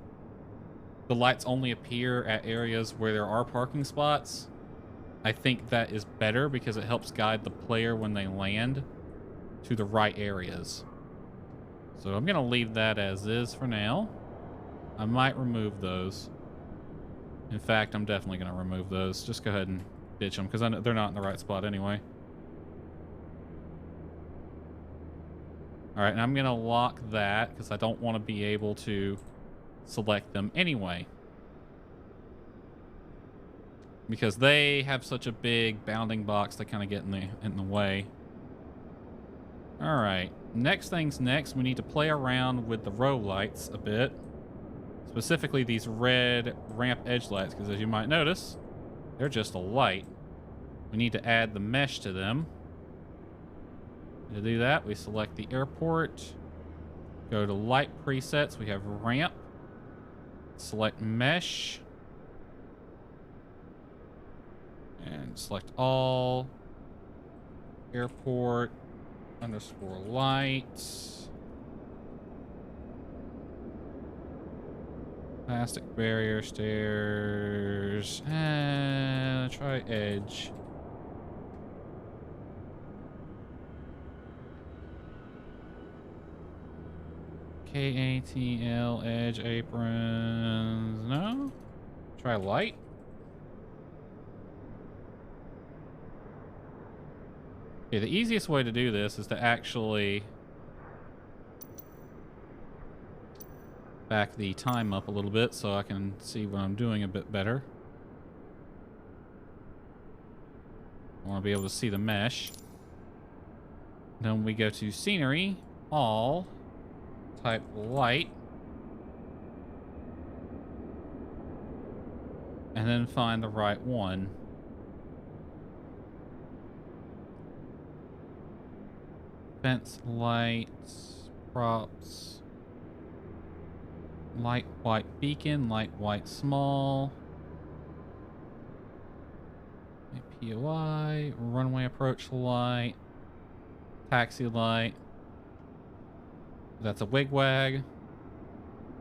only appear at areas where there are parking spots. I think that is better because it helps guide the player when they land to the right areas. So I'm going to leave that as is for now. I might remove those. In fact, I'm definitely going to remove those. Just go ahead and ditch them because they're not in the right spot anyway. All right, and I'm going to lock that because I don't want to be able to select them anyway. Because they have such a big bounding box that kind of get in the way. All right, next thing's next. We need to play around with the row lights a bit. Specifically these red ramp edge lights, because as you might notice, they're just a light. We need to add the mesh to them. To do that, we select the airport, go to light presets, we have ramp, select mesh, and select all, airport underscore lights, plastic barrier stairs, and try edge. KATL edge aprons. No? Try light. Okay, the easiest way to do this is to actually back the time up a little bit so I can see what I'm doing a bit better. I want to be able to see the mesh. Then we go to scenery, all, type light, and then find the right one. Fence lights, props, light white beacon, light white small, POI, runway approach light, taxi light. That's a wigwag.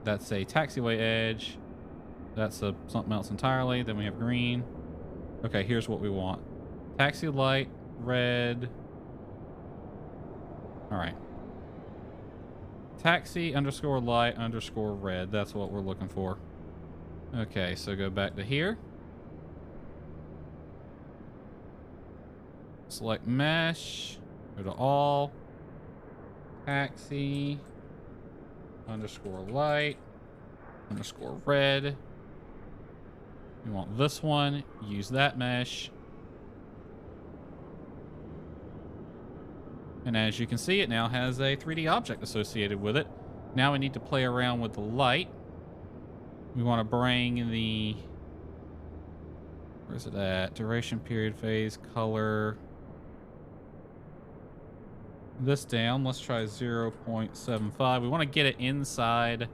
That's a taxiway edge. That's something else entirely. Then we have green. Okay, here's what we want. Taxi light, red. All right. Taxi underscore light underscore red. That's what we're looking for. Okay, so go back to here. Select mesh. Go to all. Taxi underscore light underscore red. You want this one. Use that mesh. And as you can see, it now has a 3D object associated with it. Now we need to play around with the light. We want to bring the... Where's it at? Duration, period, phase, color. This down. Let's try 0.75. We want to get it inside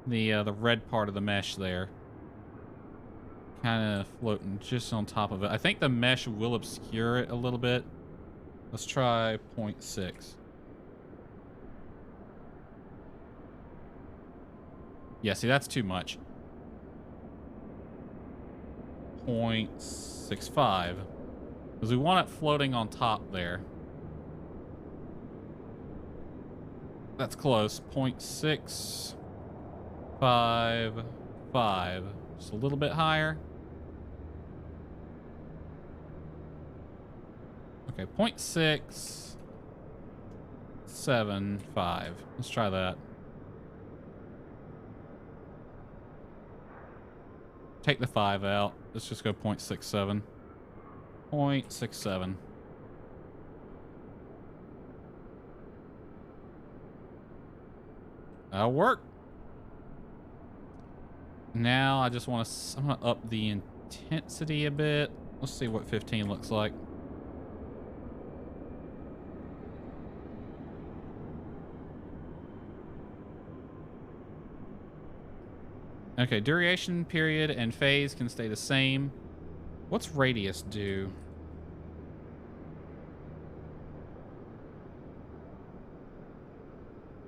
the red part of the mesh there. Kind of floating just on top of it. I think the mesh will obscure it a little bit. Let's try 0.6. Yeah, see, that's too much. 0.65. Because we want it floating on top there. That's close. 0.655. Just a little bit higher. Okay, 0.675. Let's try that. Take the 5 out. Let's just go 0.67. 0.67. That'll work. Now I just want to... I'm going to up the intensity a bit. Let's see what 15 looks like. Okay, duration, period, and phase can stay the same. What's radius do?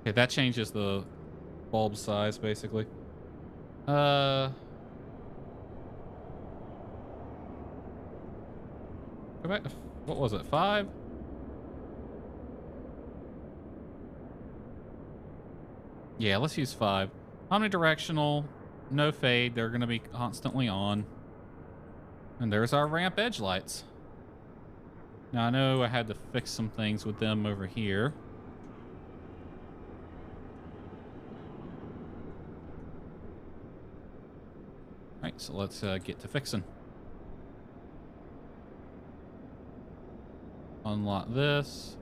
Okay, that changes the bulb size, basically. Go back to, what was it, 5? Yeah, let's use 5. Omnidirectional, no fade. They're going to be constantly on. And there's our ramp edge lights. Now, I know I had to fix some things with them over here. All right, so let's get to fixing. Unlock this.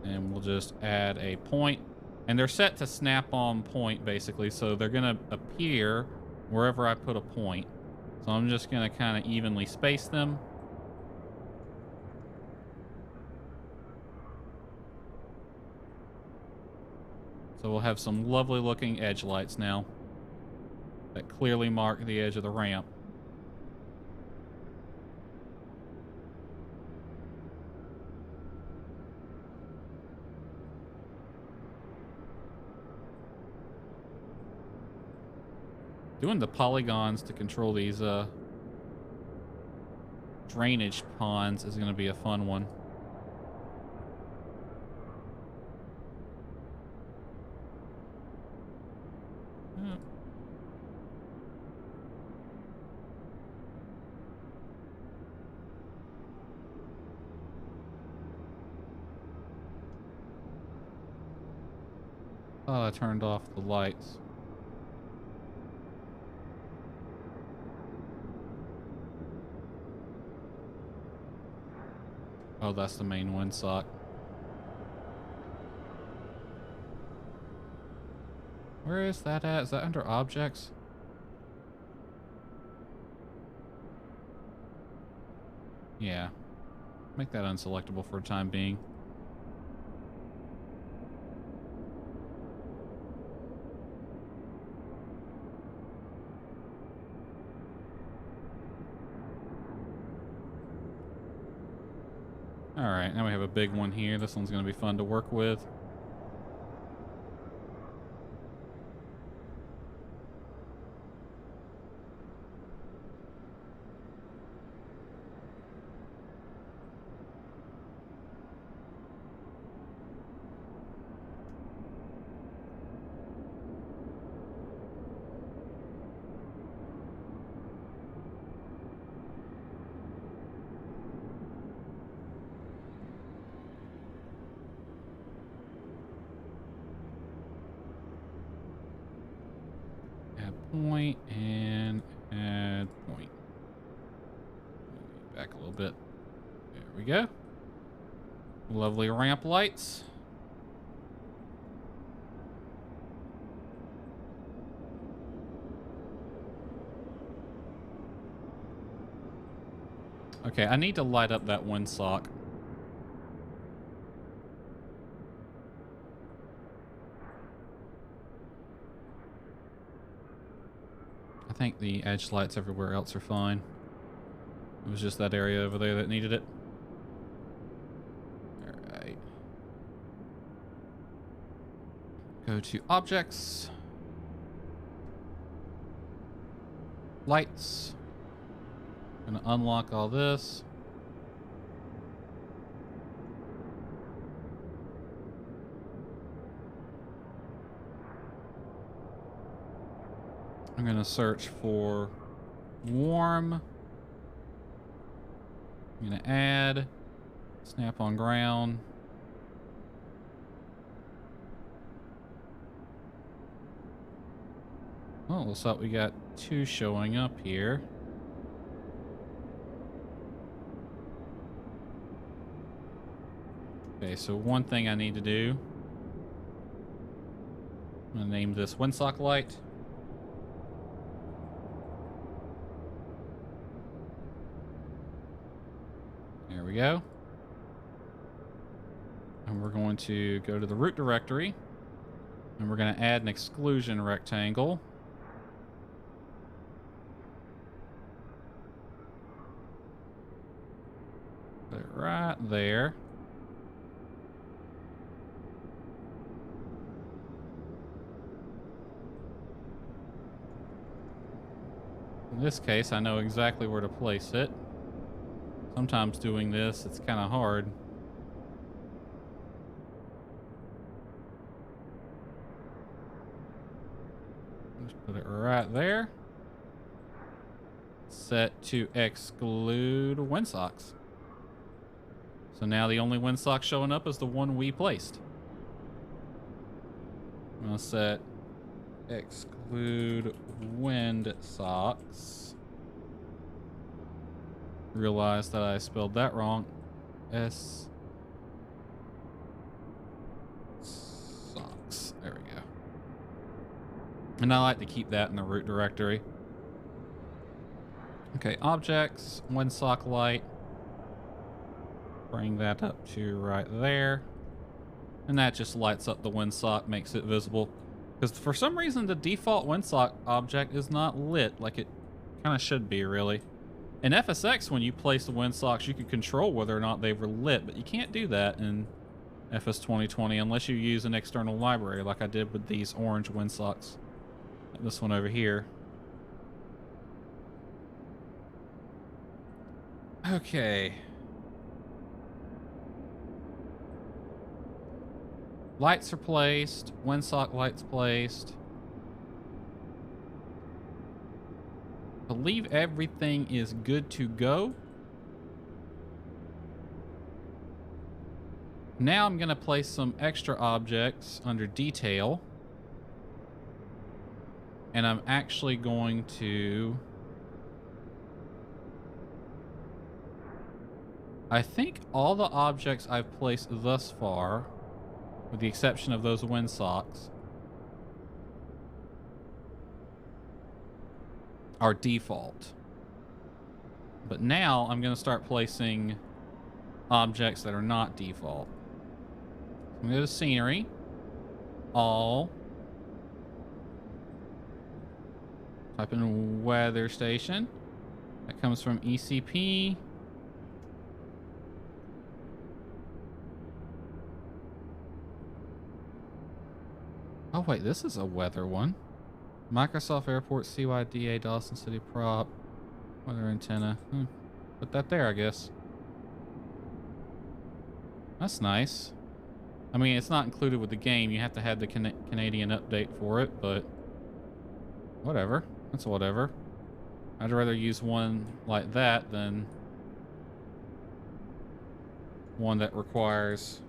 And we'll just add a point. And they're set to snap on point, basically. So they're going to appear wherever I put a point. So I'm just going to kind of evenly space them. So we'll have some lovely looking edge lights now that clearly mark the edge of the ramp. Doing the polygons to control these drainage ponds is going to be a fun one. Oh, I turned off the lights. Oh, that's the main windsock. Where is that at? Is that under objects? Yeah. Make that unselectable for the time being. Alright, now we have a big one here. This one's going to be fun to work with. point and add point. Back a little bit. There we go. Lovely ramp lights. Okay, I need to light up that windsock. I think the edge lights everywhere else are fine. It was just that area over there that needed it. Alright. Go to objects. Lights. Gonna unlock all this. I'm gonna search for warm. I'm gonna add snap on ground. Oh, looks like we got 2 showing up here. Okay, so one thing I need to do. I'm gonna name this windsock light. There we go. And we're going to go to the root directory. And we're going to add an exclusion rectangle. Put it right there. In this case, I know exactly where to place it. Sometimes doing this, it's kind of hard. Just put it right there. Set to exclude windsocks. So now the only windsock showing up is the one we placed. I'm going to set exclude windsocks. Realized that I spelled that wrong. S socks. There we go. And I like to keep that in the root directory. Okay, objects, windsock light. Bring that up to right there. And that just lights up the windsock, makes it visible. Because for some reason the default windsock object is not lit like it kind of should be, really. In FSX, when you place the windsocks, you can control whether or not they were lit, but you can't do that in FS 2020 unless you use an external library like I did with these orange windsocks. Like this one over here. Okay. Lights are placed. Windsock lights placed. Believe everything is good to go. Now I'm going to place some extra objects under detail. And I'm actually going to... I think all the objects I've placed thus far, with the exception of those windsocks, are default. But now I'm going to start placing objects that are not default. I'm going to go to scenery, all, type in weather station. That comes from ECP. Oh wait, this is a weather one. Microsoft Airport CYDA Dawson City prop. Weather antenna. Put that there, I guess. That's nice. I mean, it's not included with the game. You have to have the Canadian update for it, but whatever. That's whatever. I'd rather use one like that than one that requires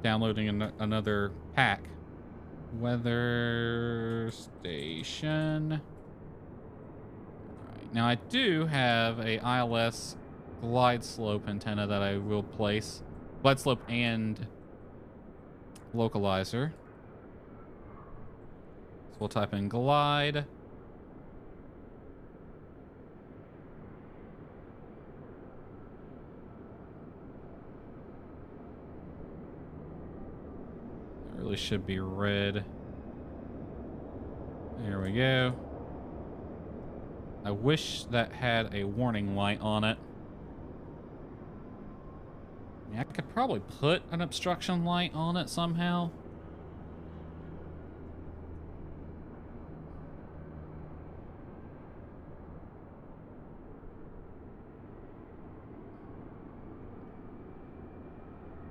downloading another pack. Weather station. All right. Now I do have a ILS glide slope antenna that I will place. Glide slope and localizer. So we'll type in glide. Really should be red. There we go. I wish that had a warning light on it. I mean, I could probably put an obstruction light on it somehow.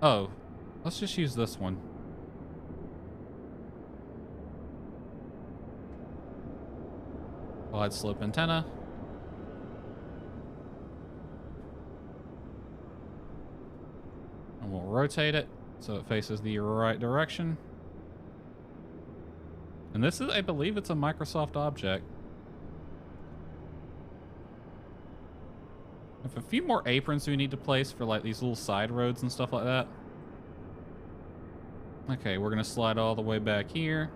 Oh, let's just use this one. Glide slope antenna. And we'll rotate it so it faces the right direction. And this is, I believe it's a Microsoft object. I have a few more aprons we need to place for like these little side roads and stuff like that. Okay, we're gonna slide all the way back here.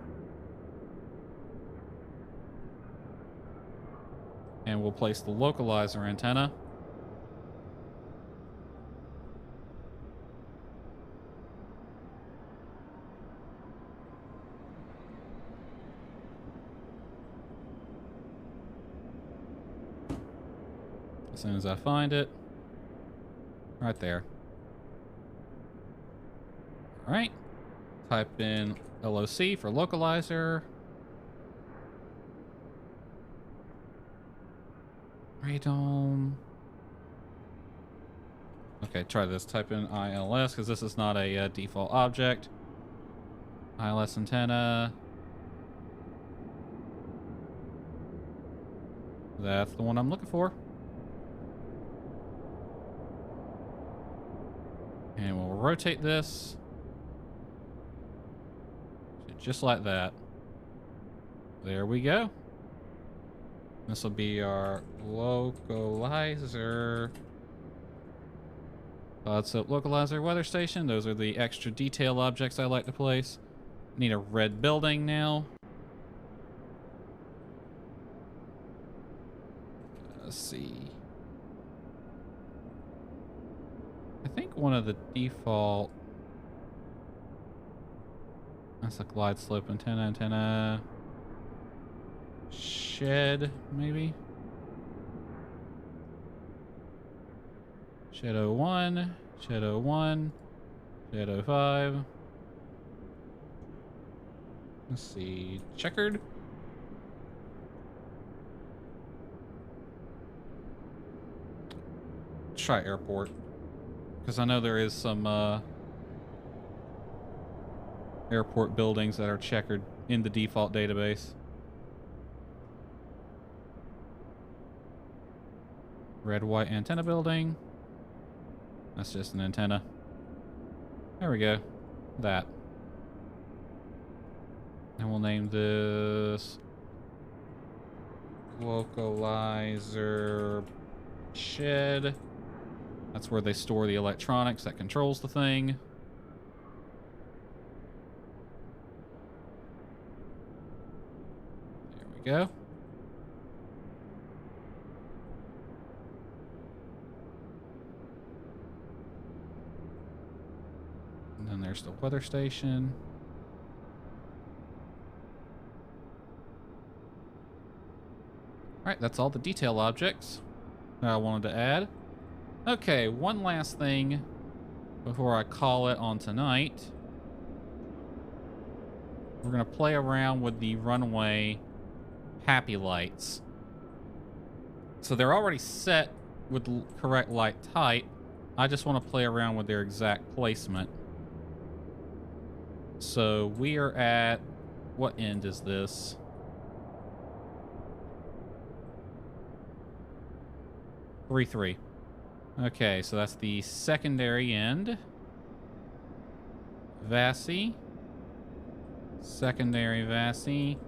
And we'll place the localizer antenna. As soon as I find it. Right there. All right. Type in LOC for localizer. Radome. Okay, try this. Type in ILS because this is not a default object. ILS antenna. That's the one I'm looking for. And we'll rotate this. Just like that. There we go. This will be our localizer. So localizer weather station. Those are the extra detail objects I like to place. Need a red building now. Let's see. I think one of the default. That's a glide slope antenna. Shed, maybe? Shed 01, Shed 01, Shed 05. Let's see, checkered. Let's try airport. Because I know there is some airport buildings that are checkered in the default database. Red, white antenna building. That's just an antenna. There we go. That. And we'll name this localizer shed. That's where they store the electronics that controls the thing. There we go. And then there's the weather station. All right, that's all the detail objects that I wanted to add. Okay, one last thing before I call it on tonight. We're gonna play around with the runway happy lights. So they're already set with the correct light type. I just want to play around with their exact placement. So we are at, what end is this? Three. Okay, so that's the secondary end. VASI. Secondary VASI.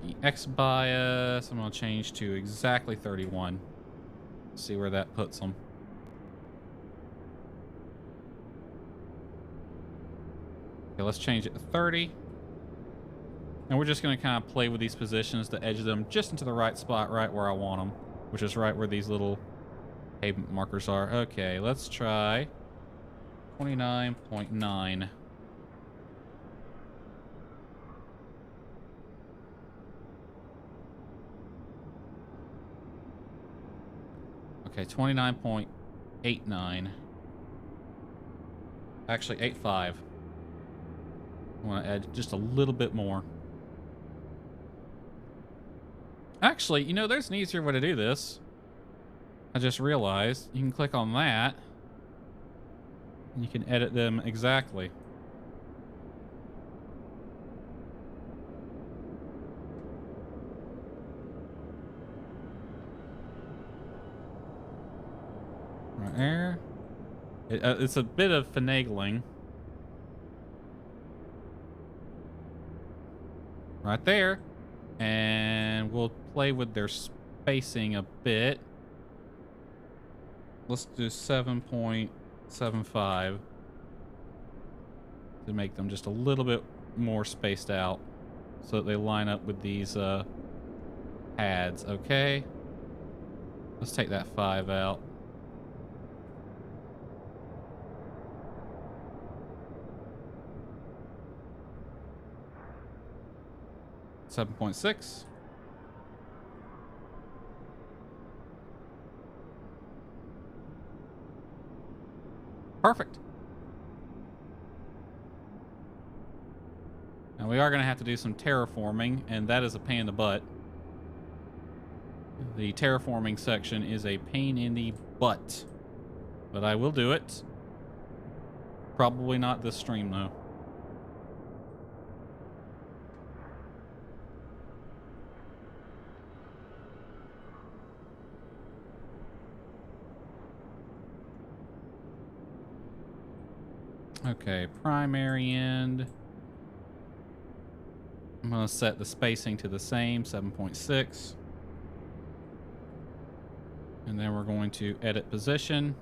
The X bias, I'm going to change to exactly 31. See where that puts them. Okay, let's change it to 30. And we're just going to kind of play with these positions to edge them just into the right spot, right where I want them, which is right where these little pavement markers are. Okay, let's try 29.9. Okay, 29.89. Actually, 8.5. I want to add just a little bit more. Actually, you know, there's an easier way to do this. I just realized you can click on that. And you can edit them exactly. Right there. It's a bit of finagling. Right there. And we'll play with their spacing a bit. Let's do 7.75 to make them just a little bit more spaced out so that they line up with these pads. Okay. Let's take that 5 out. $7.6. Perfect. Now we are going to have to do some terraforming, and that is a pain in the butt. The terraforming section is a pain in the butt, but I will do it. Probably not this stream, though. Okay, primary end. I'm going to set the spacing to the same, 7.6. And then we're going to edit position.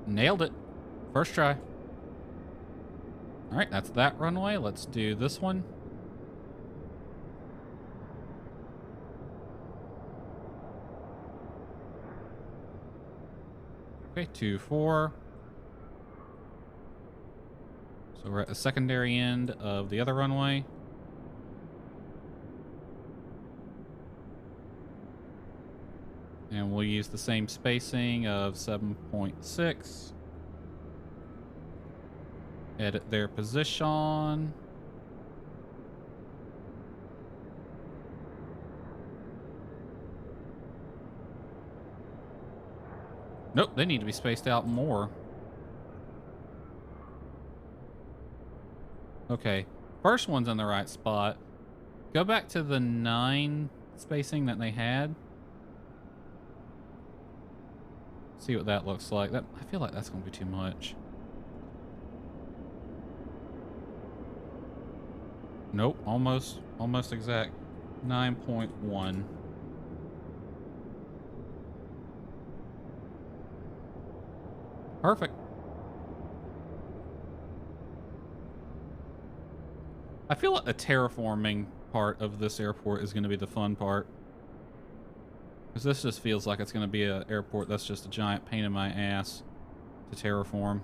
Nailed it. First try. All right, that's that runway. Let's do this one. Okay, 2-4. So we're at the secondary end of the other runway. And we'll use the same spacing of 7.6. Edit their position. Nope, they need to be spaced out more. Okay, first one's in the right spot. Go back to the 9 spacing that they had. See what that looks like. That, I feel like that's going to be too much. Nope, almost exact. 9.1. Perfect. I feel like the terraforming part of this airport is going to be the fun part. Because this just feels like it's going to be an airport that's just a giant pain in my ass to terraform.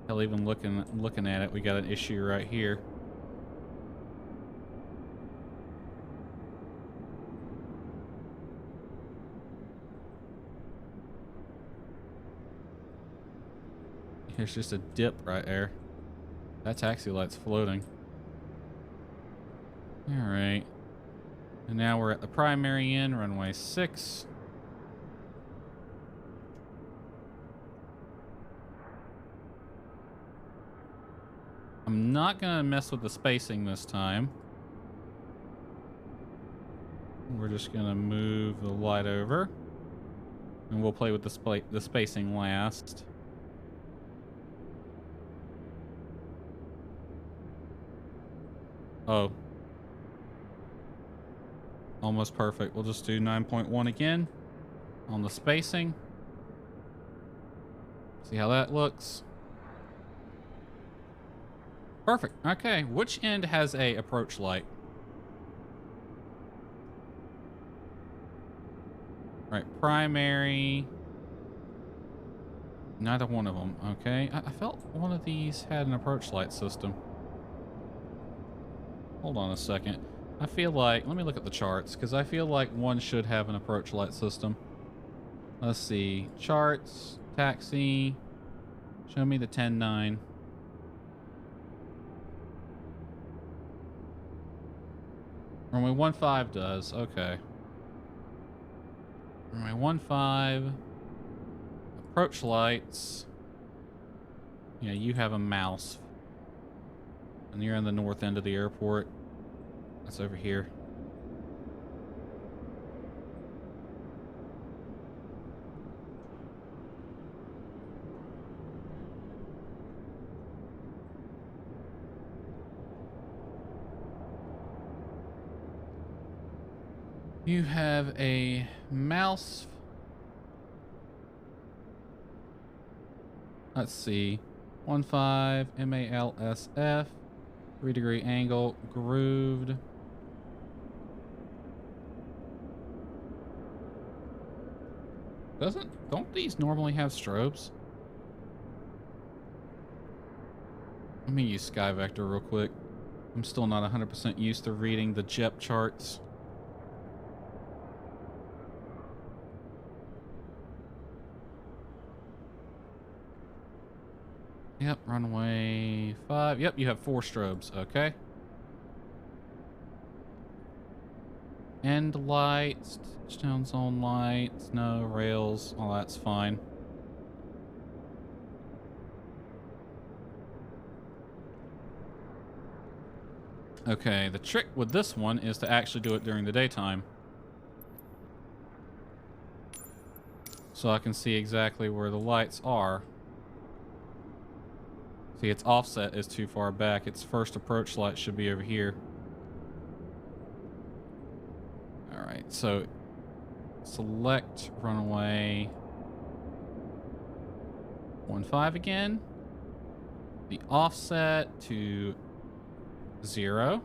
Hell, even looking at it, we got an issue right here. Here's just a dip right there. That taxi light's floating. All right. And now we're at the primary end, runway 6. I'm not going to mess with the spacing this time. We're just going to move the light over. And we'll play with the spacing last. Oh. Almost perfect. We'll just do 9.1 again on the spacing. See how that looks. Perfect. Okay. Which end has a approach light? Right. Primary. Neither one of them. Okay. I felt one of these had an approach light system. Hold on a second. I feel like, let me look at the charts, because I feel like one should have an approach light system. Let's see. Charts, taxi. Show me the 10-9. Runway 15 does. Okay. Runway 15. Approach lights. Yeah, you have a mouse. And you're in the north end of the airport. That's over here. You have a mouse. Let's see. 15 MALSF. 3-degree angle. Grooved. Don't these normally have strobes? Let me use Sky Vector real quick. I'm still not 100% used to reading the JEP charts. Yep, runway 5. Yep, you have 4 strobes. Okay. End lights, touchdown zone lights, no rails. Oh, that's fine. Okay, the trick with this one is to actually do it during the daytime. So I can see exactly where the lights are. See, its offset is too far back. Its first approach light should be over here. Alright, so select runway 15 again. The offset to 0.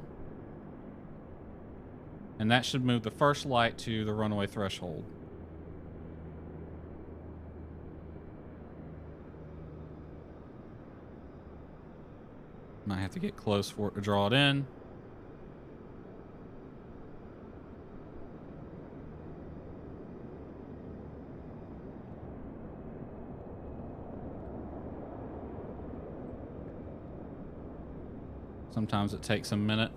And that should move the first light to the runway threshold. Might have to get close for it to draw it in. Sometimes it takes a minute.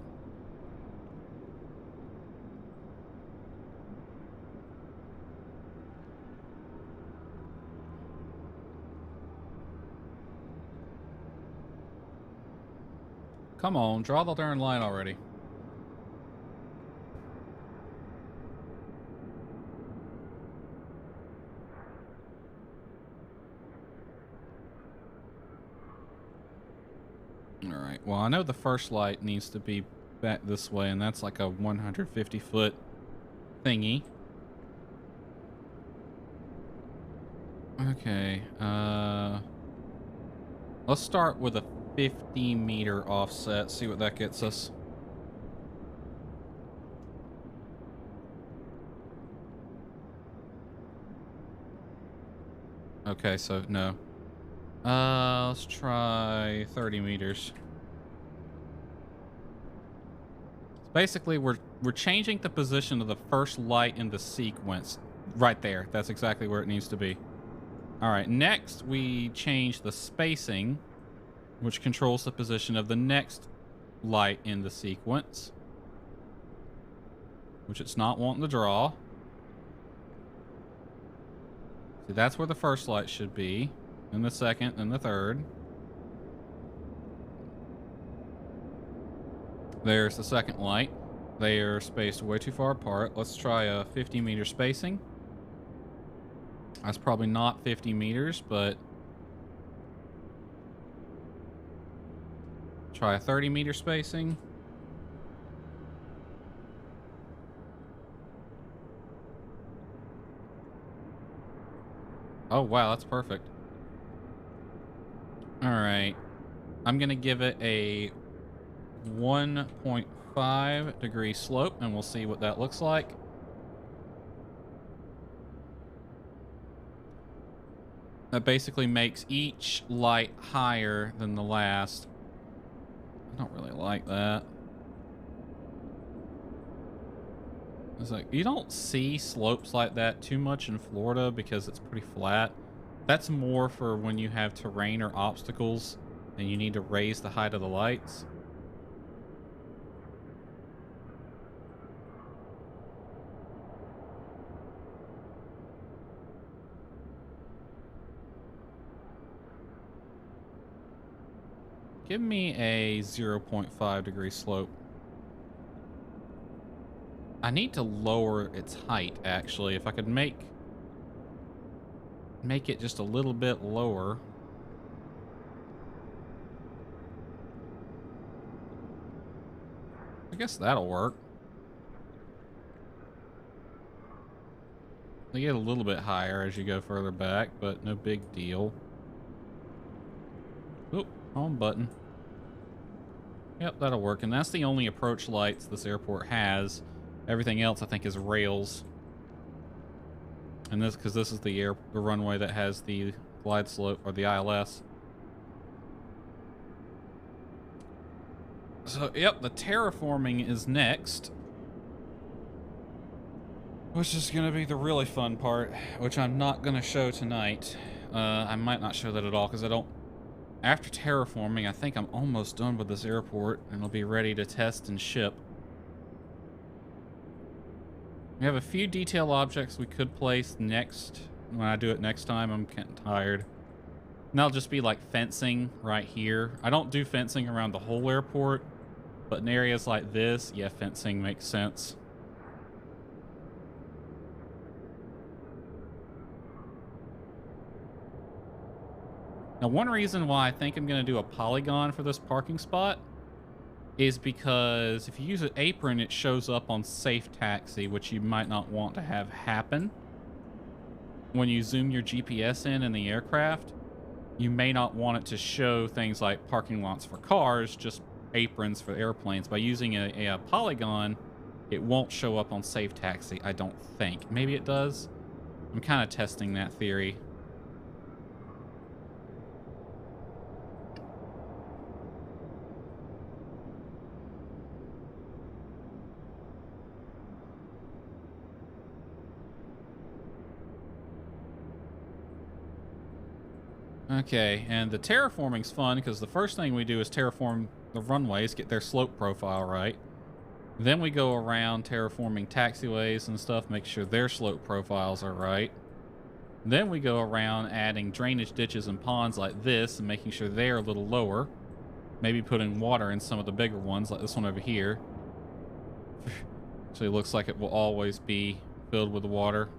Come on, draw the darn line already. Alright, well, I know the first light needs to be back this way, and that's like a 150-foot thingy. Okay, let's start with a 50-meter offset, see what that gets us. Okay, so no. Let's try 30 meters. Basically, we're changing the position of the first light in the sequence. Right there. That's exactly where it needs to be. All right, next we change the spacing, which controls the position of the next light in the sequence. which it's not wanting to draw. See, that's where the first light should be, then the second, then the third. There's the second light. They are spaced way too far apart. Let's try a 50-meter spacing. That's probably not 50 meters, but try a 30-meter spacing. Oh, wow, that's perfect. All right. I'm going to give it a 1.5 degree slope, and we'll see what that looks like. That basically makes each light higher than the last. I don't really like that. It's like, you don't see slopes like that too much in Florida because it's pretty flat. That's more for when you have terrain or obstacles and you need to raise the height of the lights. Give me a 0.5 degree slope. I need to lower its height, actually. If I could make it just a little bit lower. I guess that'll work. They get a little bit higher as you go further back, but no big deal. Oop, wrong button. Yep, that'll work. And that's the only approach lights this airport has. Everything else, I think, is rails. And this, because this is the runway that has the glide slope, or the ILS. So, yep, the terraforming is next. Which is going to be the really fun part, which I'm not going to show tonight. I might not show that at all, because I don't... After terraforming, I think I'm almost done with this airport, and it'll be ready to test and ship. We have a few detail objects we could place next. When I do it next time, I'm getting tired. And that'll just be like fencing right here. I don't do fencing around the whole airport, but in areas like this, yeah, fencing makes sense. Now, one reason why I think I'm going to do a polygon for this parking spot is because if you use an apron, it shows up on safe taxi, which you might not want to have happen. When you zoom your GPS in the aircraft, you may not want it to show things like parking lots for cars, just aprons for airplanes. By using a polygon, it won't show up on safe taxi, I don't think. Maybe it does. I'm kind of testing that theory. Okay, and the terraforming's fun because the first thing we do is terraform the runways, get their slope profile right. Then we go around terraforming taxiways and stuff, make sure their slope profiles are right. Then we go around adding drainage ditches and ponds like this and making sure they're a little lower. Maybe putting water in some of the bigger ones like this one over here. So it looks like it will always be filled with water.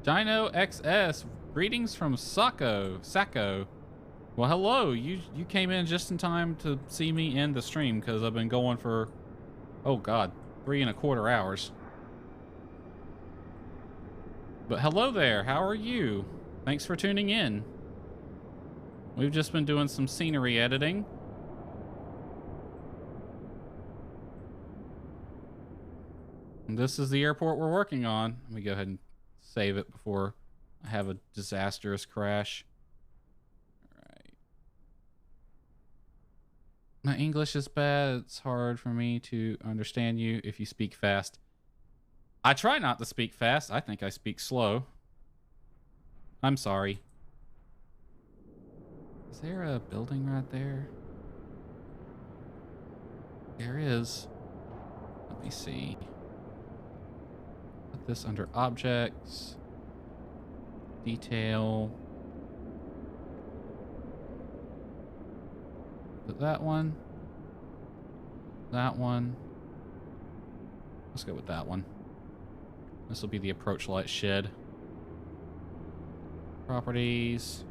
Dino XS, greetings from Sacco. Well, hello. You came in just in time to see me end the stream because I've been going for, oh God, 3¼ hours. But hello there. How are you? Thanks for tuning in. We've just been doing some scenery editing. And this is the airport we're working on. Let me go ahead and save it before I have a disastrous crash. All right. My English is bad. It's hard for me to understand you if you speak fast. I try not to speak fast. I think I speak slow. I'm sorry. Is there a building right there? there is. Let me see. Put this under objects. Detail. Put that one. That one. Let's go with that one. This will be the approach light shed. Properties.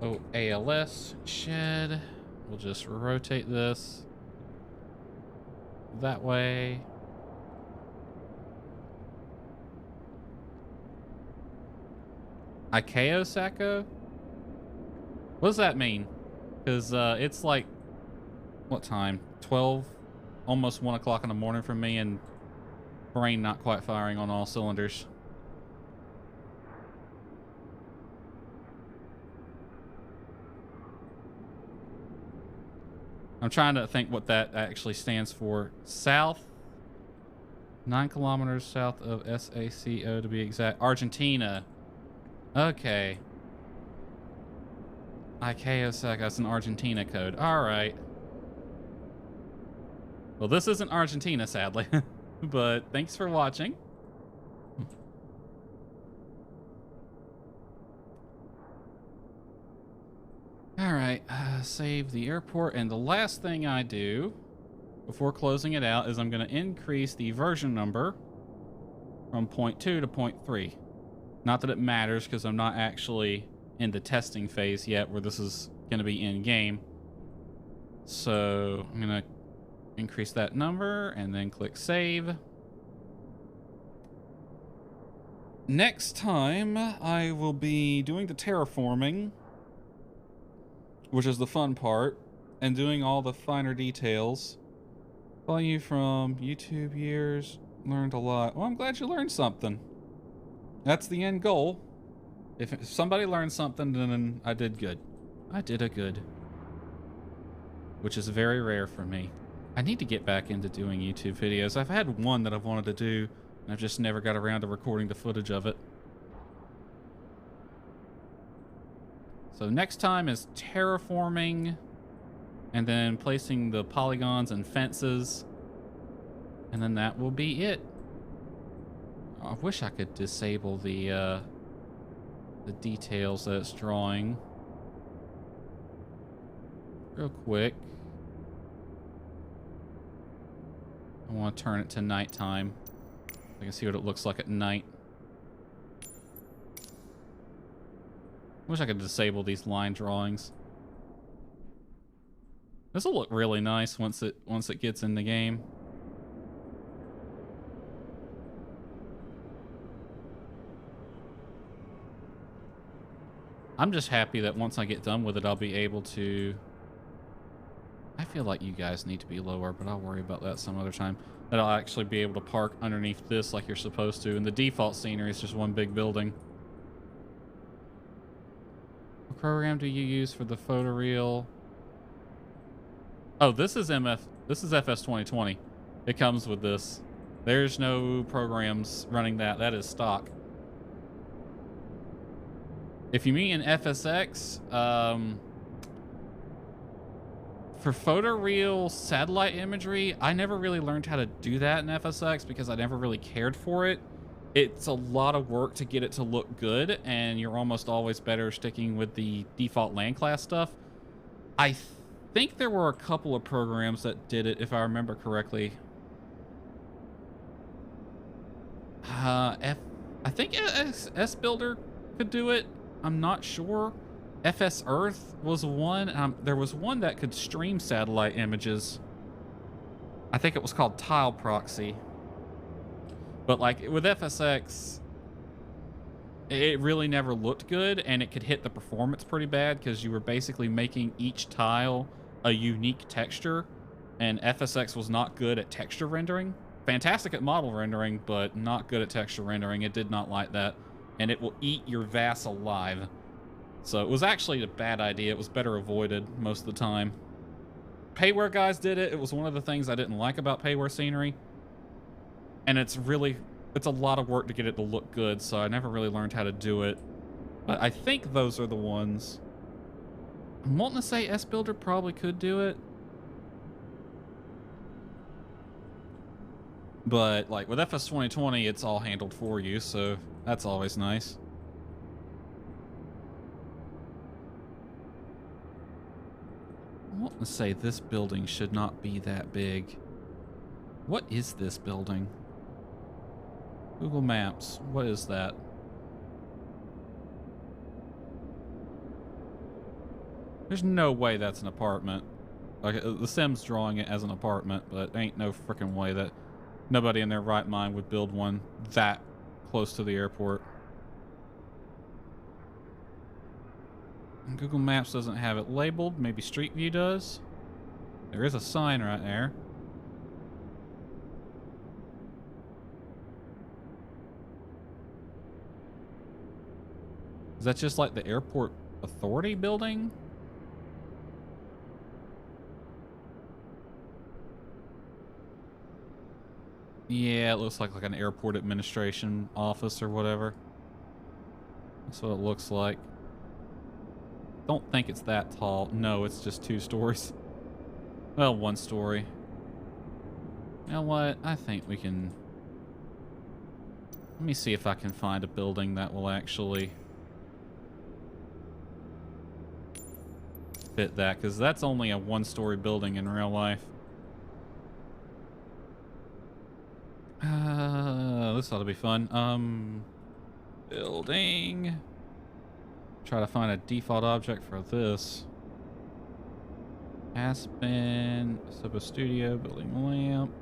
Oh, ALS shed. We'll just rotate this that way. Ikeo Sacco? What does that mean? Because it's like, what time? 12? Almost 1 o'clock in the morning for me, and brain not quite firing on all cylinders. I'm trying to think what that actually stands for. South, 9 kilometers south of SACO to be exact. Argentina. Okay. Ikeo Sacco, that's an Argentina code. All right. Well, this isn't Argentina, sadly, but thanks for watching. All right, save the airport, and the last thing I do before closing it out is I'm going to increase the version number from 0.2 to 0.3. Not that it matters, because I'm not actually in the testing phase yet where this is going to be in-game. So I'm going to increase that number and then click save. Next time, I will be doing the terraforming, which is the fun part, and doing all the finer details. Value from YouTube years, learned a lot. Well, I'm glad you learned something. That's the end goal. If somebody learned something, then I did good. I did a good. Which is very rare for me. I need to get back into doing YouTube videos. I've had one that I've wanted to do, and I've just never got around to recording the footage of it. So next time is terraforming, and then placing the polygons and fences, and then that will be it. I wish I could disable the details that it's drawing real quick. I want to turn it to nighttime. I can see what it looks like at night. Wish I could disable these line drawings. This will look really nice once it gets in the game. I'm just happy that once I get done with it, I'll be able to... I feel like you guys need to be lower, but I'll worry about that some other time. That I'll actually be able to park underneath this like you're supposed to. And the default scenery is just one big building. What program do you use for the photoreal? Oh, this is FS 2020. It comes with this. There's no programs running that. That is stock. If you mean in FSX, for photoreal satellite imagery, I never really learned how to do that in FSX because I never really cared for it. It's a lot of work to get it to look good, and you're almost always better sticking with the default land class stuff. I think there were a couple of programs that did it, if I remember correctly. I think S Builder could do it. I'm not sure. FS Earth was one. There was one that could stream satellite images. I think it was called Tile Proxy. But like with FSX, it really never looked good, and it could hit the performance pretty bad because you were basically making each tile a unique texture, and FSX was not good at texture rendering. Fantastic at model rendering, but not good at texture rendering. It did not like that, and it will eat your VAS alive. So it was actually a bad idea. It was better avoided most of the time. Payware guys did it. It was one of the things I didn't like about Payware scenery. And it's a lot of work to get it to look good, so I never really learned how to do it. But I think those are the ones. I'm wanting to say S Builder probably could do it. But like with FS 2020, it's all handled for you, so that's always nice. I want to say this building should not be that big. What is this building? Google Maps. What is that? There's no way that's an apartment. Like, the Sim's drawing it as an apartment, but ain't no freaking way that nobody in their right mind would build one that close to the airport. And Google Maps doesn't have it labeled. Maybe Street View does. There is a sign right there. Is that just like the airport authority building? Yeah, it looks like an airport administration office or whatever. That's what it looks like. Don't think it's that tall. No, it's just 2 stories. Well, 1 story. You know what? I think we can... Let me see if I can find a building that will actually fit that, because that's only a 1-story building in real life. This ought to be fun. Building. Try to find a default object for this. Aspen, Sub Studio, building lamp.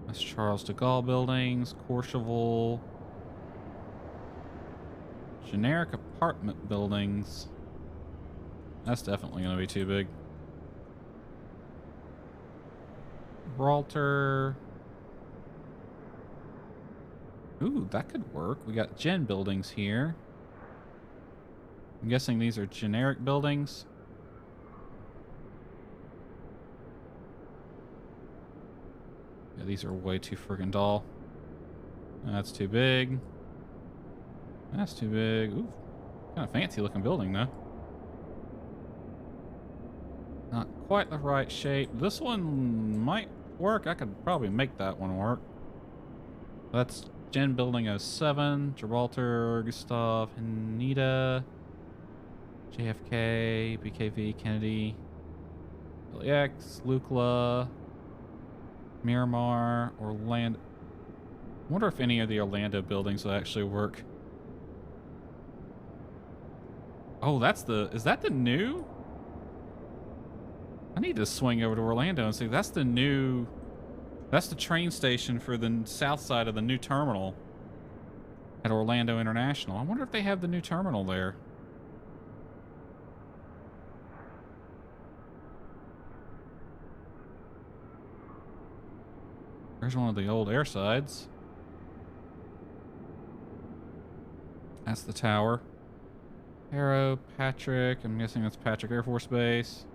That's Charles de Gaulle buildings, Courchevel. Generic apartment buildings. That's definitely going to be too big. Gibraltar. Ooh, that could work. We got gen buildings here. I'm guessing these are generic buildings. Yeah, these are way too friggin' tall. That's too big. That's too big. Ooh, kind of fancy looking building though. Not quite the right shape. This one might work. I could probably make that one work. That's Gen Building 07, Gibraltar, Gustav, Haneda, JFK, BKV, Kennedy, LAX, Lukla, Miramar, Orlando. I wonder if any of the Orlando buildings will actually work. Oh, that's the... Is that the new... I need to swing over to Orlando and see. That's the new... That's the train station for the south side of the new terminal at Orlando International. I wonder if they have the new terminal there. There's one of the old airsides. That's the tower. Arrow, Patrick. I'm guessing that's Patrick Air Force Base.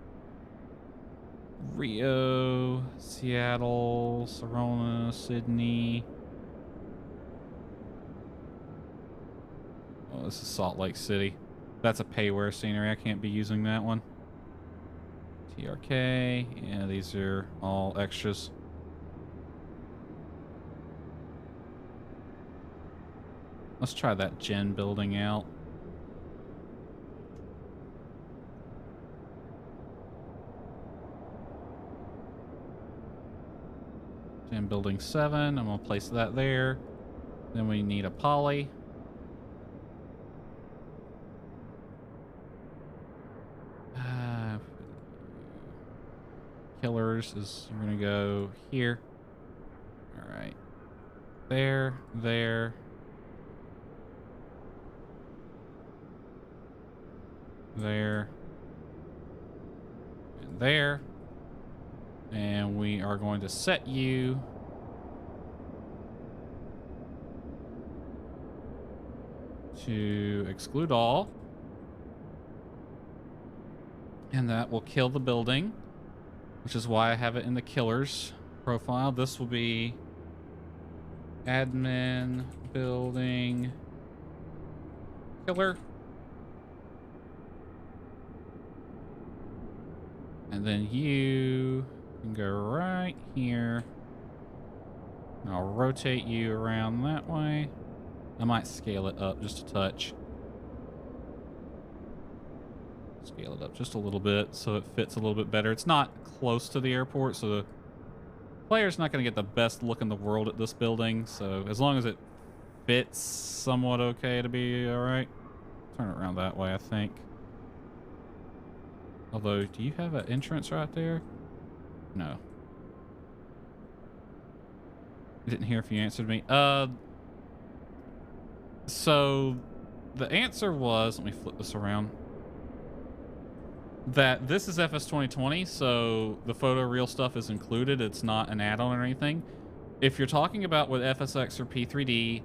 Rio, Seattle, Sarona, Sydney. Oh, this is Salt Lake City. That's a payware scenery. I can't be using that one. TRK. Yeah, these are all extras. Let's try that gen building out. Gen building 7. I'm going to place that there. Then we need a poly. Killers is, we're going to go here. All right. There, there. There. And there. And we are going to set you to exclude all. And that will kill the building, which is why I have it in the killers profile. This will be admin building killer. And then you You can go right here. And I'll rotate you around that way. I might scale it up just a touch. Scale it up just a little bit so it fits a little bit better. It's not close to the airport, so the player's not going to get the best look in the world at this building. So as long as it fits somewhat okay to be all right. Turn it around that way, I think. Although, do you have an entrance right there? No. I didn't hear if you answered me. So the answer was, let me flip this around, that this is FS 2020, so the photoreal stuff is included. It's not an add-on or anything. If you're talking about with FSX or P3D,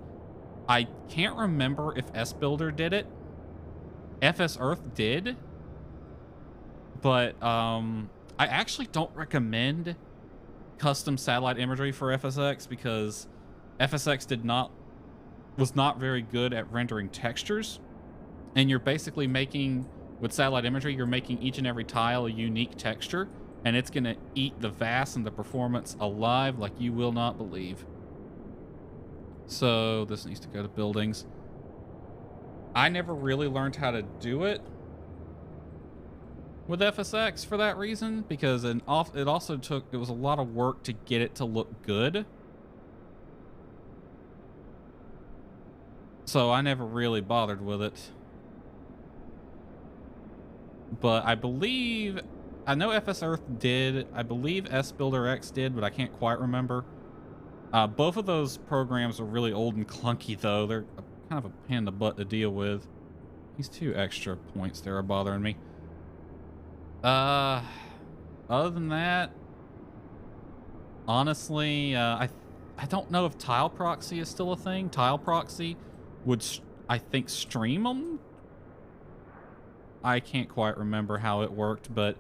I can't remember if S-Builder did it. FS Earth did. But I actually don't recommend custom satellite imagery for FSX because FSX was not very good at rendering textures. And you're basically making, with satellite imagery, you're making each and every tile a unique texture, and it's going to eat the VAS and the performance alive like you will not believe. So this needs to go to buildings. I never really learned how to do it with FSX for that reason, because it also it was a lot of work to get it to look good. So I never really bothered with it. But I know FS Earth did. I believe S-Builder X did, but I can't quite remember. Both of those programs are really old and clunky, though. They're kind of a pain in the butt to deal with. These 2 extra points there are bothering me. Other than that, honestly, I don't know if tile proxy is still a thing. Tile proxy would, I think, stream them. I can't quite remember how it worked, but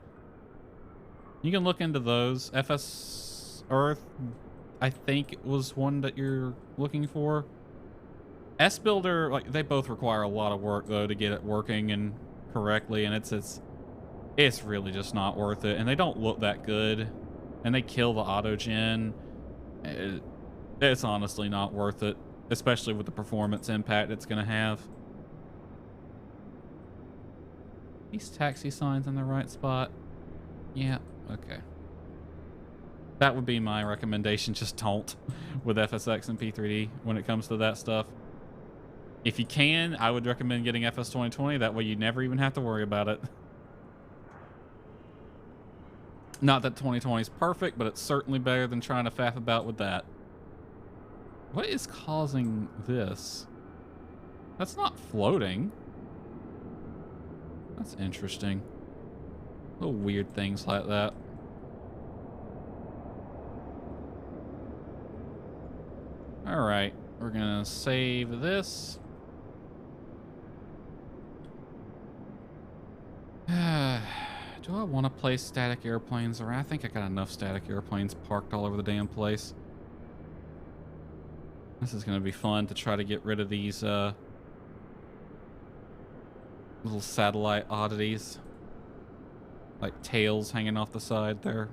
you can look into those. FS Earth, I think it was one that you're looking for. S-Builder, like, they both require a lot of work, though, to get it working and correctly, and it's really just not worth it. And they don't look that good, and they kill the auto-gen. It's honestly not worth it, especially with the performance impact it's going to have. These taxi signs in the right spot? Yeah, okay. That would be my recommendation. Just don't with FSX and P3D when it comes to that stuff. If you can, I would recommend getting FS 2020. That way you never even have to worry about it. Not that 2020 is perfect, but it's certainly better than trying to faff about with that. What is causing this? That's not floating. That's interesting. Little weird things like that. All right, we're gonna save this. Do I want to place static airplanes around? I think I got enough static airplanes parked all over the damn place. This is going to be fun to try to get rid of these little satellite oddities. Like tails hanging off the side there.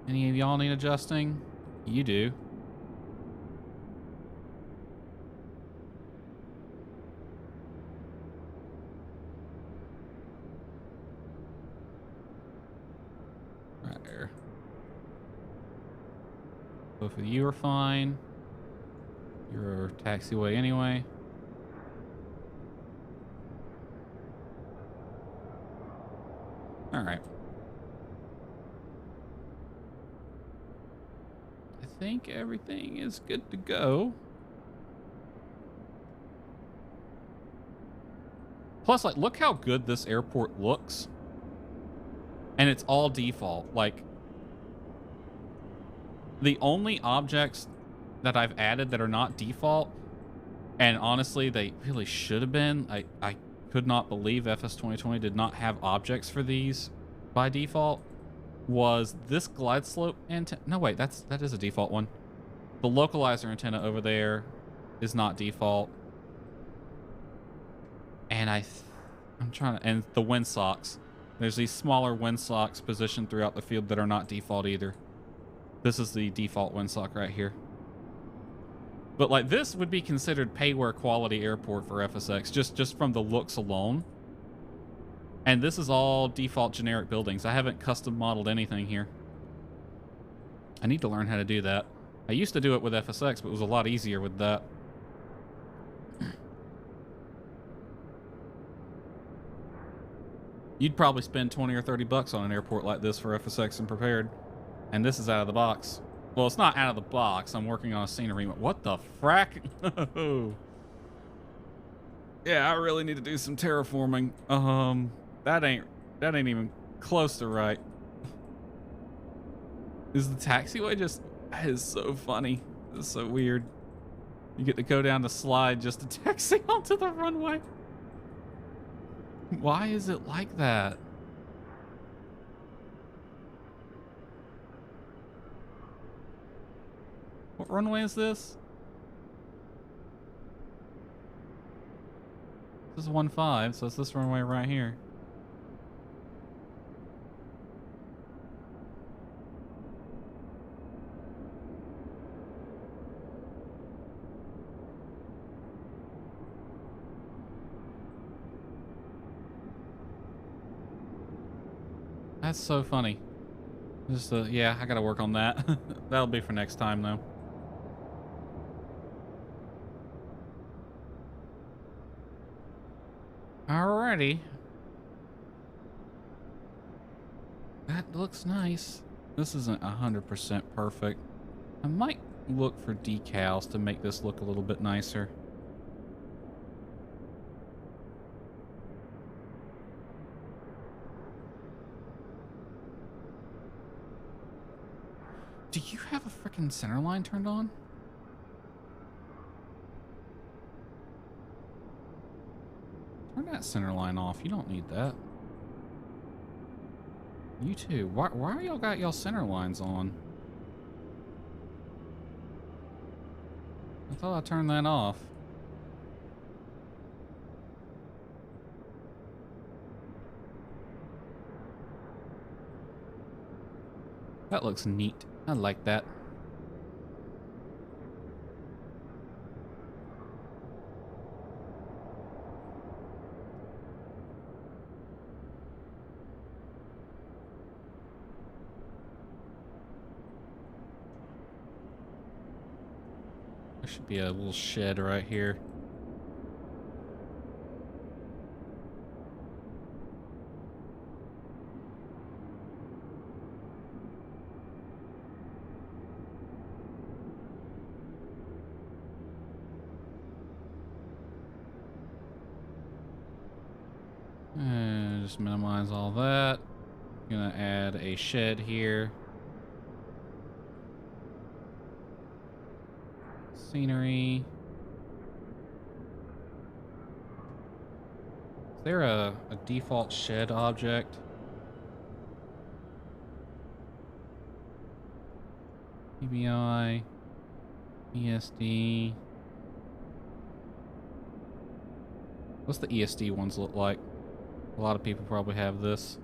Any of y'all need adjusting? You do. Right there. Both of you are fine. You're taxiway anyway. All right. I think everything is good to go. Plus, like, look how good this airport looks. And it's all default. Like, the only objects that I've added that are not default, and honestly, they really should have been. I could not believe FS 2020 did not have objects for these by default. Was this glide slope antenna? No, wait, that is a default one. The localizer antenna over there is not default. And I'm trying to, and the windsocks. There's these smaller windsocks positioned throughout the field that are not default either. This is the default windsock right here. But like this would be considered payware quality airport for FSX just from the looks alone. And this is all default generic buildings. I haven't custom modeled anything here. I need to learn how to do that. I used to do it with FSX, but it was a lot easier with that. You'd probably spend 20 or 30 bucks on an airport like this for FSX and prepared. And this is out of the box. Well, it's not out of the box. I'm working on a scenery. What the frack? Yeah, I really need to do some terraforming. That ain't even close to right. Is the taxiway just... That is so funny. It's so weird. You get to go down the slide just to taxi onto the runway. Why is it like that? What runway is this? This is 1-5, so it's this runway right here. That's so funny. Just yeah, I gotta work on that. That'll be for next time though. Alrighty. That looks nice. This isn't 100% perfect. I might look for decals to make this look a little bit nicer. Do you have a freaking center line turned on? Turn that center line off. You don't need that. You too. Why are y'all got y'all center lines on? I thought I turned that off. That looks neat. I like that. There should be a little shed right here. And just minimize all that. Gonna add a shed here. Scenery. Is there a default shed object? PBI, ESD. What's the ESD ones look like? A lot of people probably have this.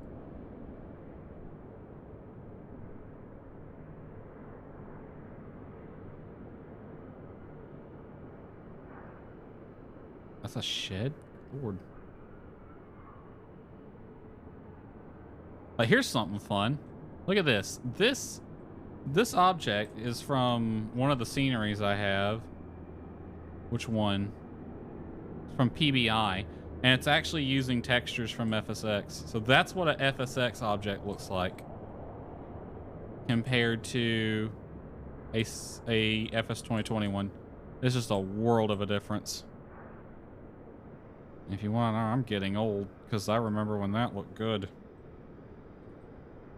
That's a shed? Lord. Like, here's something fun. Look at this. This object is from one of the sceneries I have. Which one? It's from PBI. And it's actually using textures from FSX. So that's what a FSX object looks like. Compared to a FS 2021. It's just a world of a difference. If you want to know, I'm getting old. Because I remember when that looked good.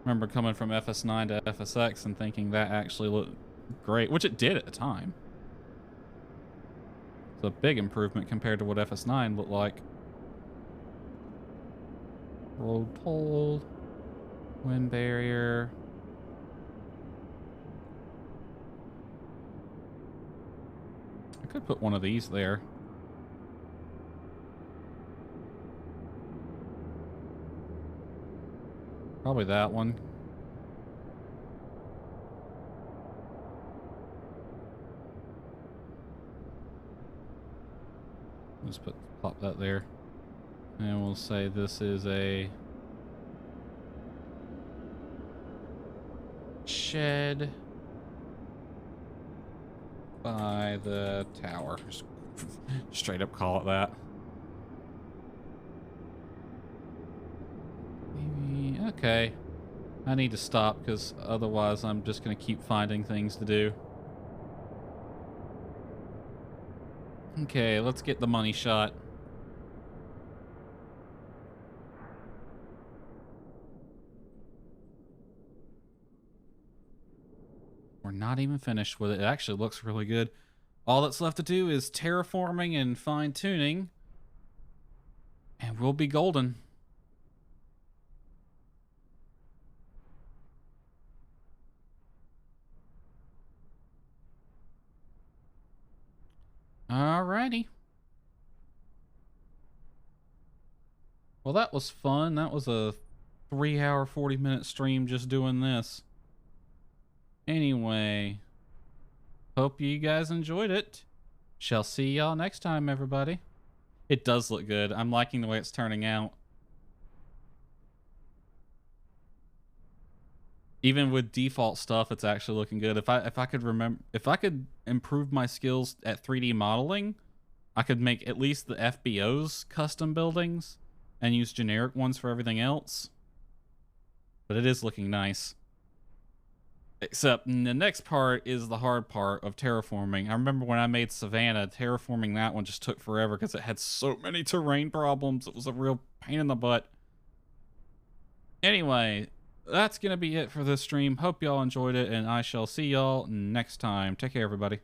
Remember coming from FS9 to FSX and thinking that actually looked great, which it did at the time. It's a big improvement compared to what FS9 looked like. Road toll, wind barrier. I could put one of these there. Probably that one. Let's pop that there. And we'll say this is a shed by the tower. Just straight up call it that. Maybe, okay. I need to stop because otherwise I'm just going to keep finding things to do. Okay, let's get the money shot. We're not even finished with it. It actually looks really good. All that's left to do is terraforming and fine-tuning, and we'll be golden. Alrighty. Well, that was fun. That was a 3-hour, 40-minute stream just doing this. Anyway, hope you guys enjoyed it. Shall see y'all next time, everybody. It does look good. I'm liking the way it's turning out. Even with default stuff, it's actually looking good. If I could improve my skills at 3D modeling, I could make at least the FBOs custom buildings and use generic ones for everything else. But it is looking nice. Except the next part is the hard part of terraforming. I remember when I made Savannah, terraforming that one just took forever because it had so many terrain problems. It was a real pain in the butt. Anyway, that's going to be it for this stream. Hope y'all enjoyed it, and I shall see y'all next time. Take care, everybody.